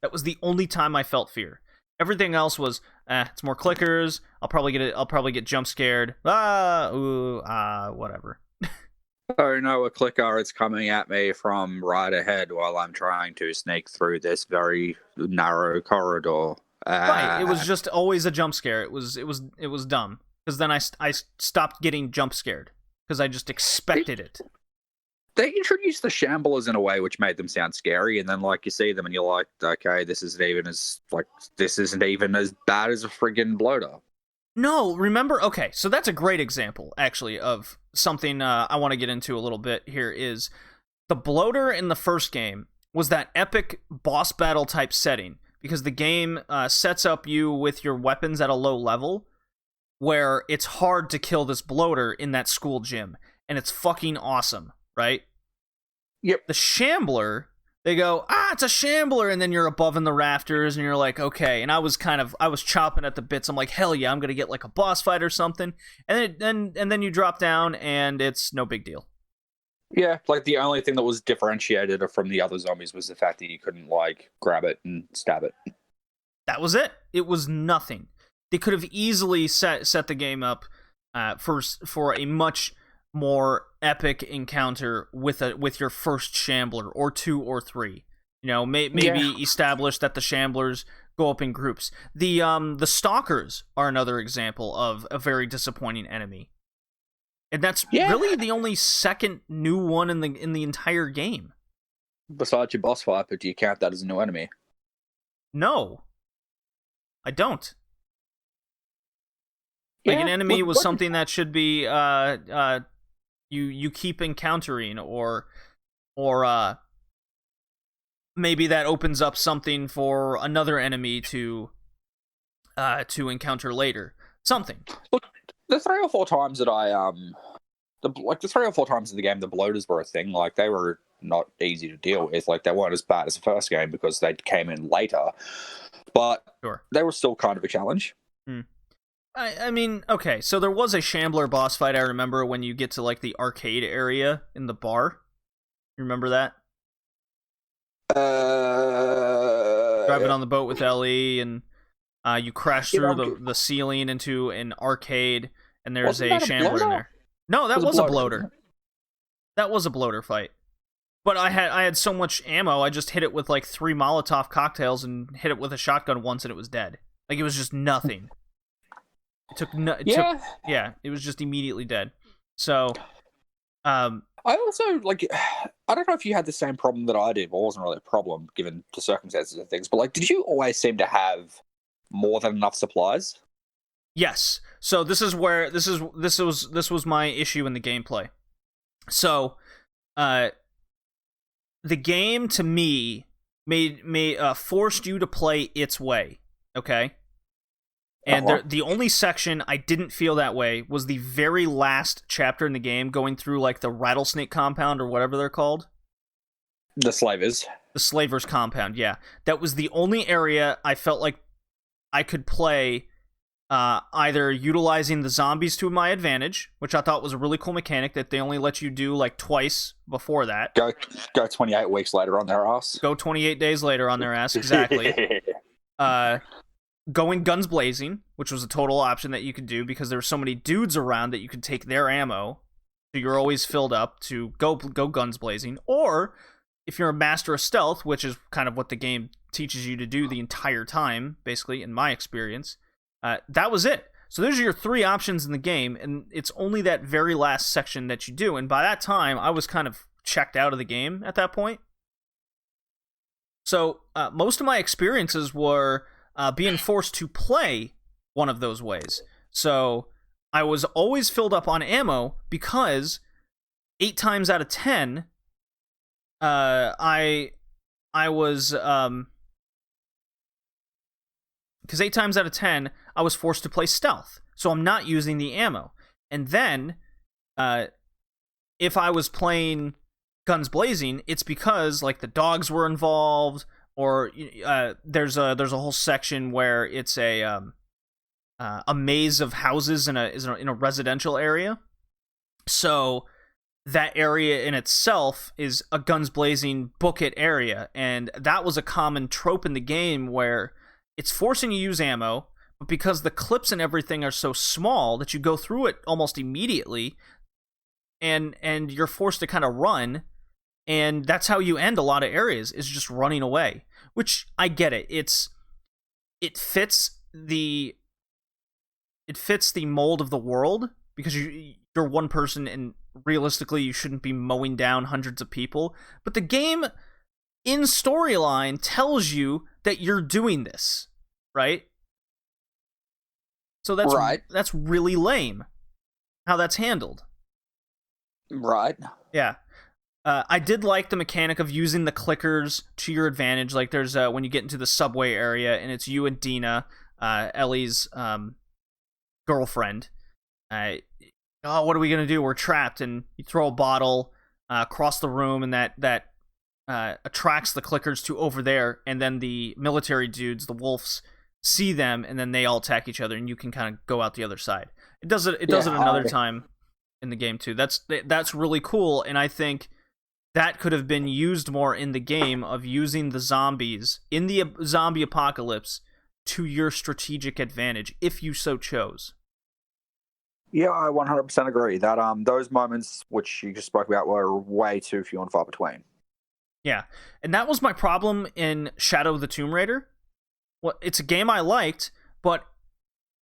That was the only time I felt fear. Everything else was, it's more clickers. I'll probably get jump scared. Whatever. Oh no, a clicker is coming at me from right ahead while I'm trying to sneak through this very narrow corridor. Right. It was just always a jump scare. It was dumb. Because then I stopped getting jump scared. Because I just expected it. They introduced the shamblers in a way which made them sound scary, and then like you see them and you're like, okay, this isn't even as bad as a friggin' bloater. No, remember? Okay, so that's a great example, actually, of something I want to get into a little bit here. Is the bloater in the first game was that epic boss battle type setting, because the game sets up you with your weapons at a low level, where it's hard to kill this bloater in that school gym, and it's fucking awesome, right? Yep. The shambler, they go, it's a shambler, and then you're above in the rafters, and you're like, okay. And I was chopping at the bits. I'm like, hell yeah, I'm gonna get like a boss fight or something. And then you drop down, and it's no big deal. Yeah, like the only thing that was differentiated from the other zombies was the fact that you couldn't like grab it and stab it. That was it. It was nothing. They could have easily set the game up for a much more epic encounter with your first shambler, or 2 or 3. You know, maybe establish that the shamblers go up in groups. The stalkers are another example of a very disappointing enemy, and that's really the only second new one in the entire game. Besides your boss fight, but do you count that as a new enemy? No, I don't. Like an enemy was something that should be you keep encountering, or maybe that opens up something for another enemy to encounter later. Something. Look, the 3 or 4 times that the 3 or 4 times in the game, the bloaters were a thing. Like, they were not easy to deal with. Like, they weren't as bad as the first game because they came in later, but they were still kind of a challenge. I mean, okay, so there was a shambler boss fight, I remember, when you get to, like, the arcade area in the bar. You remember that? Driving on the boat with Ellie, and you crash through the ceiling into an arcade, and there's a shambler in there. No, that was a bloater. That was a bloater fight. But I had so much ammo, I just hit it with, like, 3 Molotov cocktails and hit it with a shotgun once, and it was dead. Like, it was just nothing. It was just immediately dead. So, I also, like, I don't know if you had the same problem that I did. Well, it wasn't really a problem given the circumstances of things, but, like, did you always seem to have more than enough supplies? Yes. So this was my issue in the gameplay. So, the game to me forced you to play its way. Okay. And the only section I didn't feel that way was the very last chapter in the game, going through, like, the rattlesnake compound, or whatever they're called. The slavers. The slavers compound, yeah. That was the only area I felt like I could play either utilizing the zombies to my advantage, which I thought was a really cool mechanic that they only let you do, like, twice before that. Go 28 weeks later on their ass. Go 28 days later on their ass, exactly. Going guns blazing, which was a total option that you could do because there were so many dudes around that you could take their ammo, so you're always filled up to go guns blazing. Or if you're a master of stealth, which is kind of what the game teaches you to do the entire time, basically, in my experience, that was it. So those are your 3 options in the game, and it's only that very last section that you do. And by that time, I was kind of checked out of the game at that point. So most of my experiences were being forced to play one of those ways. So I was always filled up on ammo because 8 times out of 10, I was because 8 times out of 10 I was forced to play stealth, so I'm not using the ammo. And then if I was playing guns blazing, it's because, like, the dogs were involved, or there's a whole section where it's a maze of houses in a residential area. So that area in itself is a guns blazing book it area, and that was a common trope in the game where it's forcing you to use ammo, but because the clips and everything are so small that you go through it almost immediately, and you're forced to kind of run, and that's how you end a lot of areas, is just running away. Which I get it. It fits the mold of the world, because you're one person and realistically you shouldn't be mowing down hundreds of people. But the game in storyline tells you that you're doing this, right? So that's really lame how that's handled. Right. Yeah. I did like the mechanic of using the clickers to your advantage. Like there's when you get into the subway area and it's you and Dina, Ellie's girlfriend. What are we gonna do? We're trapped, and you throw a bottle across the room, and that attracts the clickers to over there, and then the military dudes, the wolves, see them, and then they all attack each other, and you can kind of go out the other side. It does it another time in the game too. That's really cool, and I think that could have been used more in the game, of using the zombies in the zombie apocalypse to your strategic advantage if you so chose. Yeah, I 100% agree that those moments which you just spoke about were way too few and far between. Yeah, and that was my problem in Shadow of the Tomb Raider. Well, it's a game I liked, but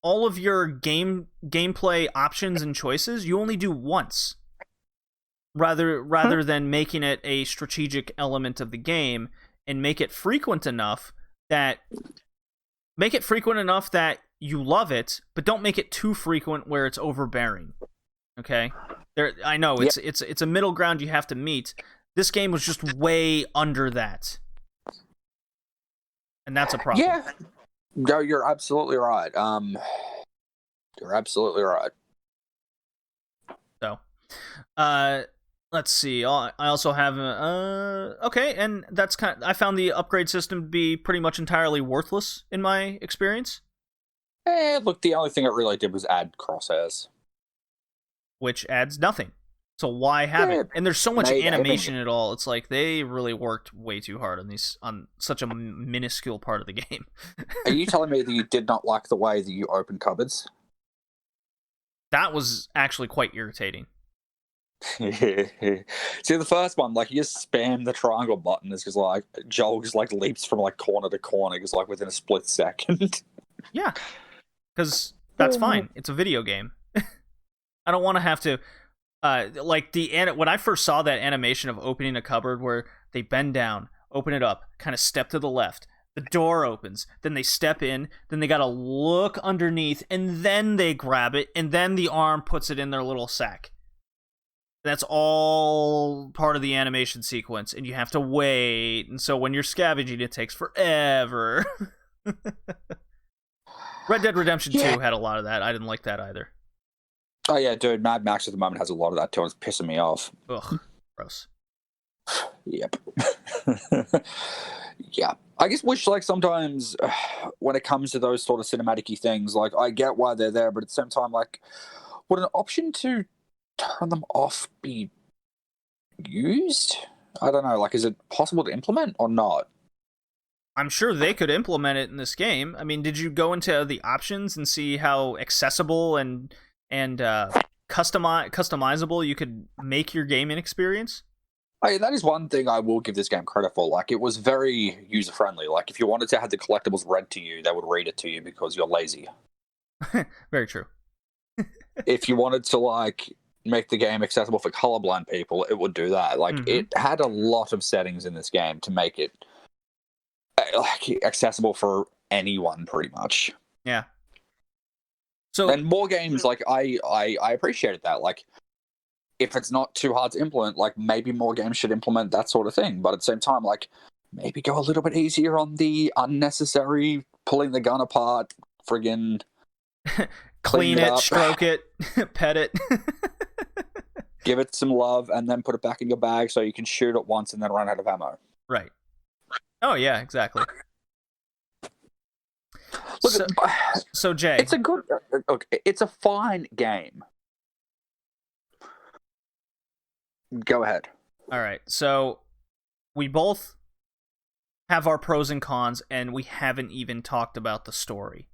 all of your gameplay options and choices you only do once, rather than making it a strategic element of the game, and make it frequent enough that you love it, but don't make it too frequent where it's overbearing. Okay, I know it's a middle ground you have to meet. This game was just way under that, and that's a problem. Yeah, no, you're absolutely right. You're absolutely right. So, let's see. I also have okay, and that's I found the upgrade system to be pretty much entirely worthless in my experience. Look, the only thing it really did was add crosshairs, which adds nothing. So why have it? And there's so much animation in it all. It's like they really worked way too hard on such a minuscule part of the game. Are you telling me that you did not like the way that you open cupboards? That was actually quite irritating. See, the first one, like, you just spam the triangle button. It's just like Joel just like leaps from like corner to corner, just like within a split second. Yeah, because that's fine. It's a video game. I don't want to have to. Like when I first saw that animation of opening a cupboard where they bend down, open it up, kind of step to the left, the door opens, then they step in, then they gotta look underneath, and then they grab it, and then the arm puts it in their little sack. That's all part of the animation sequence, and you have to wait, and so when you're scavenging, it takes forever. Red Dead Redemption 2 had a lot of that. I didn't like that either. Oh yeah, dude, Mad Max at the moment has a lot of that too, and it's pissing me off. Ugh, gross. Yep. Yeah. I guess like sometimes when it comes to those sort of cinematic-y things, like I get why they're there, but at the same time, like, would an option to turn them off be used? I don't know, like, is it possible to implement or not? I'm sure they could implement it in this game. I mean, did you go into the options and see how accessible and customizable you could make your gaming experience? That is one thing I will give this game credit for. Like, it was very user-friendly. Like, if you wanted to have the collectibles read to you, they would read it to you because you're lazy. Very true. If you wanted to, like, make the game accessible for colorblind people, it would do that. Like, it had a lot of settings in this game to make it like accessible for anyone, pretty much. Yeah. So, and more games, like, I appreciated that. Like, if it's not too hard to implement, like, maybe more games should implement that sort of thing. But at the same time, like, maybe go a little bit easier on the unnecessary pulling the gun apart, friggin' clean it, stroke it, pet it. Give it some love, and then put it back in your bag so you can shoot it once and then run out of ammo. Right. Oh, yeah, exactly. Look, so Jay, it's a fine game. Go ahead. All right. So we both have our pros and cons, and we haven't even talked about the story.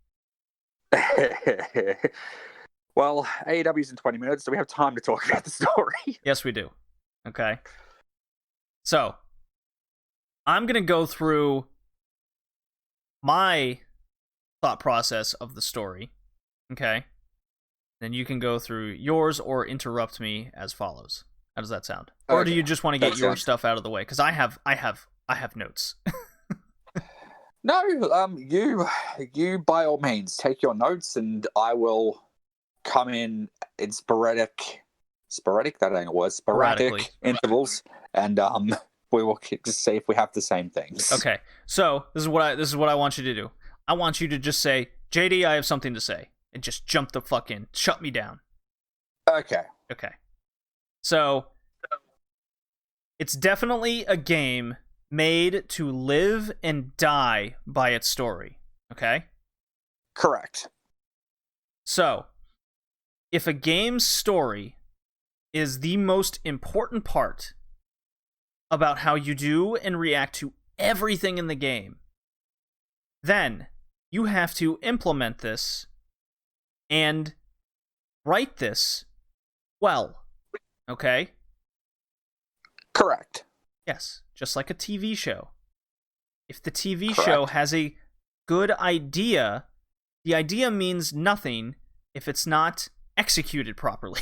Well, AEW's in 20 minutes, so we have time to talk about the story. Yes, we do. Okay. So, I'm going to go through my thought process of the story. Okay? Then you can go through yours or interrupt me as follows. How does that sound? Or do you just want to get your stuff out of the way? Because I have notes. No, you by all means take your notes, and I will come in sporadic. That ain't a word. Sporadic intervals, and we will just see if we have the same things. Okay, so this is what I want you to do. I want you to just say, JD, I have something to say, and just jump the fuck in, shut me down. Okay. So it's definitely a game made to live and die by its story. Okay? Correct. So, if a game's story is the most important part about how you do and react to everything in the game, then you have to implement this and write this well. Okay? Correct. Yes, just like a TV show. If the TV show has a good idea, the idea means nothing if it's not executed properly.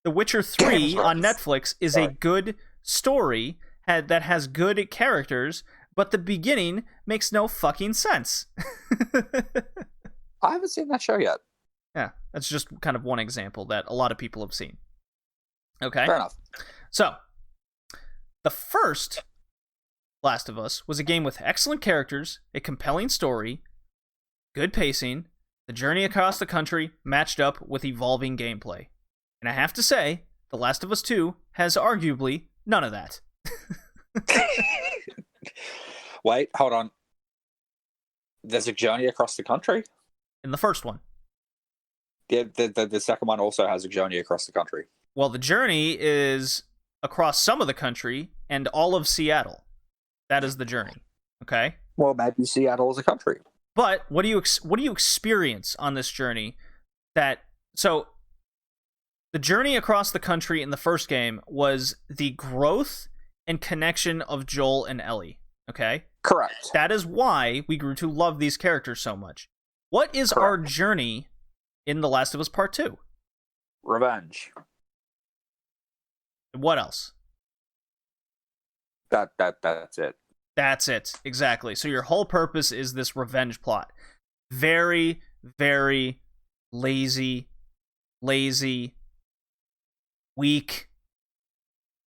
The Witcher 3 on Netflix is a good story that has good characters, but the beginning makes no fucking sense. I haven't seen that show yet. Yeah, that's just kind of one example that a lot of people have seen. Okay? Fair enough. So, the first Last of Us was a game with excellent characters, a compelling story, good pacing, the journey across the country matched up with evolving gameplay. And I have to say, The Last of Us 2 has arguably none of that. Wait, hold on. There's a journey across the country? In the first one. Yeah, the second one also has a journey across the country. Well, the journey is across some of the country and all of Seattle. That is the journey. Okay? Well, maybe Seattle is a country. But what do you experience on this journey? So the journey across the country in the first game was the growth and connection of Joel and Ellie. Okay? Correct. That is why we grew to love these characters so much. What is our journey in The Last of Us Part 2? Revenge. What else? That's it. That's it. Exactly. So your whole purpose is this revenge plot. Very, very lazy, weak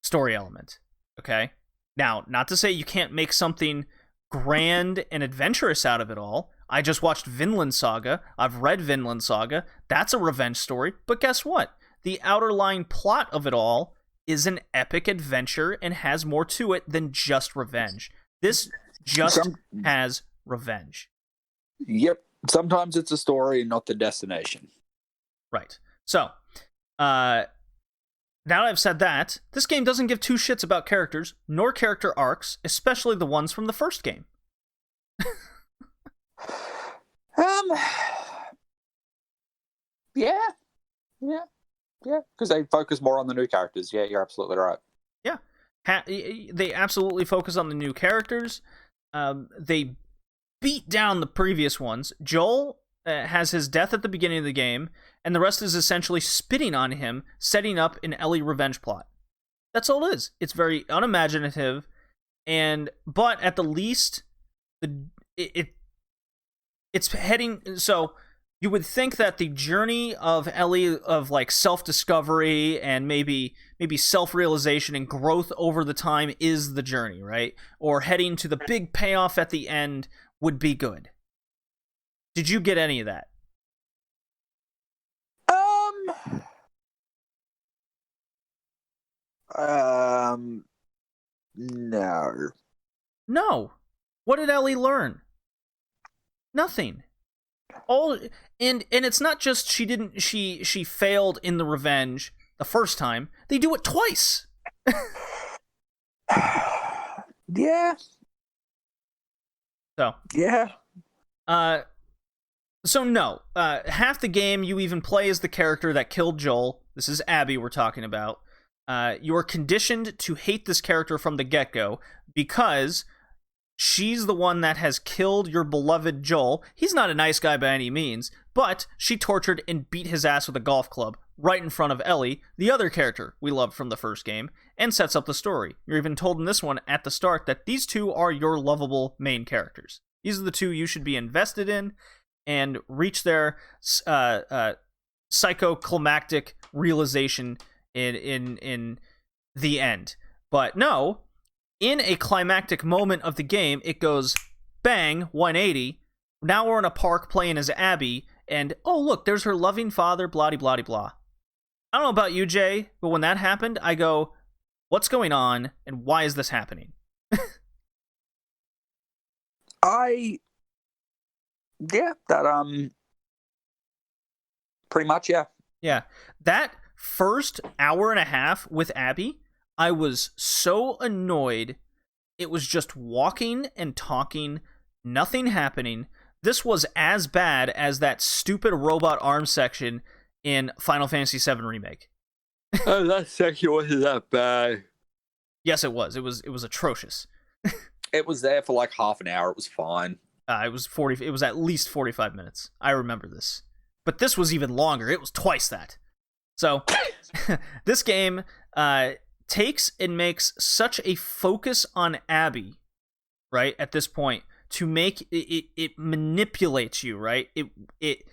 story element. Okay? Now, not to say you can't make something grand and adventurous out of it all. I just watched Vinland Saga. I've read Vinland Saga. That's a revenge story. But guess what? The outerline plot of it all is an epic adventure and has more to it than just revenge. This just has revenge. Yep. Sometimes it's a story, not the destination. Right. So, now that I've said that, this game doesn't give two shits about characters, nor character arcs, especially the ones from the first game. Yeah, because they focus more on the new characters. Yeah, you're absolutely right. Yeah, they absolutely focus on the new characters. They beat down the previous ones. Joel has his death at the beginning of the game, and the rest is essentially spitting on him, setting up an Ellie revenge plot. That's all it is. It's very unimaginative, but at the least, it's heading. So you would think that the journey of Ellie of like self-discovery and maybe self-realization and growth over the time is the journey, right? Or heading to the big payoff at the end would be good. Did you get any of that? No. No. What did Ellie learn? Nothing. And it's not just she failed in the revenge the first time. They do it twice. Yeah. So. Yeah. So no, half the game you even play as the character that killed Joel. This is Abby we're talking about. You're conditioned to hate this character from the get-go because she's the one that has killed your beloved Joel. He's not a nice guy by any means, but she tortured and beat his ass with a golf club right in front of Ellie, the other character we loved from the first game, and sets up the story. You're even told in this one at the start that these two are your lovable main characters. These are the two you should be invested in and reach their psychoclimactic realization in the end. But no, in a climactic moment of the game, it goes bang, 180. Now we're in a park playing as Abby, and oh look, there's her loving father, blah-de-blah-de-blah. I don't know about you, Jay, but when that happened, I go, what's going on, and why is this happening? Pretty much, yeah. Yeah, that first hour and a half with Abby, I was so annoyed. It was just walking and talking, nothing happening. This was as bad as that stupid robot arm section in Final Fantasy VII Remake. Oh, that section wasn't that bad. Yes, it was. It was atrocious. It was there for like half an hour. It was fine. It was at least 45 minutes. I remember this. But this was even longer. It was twice that. So, this game takes and makes such a focus on Abby, right, at this point, to make it manipulates you, right? It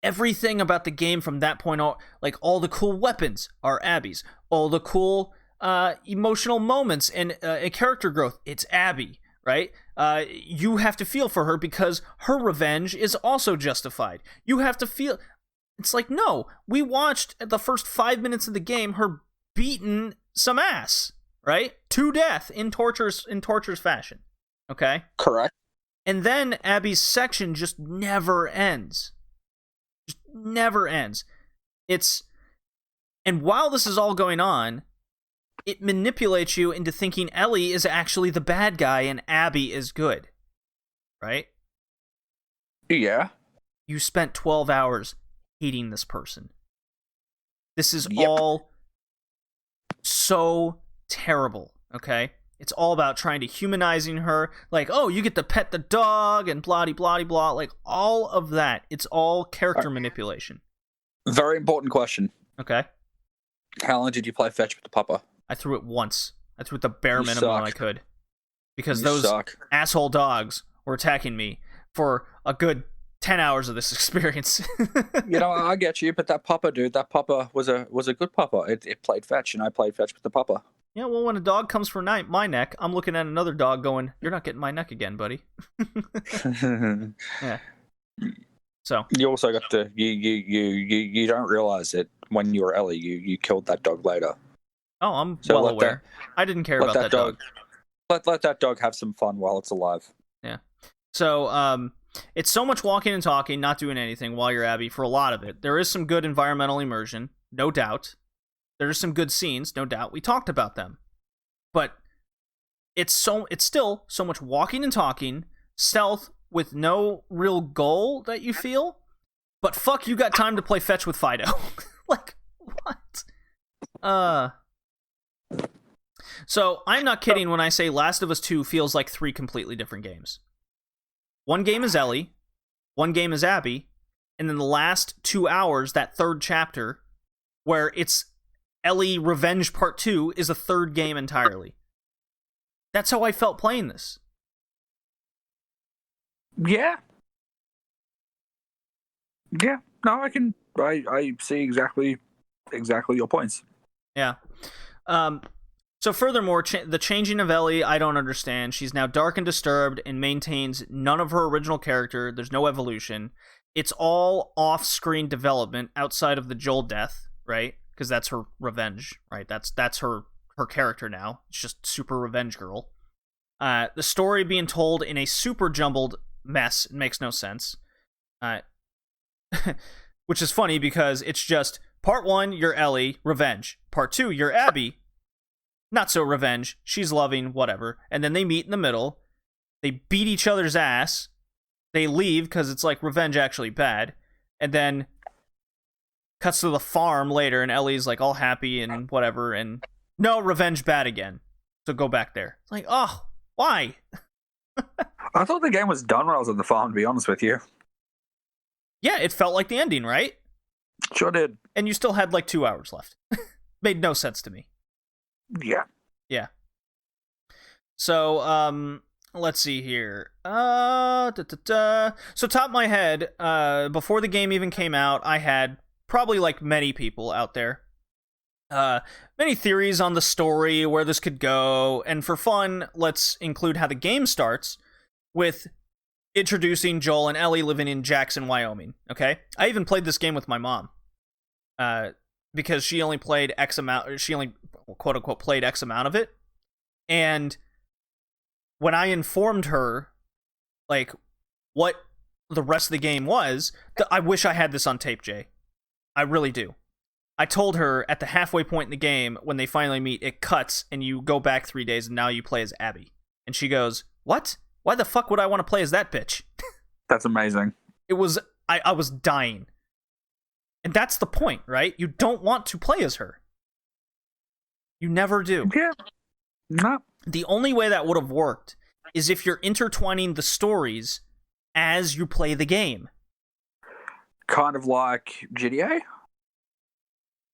everything about the game from that point on, like all the cool weapons are Abby's, all the cool emotional moments and character growth, it's Abby, right? You have to feel for her because her revenge is also justified. You have to feel. It's like, no, we watched at the first 5 minutes of the game her beating some ass, right? To death in torturous fashion. Okay? Correct. And then Abby's section just never ends. Just never ends. And while this is all going on, it manipulates you into thinking Ellie is actually the bad guy and Abby is good. Right? Yeah. You spent 12 hours hating this person. This is all so terrible, okay? It's all about trying to humanizing her, like, oh, you get to pet the dog and blah-de-blah-de-blah, like all of that. It's all character manipulation. Very important question. Okay. How long did you play fetch with the puppa? I threw it once. I threw it the bare minimum I could. Because those asshole dogs were attacking me for a good 10 hours of this experience. You know, I get you, but that puppa, dude, that puppa was a good puppa. It played fetch, and I played fetch with the puppa. Yeah, well, when a dog comes for my neck, I'm looking at another dog going, you're not getting my neck again, buddy. Yeah. So you also got to you don't realize it when you were Ellie, you killed that dog later. Oh, I'm well aware. I didn't care about that dog. Let that dog have some fun while it's alive. Yeah. So, it's so much walking and talking, not doing anything while you're Abby for a lot of it. There is some good environmental immersion, no doubt. There's some good scenes, no doubt. We talked about them. But it's still so much walking and talking, stealth with no real goal that you feel. But fuck, you got time to play fetch with Fido. Like, what? So, I'm not kidding when I say Last of Us 2 feels like 3 completely different games. One game is Ellie, one game is Abby, and then the last 2 hours, that third chapter, where it's Ellie Revenge Part 2, is a third game entirely. That's how I felt playing this. Yeah. Yeah. No, I see exactly your points. Yeah. So furthermore, the changing of Ellie, I don't understand. She's now dark and disturbed and maintains none of her original character. There's no evolution. It's all off-screen development outside of the Joel death, right? Because that's her revenge, right? That's her character now. It's just super revenge girl. The story being told in a super jumbled mess makes no sense. Which is funny because it's just part 1, you're Ellie, revenge. Part 2, you're Abby, not so revenge, she's loving, whatever. And then they meet in the middle. They beat each other's ass. they leave because it's like revenge actually bad, and then cuts to the farm later, and Ellie's like all happy and whatever, and no, revenge bad again. So go back there. It's like, oh, why? I thought the game was done when I was at the farm, to be honest with you. Yeah, it felt like the ending, right? Sure did. And you still had like 2 hours left. Made no sense to me. Yeah. Yeah. So, let's see here. So top of my head, before the game even came out, I had, probably like many people out there, many theories on the story, where this could go, and for fun, let's include how the game starts with introducing Joel and Ellie living in Jackson, Wyoming, okay? I even played this game with my mom, because she only played X amount, she only, quote-unquote, played X amount of it, and when I informed her, like, what the rest of the game was, I wish I had this on tape, Jay. I really do. I told her at the halfway point in the game, when they finally meet, it cuts, and you go back 3 days, and now you play as Abby. And she goes, what? Why the fuck would I want to play as that bitch? That's amazing. It was, I was dying. And that's the point, right? You don't want to play as her. You never do. Yeah. No. The only way that would have worked is if you're intertwining the stories as you play the game. Kind of like GTA?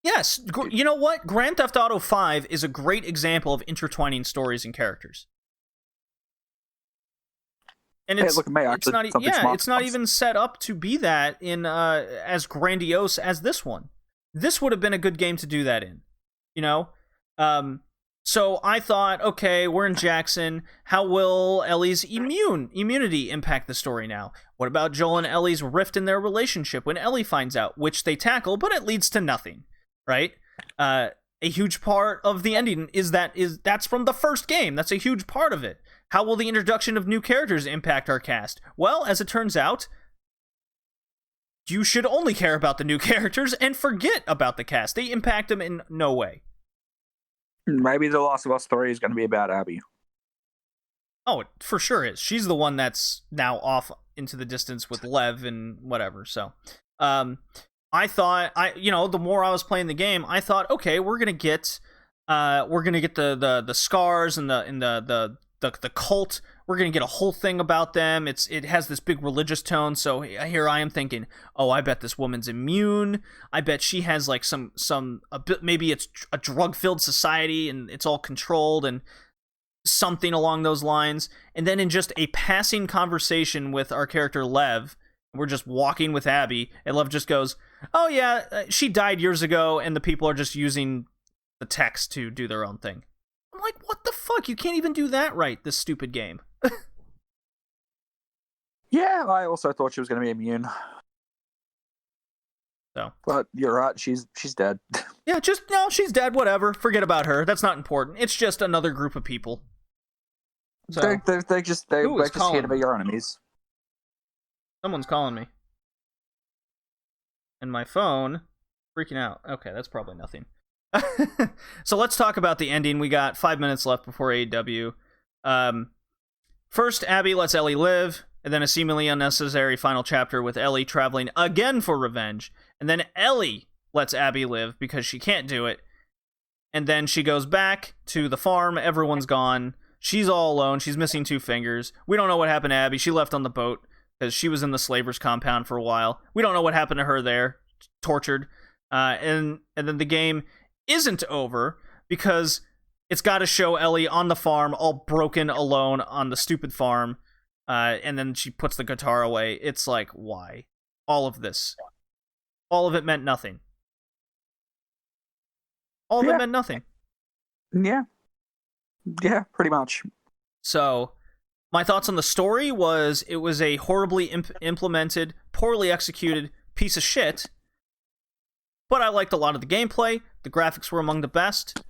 Yes. You know what? Grand Theft Auto 5 is a great example of intertwining stories and characters. And it's, hey, look at me, it's not, it's not even set up to be that in as grandiose as this one. This would have been a good game to do that in, you know? So I thought, okay, we're in Jackson. How will Ellie's immunity impact the story now? What about Joel and Ellie's rift in their relationship when Ellie finds out, which they tackle, but it leads to nothing, right? A huge part of the ending that's from the first game. That's a huge part of it. How will the introduction of new characters impact our cast? Well, as it turns out, you should only care about the new characters and forget about the cast. They impact them in no way. Maybe The Last of Us 3 is going to be about Abby. Oh, it for sure is. She's the one that's now off into the distance with Lev and whatever. So, I thought, the more I was playing the game, I thought, okay, we're gonna get the scars and the cult. We're gonna get a whole thing about them. It has this big religious tone. So here I am thinking, oh, I bet this woman's immune. I bet she has like maybe it's a drug-filled society and it's all controlled and something along those lines. And then in just a passing conversation with our character Lev, we're just walking with Abby, and Lev just goes, oh yeah, she died years ago, and the people are just using the text to do their own thing. I'm like, what the fuck? You can't even do that right, this stupid game. Yeah, I also thought she was going to be immune. So, but you're right, she's dead. Yeah, she's dead, whatever. Forget about her. That's not important. It's just another group of people. So, they're just here to be your enemies. Someone's calling me. And my phone freaking out. Okay, that's probably nothing. So let's talk about the ending. We got 5 minutes left before AEW. First, Abby lets Ellie live, and then a seemingly unnecessary final chapter with Ellie traveling again for revenge. And then Ellie lets Abby live because she can't do it. And then she goes back to the farm. Everyone's gone. She's all alone. She's missing 2 fingers. We don't know what happened to Abby. She left on the boat because she was in the slavers' compound for a while. We don't know what happened to her there. Tortured. And then the game isn't over because it's got to show Ellie on the farm, all broken, alone on the stupid farm. And then she puts the guitar away. It's like, why? All of this. All of it meant nothing. All of it meant nothing. Yeah. Yeah, pretty much. So, my thoughts on the story was it was a horribly implemented, poorly executed piece of shit. But I liked a lot of the gameplay. The graphics were among the best.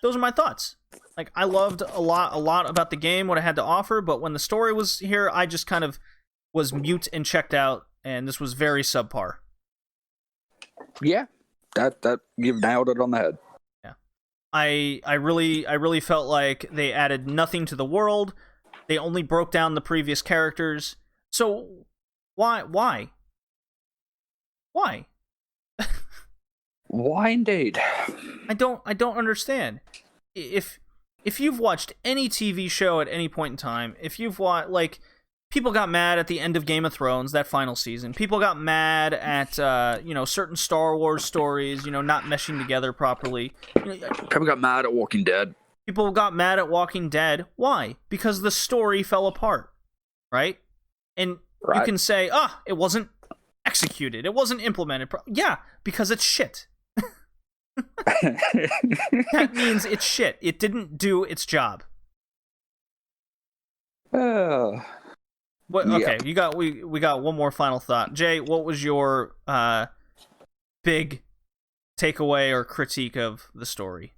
Those are my thoughts. Like, I loved a lot about the game, what it had to offer, but when the story was here, I just kind of was mute and checked out, and this was very subpar. Yeah, that you've nailed it on the head. Yeah, I really felt like they added nothing to the world. They only broke down the previous characters. So Why? Why indeed? I don't understand. If you've watched any TV show at any point in time, if you've watched, like, people got mad at the end of Game of Thrones, that final season. People got mad at certain Star Wars stories, not meshing together properly. People got mad at Walking Dead. People got mad at Walking Dead. Why? Because the story fell apart, right? And you can say, it wasn't executed. It wasn't implemented. Yeah, because it's shit. That means it's shit. It didn't do its job. Okay, we got one more final thought. Jay, what was your big takeaway or critique of the story?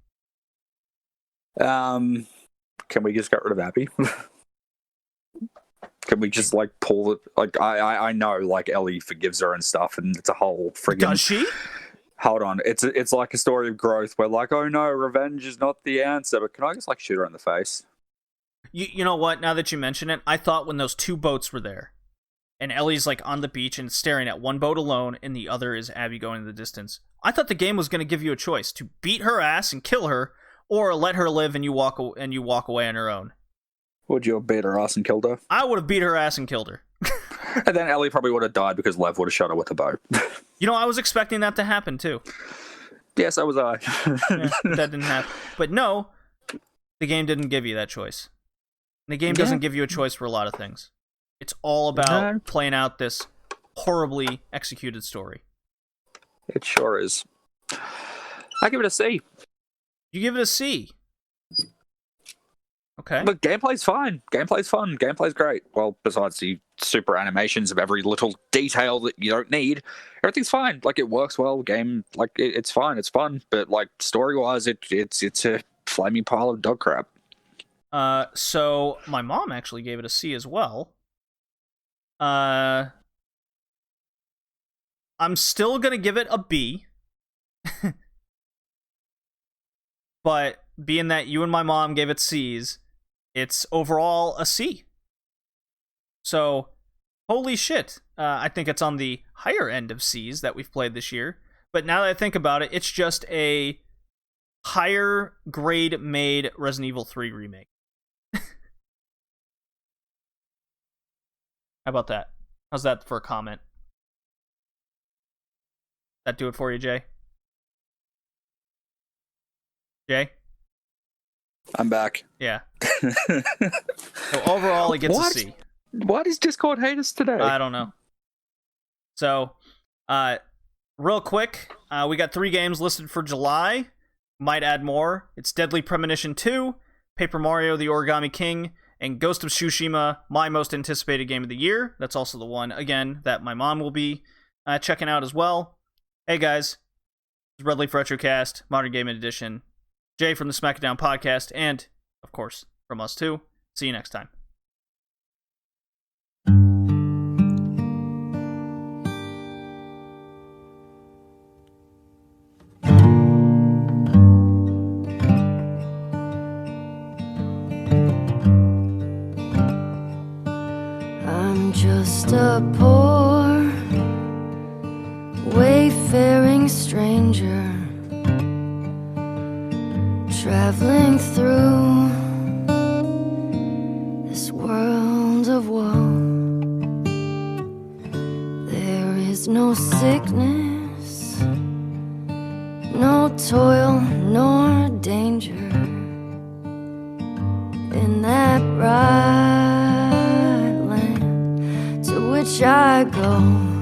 Can we just get rid of Abby? Can we just pull it? I know Ellie forgives her and stuff, and it's a whole friggin'. Does she? Hold on, it's like a story of growth where oh no, revenge is not the answer. But can I just shoot her in the face? You know what? Now that you mention it, I thought when those two boats were there, and Ellie's on the beach and staring at one boat alone, and the other is Abby going in the distance. I thought the game was going to give you a choice to beat her ass and kill her, or let her live and you walk away on her own. Would you have beat her ass and killed her? I would have beat her ass and killed her. And then Ellie probably would have died because Lev would have shot her with a bow. I was expecting that to happen too. Yes, so was I. Yeah, that didn't happen. But no, the game didn't give you that choice. The game doesn't give you a choice for a lot of things. It's all about playing out this horribly executed story. It sure is. I give it a C. You give it a C. Okay. Look, gameplay's fine. Gameplay's fun. Gameplay's great. Well, besides the super animations of every little detail that you don't need, everything's fine. It works well. Game, it's fine. It's fun. But story-wise, it's a flaming pile of dog crap. So my mom actually gave it a C as well. I'm still gonna give it a B. But being that you and my mom gave it C's, it's overall a C. So, holy shit. I think it's on the higher end of C's that we've played this year. But now that I think about it, it's just a higher grade made Resident Evil 3 remake. How about that? How's that for a comment? That do it for you, Jay? Jay? I'm back. Yeah. So overall, it gets a C. Why does Discord hate us today? I don't know. So, real quick, we got 3 games listed for July. Might add more. It's Deadly Premonition 2, Paper Mario The Origami King, and Ghost of Tsushima, my most anticipated game of the year. That's also the one, again, that my mom will be checking out as well. Hey guys, it's Red Leaf Retrocast, Modern Gaming Edition. Jay from the Smackdown podcast, and, of course, from us too. See you next time. I'm just a poor, wayfaring stranger, traveling through this world of woe. There is no sickness, no toil, nor danger in that bright land to which I go.